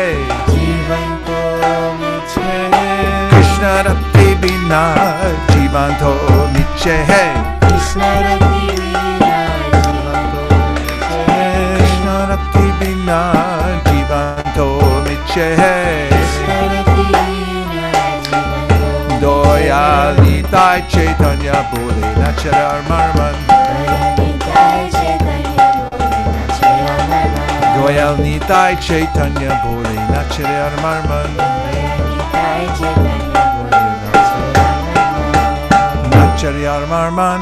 Jivanto michehe, Krishna Rati Bina, Jivanto michehe, Krishna Rati Bina, Krishna Rati Bina, Jivanto michehe, Doyalitai Chaitanya Bole, Nachari Armarman. Doyal Nitai Chaitanya Bole, Nachari Armarman. Nachari Armarman,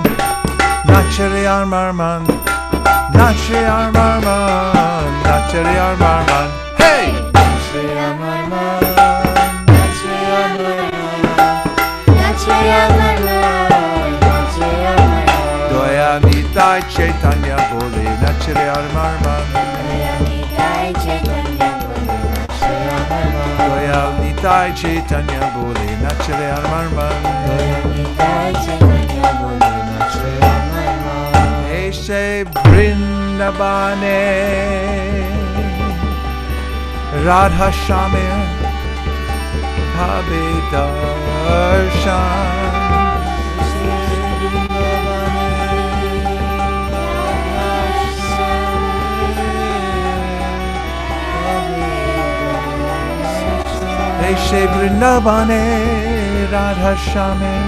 Nachari Armarman, Nachari Armarman, Nachari Armarman, hey! Nachari Armarman, Nachari Armarman, Nachari Armarman, Nachari Armarman. Doyal Nitai Chaitanya Bole, Nachari Armarman. Doyal Nitai Chaitanya Bole, Nachari Armarman. Eshe Vrindavane Radha Shamir Bhave Darshan. Eshe Vrindavane Radha Shamir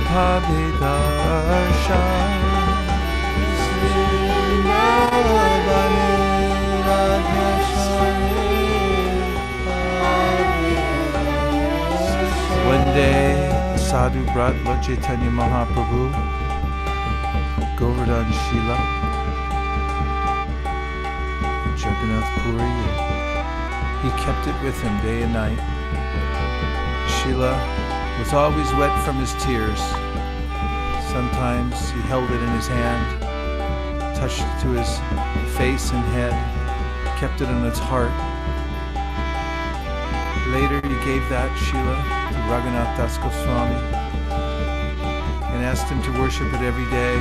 Bhave Darshan. One day, Sadhu brought Lord Chaitanya Mahaprabhu, Govardhan Shila, Jagannath Puri. He kept it with him day and night. Shila was always wet from his tears. Sometimes he held it in his hand, touched it to his face and head, kept it in its heart. Later he gave that Shila to Raghunath Das Goswami and asked him to worship it every day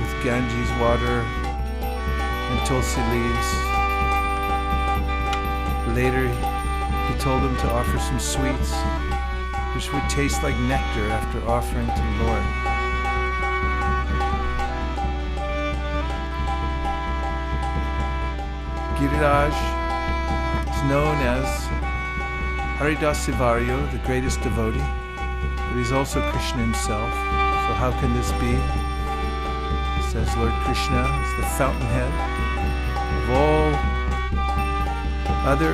with Ganges water and tulsi leaves. Later he told him to offer some sweets which would taste like nectar after offering to the Lord. Giriraj is known as Haridas Sivaryo, the greatest devotee, but he's also Krishna himself. So how can this be? He says Lord Krishna is the fountainhead of all other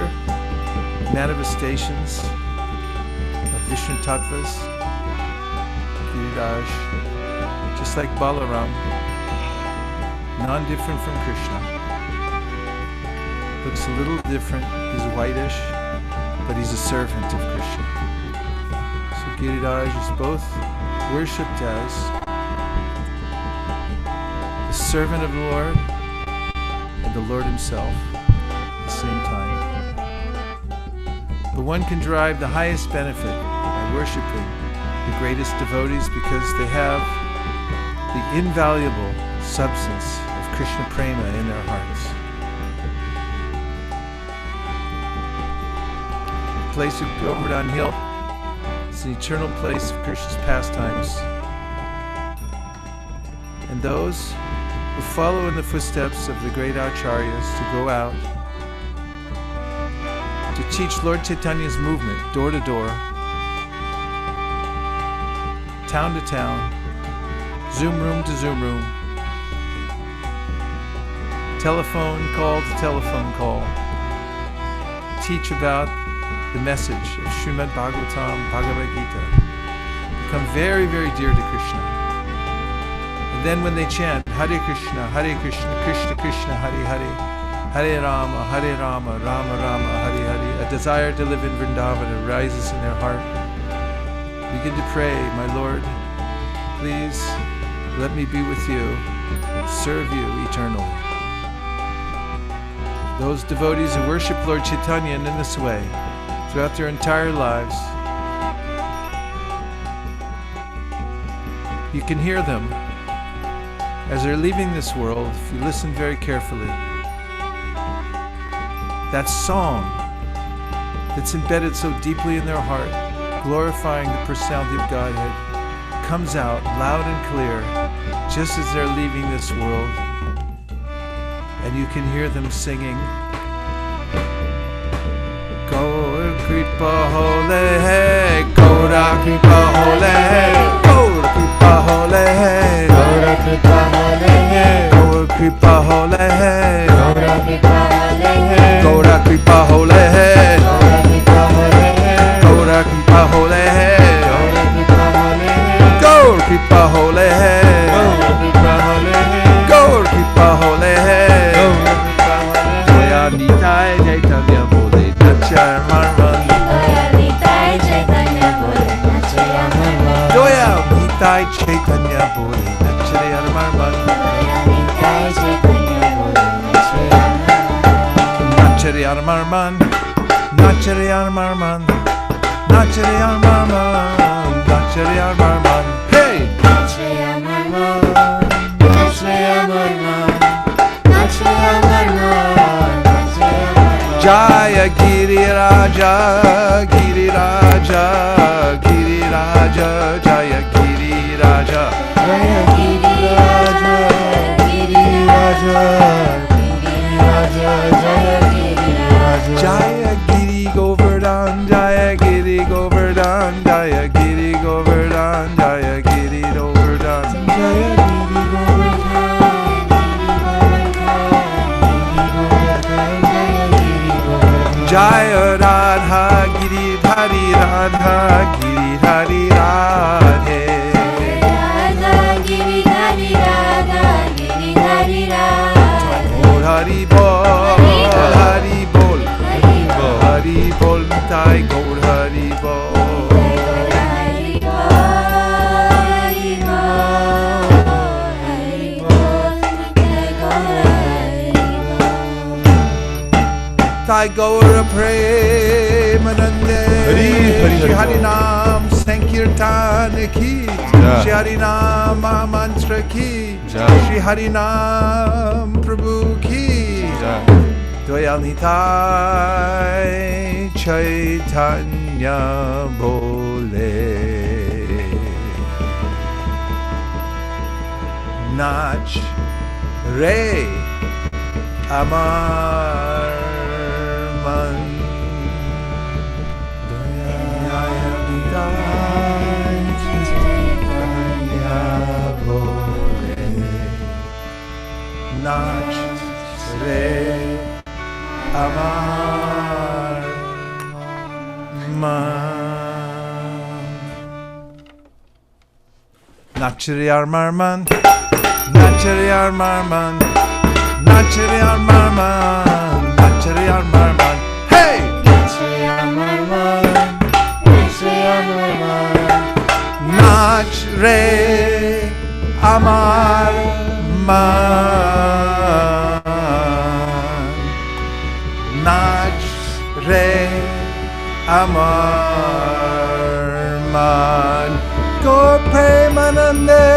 manifestations of Vishnu Tattvas. Giriraj, just like Balaram, non-different from Krishna. Looks a little different, he's whitish, but he's a servant of Krishna. So Giriraj is both worshipped as the servant of the Lord and the Lord himself at the same time. But one can derive the highest benefit by worshipping the greatest devotees because they have the invaluable substance of Krishna Prema in their hearts. The place of Govardhan Hill is an eternal place of Krishna's pastimes. And those who follow in the footsteps of the great acharyas to go out to teach Lord Chaitanya's movement door to door, town to town, Zoom room to Zoom room, telephone call to telephone call. Teach about the message of Srimad Bhagavatam, Bhagavad Gita. Become very, very dear to Krishna. And then when they chant Hare Krishna, Krishna Krishna, Hare Hare, Hare Rama, Rama Rama, Hare Hare, a desire to live in Vrindavan arises in their heart. Begin to pray, my Lord, please let me be with you, serve you eternally. Those devotees who worship Lord Chaitanya in this way throughout their entire lives, you can hear them as they're leaving this world, if you listen very carefully. That song that's embedded so deeply in their heart, glorifying the personality of Godhead, comes out loud and clear just as they're leaving this world. And you can hear them singing, Gaur Kripa Hole Hai, Gaura Kripa Hole Hai, Gaur Kripa Hole Hai, Gaura Kripa Hole Hai, Gaur Kripa Hole Hai, Gaura Kripa Hole Hai, Gaura Kripa Hole Hai, Gaur Kripa Hole Hai, Gaur Kripa Hole Hai. Nitai Chaitanya Bole Nachar Marman. Doya Nitai Chaitanya Bole Nachar Marman. Nachar Marman. Nachar Marman. Nachar Marman. Nachar Marman. Hey! Nachar Marman. Nachar Marman. Nachar Marman. Jaya Giri Raja, Giri Raja, Giri Raja, Jaya Giri Raja, Jaya Giri Raja, Giri Raja, Giri Raja, Jaya Giri Raja, Jaya Giri Govardhan, Jaya Giri Govardhan, Jaya Giri Govardhan, Jaya Giri Govardhan, Jaya Giri Govardhan. Jaya Radha Giri Dhari Radha Giri Dhari Radhe. Radha Giri Dhari Radha Giri Dhari Radhe. Gaur Hari Bol, Hari Bol, Hari Bol, Nitai Gaur Hari Bol. Nitai Gaura Premanande, Shri Harinam Sankirtan Ki, Shri Harinam Mantra Ki, Shri Harinam Prabhu Ki, Doyal Nitai Chaitanya Bole. Nach Re Amar Man Doya Nitai Chaitanya Bole. Nach Re Amar Man. Nachri Armarman, Nachri Armarman, Nachri Armarman, Nachri Armarman. Hey! Nachri Armarman, Nachri Armarman, Nachri Amarman, Nachri Amarman. Go Premanande,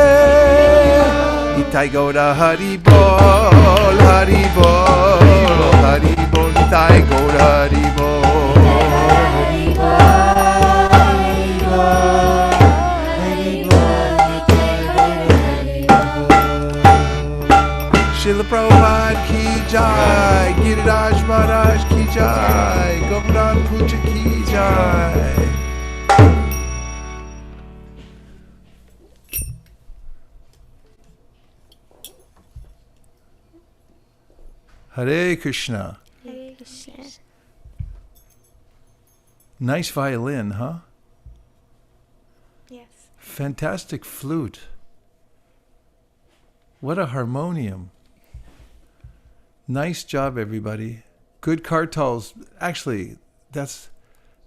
Nitai Gaura Hari Bol, Hari Bol, Hari Bol, Nitai Gaura Hari Bol, Hari Bol, Hari Bol, Nitai Gaura Hari Bol. Srila Prabhupada Ki Jai, Giriraj Maharaj Ki jai. Govardhan Puja ki jai. Hare Krishna. Hare Krishna. Nice violin, huh? Yes. Fantastic flute. What a harmonium. Nice job, everybody. Good kartals. Actually, that's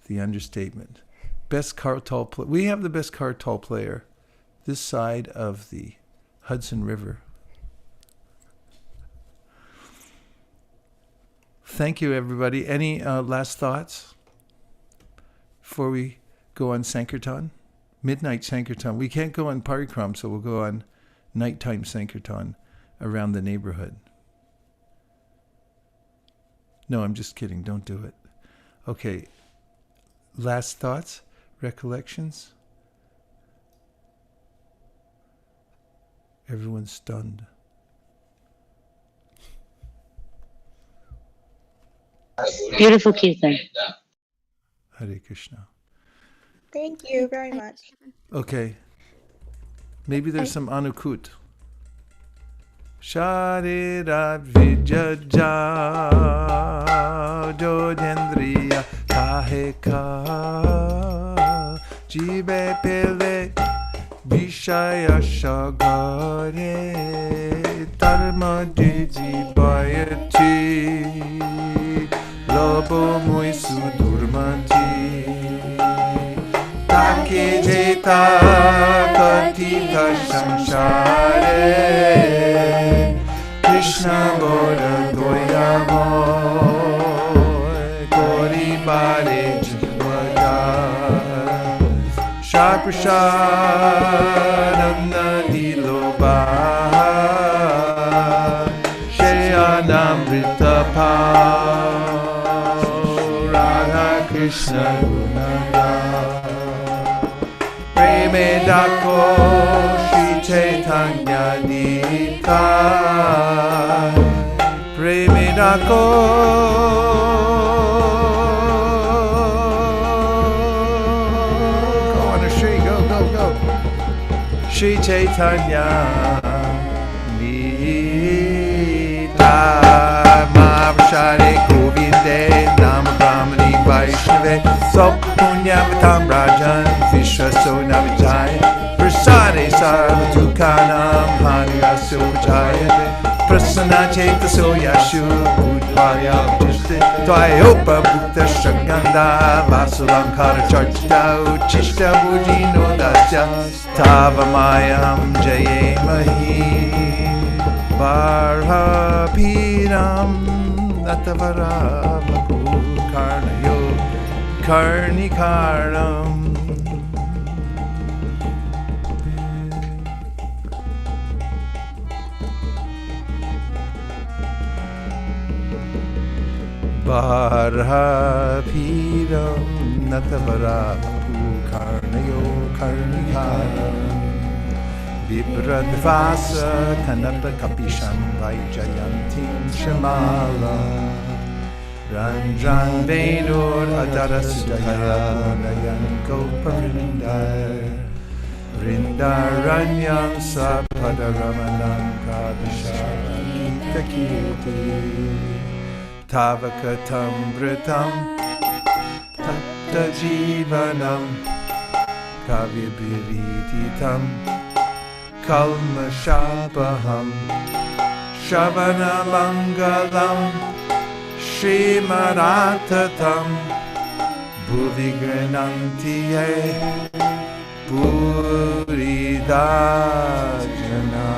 the understatement. Best kartal player. We have the best kartal player this side of the Hudson River. Thank you, everybody. Any last thoughts before we go on Sankirtan? Midnight Sankirtan. We can't go on Parikram, so we'll go on nighttime Sankirtan around the neighborhood. No, I'm just kidding. Don't do it. Okay. Last thoughts? Recollections? Everyone's stunned. Beautiful Kirtan. Hare Krishna. Thank you very much. Okay. Maybe there's some Anukut. Sharira vijaja jodendriya kaheka jibe pele vishaya shagare dharma jibayati lobo muisu durmati take jeta katita samsare Krishna Bora Doyamo Kori Bale Jivada Shaprashadam Nadiloba Shayanamrita Radha Krishna Gunada Premedako Shri Chaitanya Dita Premedako Go on, Shri, go Shri Chaitanya Nita Mahavashare Govinde Nama Brahmani Vaishnave Sopunyavatam Rajan Vishwaso Navijaya Prasade Sarvatukanam Haniraso Jayate Prasana Chetaso Yashu Budvaya Puste Tvayopa Bhukta Shaganda Vasulankara Charchita Uchishta Bujino Dasya Tavamayam Jayemahi Varhapiram Natavarabaku Karnayo Karnikaram Varhapiram Natavarapu Karnayo Karnikaram Vibradvasa Kanapa Kapisham Vaijayantim Shamala Ranjan Venur Adarasudaya Nayan Goparindar Vrindaranyam Sapadaramanam Kadasharita Kirti Tavakatam Vritam Tapta Jivanam Kavyabhirititam Kalmashapaham Shavana Mangalam Srimaratatam Bhudigranantiye Puridajana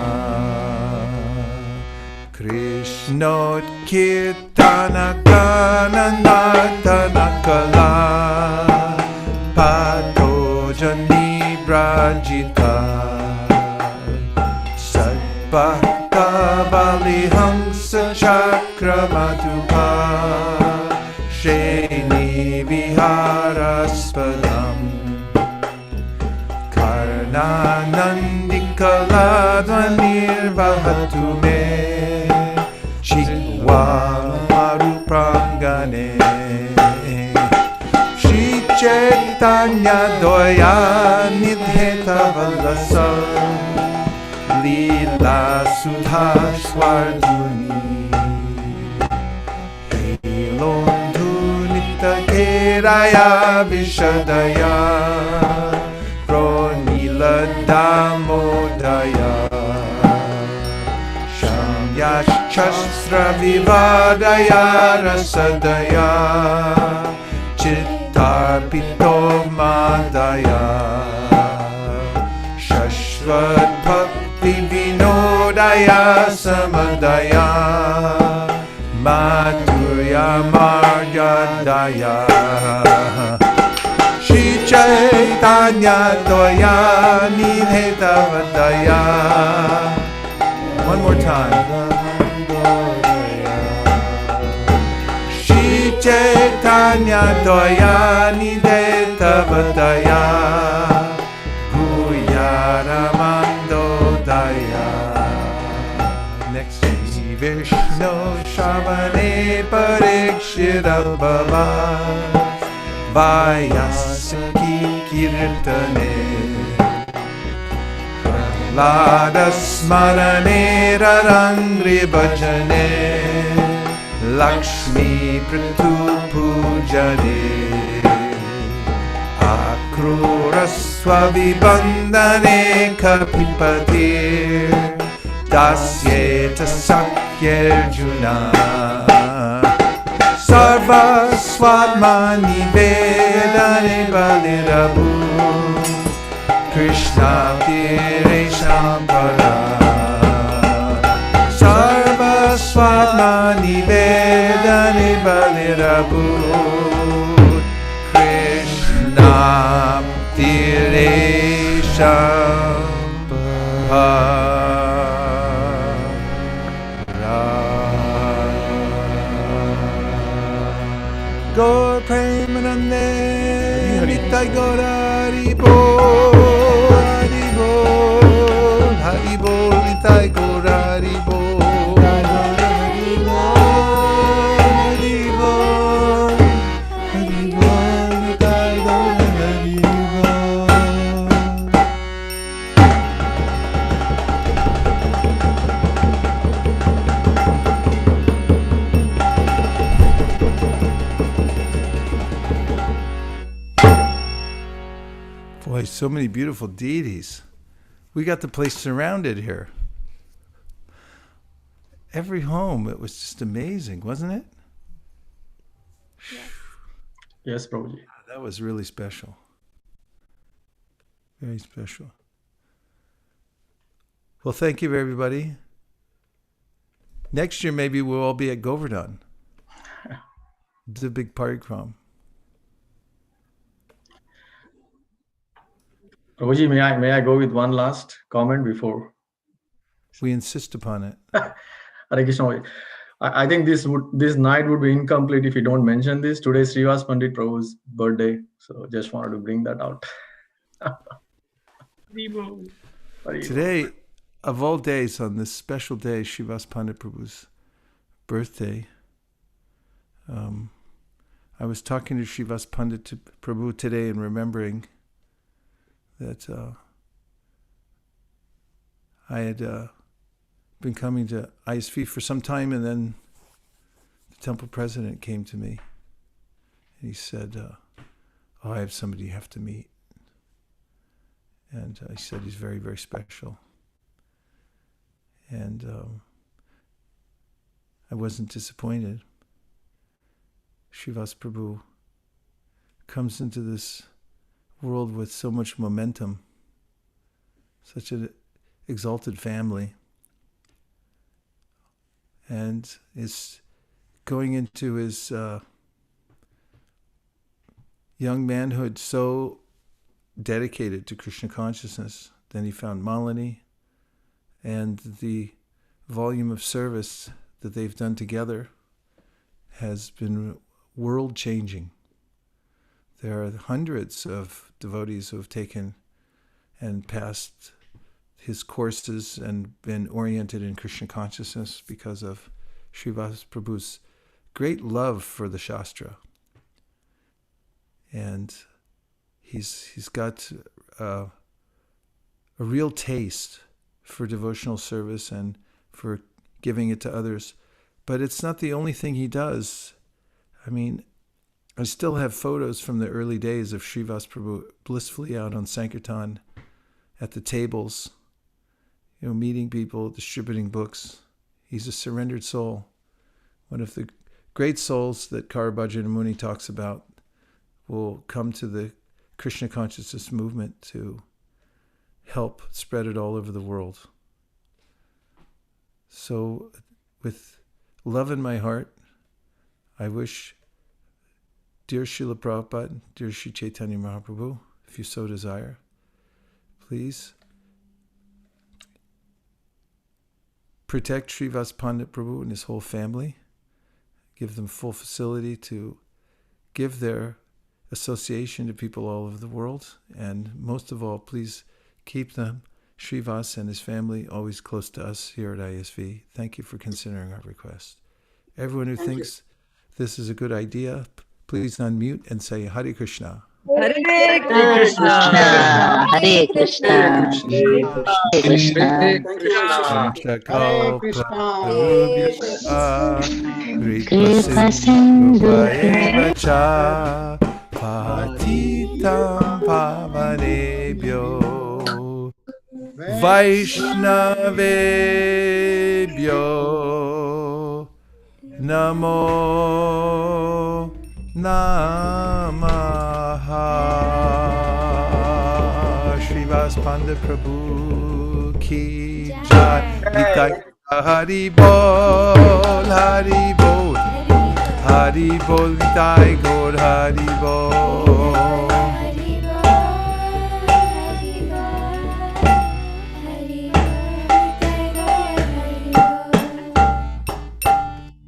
Krishnot Kirtana Kananatana Kala Patojani Brajita Sadbhakta Valihangsa Chakramadupa Sheni Viharaspadam Karnanandikaladvanirvahatu me Chitva Maruprangane Chaitanya Doya Nidheta Valasa Lila Sudha Swardhuni Elondu Nita Keraya Vishadaya Pronila Damodaya Yashchastra Vivadaya Rasadaya Chittarpito Madaya Shashvat Bhakti Vinodaya Samadaya Madhurya Margadaya Shri Chaitanya Doya Nidhetavadaya. One more time. Shri Chaitanya Doya Nidhetavadaya Guyaramando Daya. Next is Vishnu Shavane Parikshita Bhava Vaisesika Kirtane Lada Smarane Rarangri Bhajane Lakshmi Pratu Pujane Akrura Swabhibandhane Kapipati Dasyeta Sakyarjuna Sarva Swadmani Vedane Balirabu Krishna Tire Shampara Sarva Swadmani Vedane Balirabu Krishna Tire Shampara. Gaur Premanande Nitai Gaura Haribol Haribol Haribol Nitai Gaura Haribol Haribol Haribol Nitai Gaura Boy, so many beautiful deities. We got the place surrounded here. Every home, it was just amazing, wasn't it? Yes, Prabhuji. That was really special. Very special. Well, thank you, everybody. Next year, maybe we'll all be at Govardhan. It's a big party crom. Prabhuji, may I go with one last comment before? We insist upon it. Hare Krishna. I think this night would be incomplete if you don't mention this. Today is Srivas Pandit Prabhu's birthday, so just wanted to bring that out. Today, of all days, on this special day, Srivas Pandit Prabhu's birthday, I was talking to Srivas Pandit Prabhu today and remembering that I had been coming to ISV for some time, and then the temple president came to me and he said, oh, I have somebody you have to meet. And I said, he's very, very special. And I wasn't disappointed. Srivas Prabhu comes into this world with so much momentum, such an exalted family, and is going into his young manhood so dedicated to Krishna consciousness. Then he found Malini, and the volume of service that they've done together has been world-changing. There are hundreds of devotees who have taken and passed his courses and been oriented in Krishna consciousness because of Srivas Prabhu's great love for the Shastra. And he's got a real taste for devotional service and for giving it to others. But it's not the only thing he does. I mean, I still have photos from the early days of Srivas Prabhu blissfully out on Sankirtan at the tables, meeting people, distributing books. He's a surrendered soul. One of the great souls that Karabhajana Muni talks about will come to the Krishna consciousness movement to help spread it all over the world. So with love in my heart, I wish dear Srila Prabhupada, dear Sri Chaitanya Mahaprabhu, if you so desire, please protect Srivas Pandit Prabhu and his whole family. Give them full facility to give their association to people all over the world. And most of all, please keep them, Srivas and his family, always close to us here at ISV. Thank you for considering our request. Everyone who thinks this is a good idea, please unmute and say Hare Krishna. Hare Krishna, Hare Krishna, Hare Krishna, Hare Kripa sindhu cha patitam pavanebhyo Vaishnavebhyo Namo Namaha. Srivas Pandit Prabhu ki jai. Nitai Hari Bol, Hari Bol, Hari Bol, Nitai Gaur Hari Bol.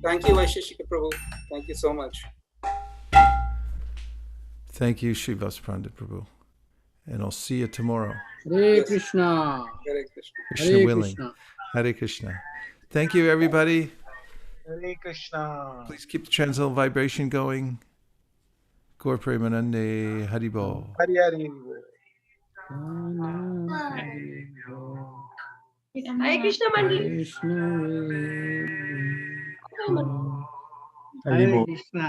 Thank you, Vaisesika Prabhu. Thank you so much. Thank you, Srivas Pandit Prabhu. And I'll see you tomorrow. Hare Krishna. Hare Krishna. Krishna Hare willing. Krishna. Hare Krishna. Thank you, everybody. Hare Krishna. Please keep the transcendental vibration going. Gaur Premanande Haribol. Hari Hari. Hare Krishna Mandi. Hare Krishna. Hare Krishna.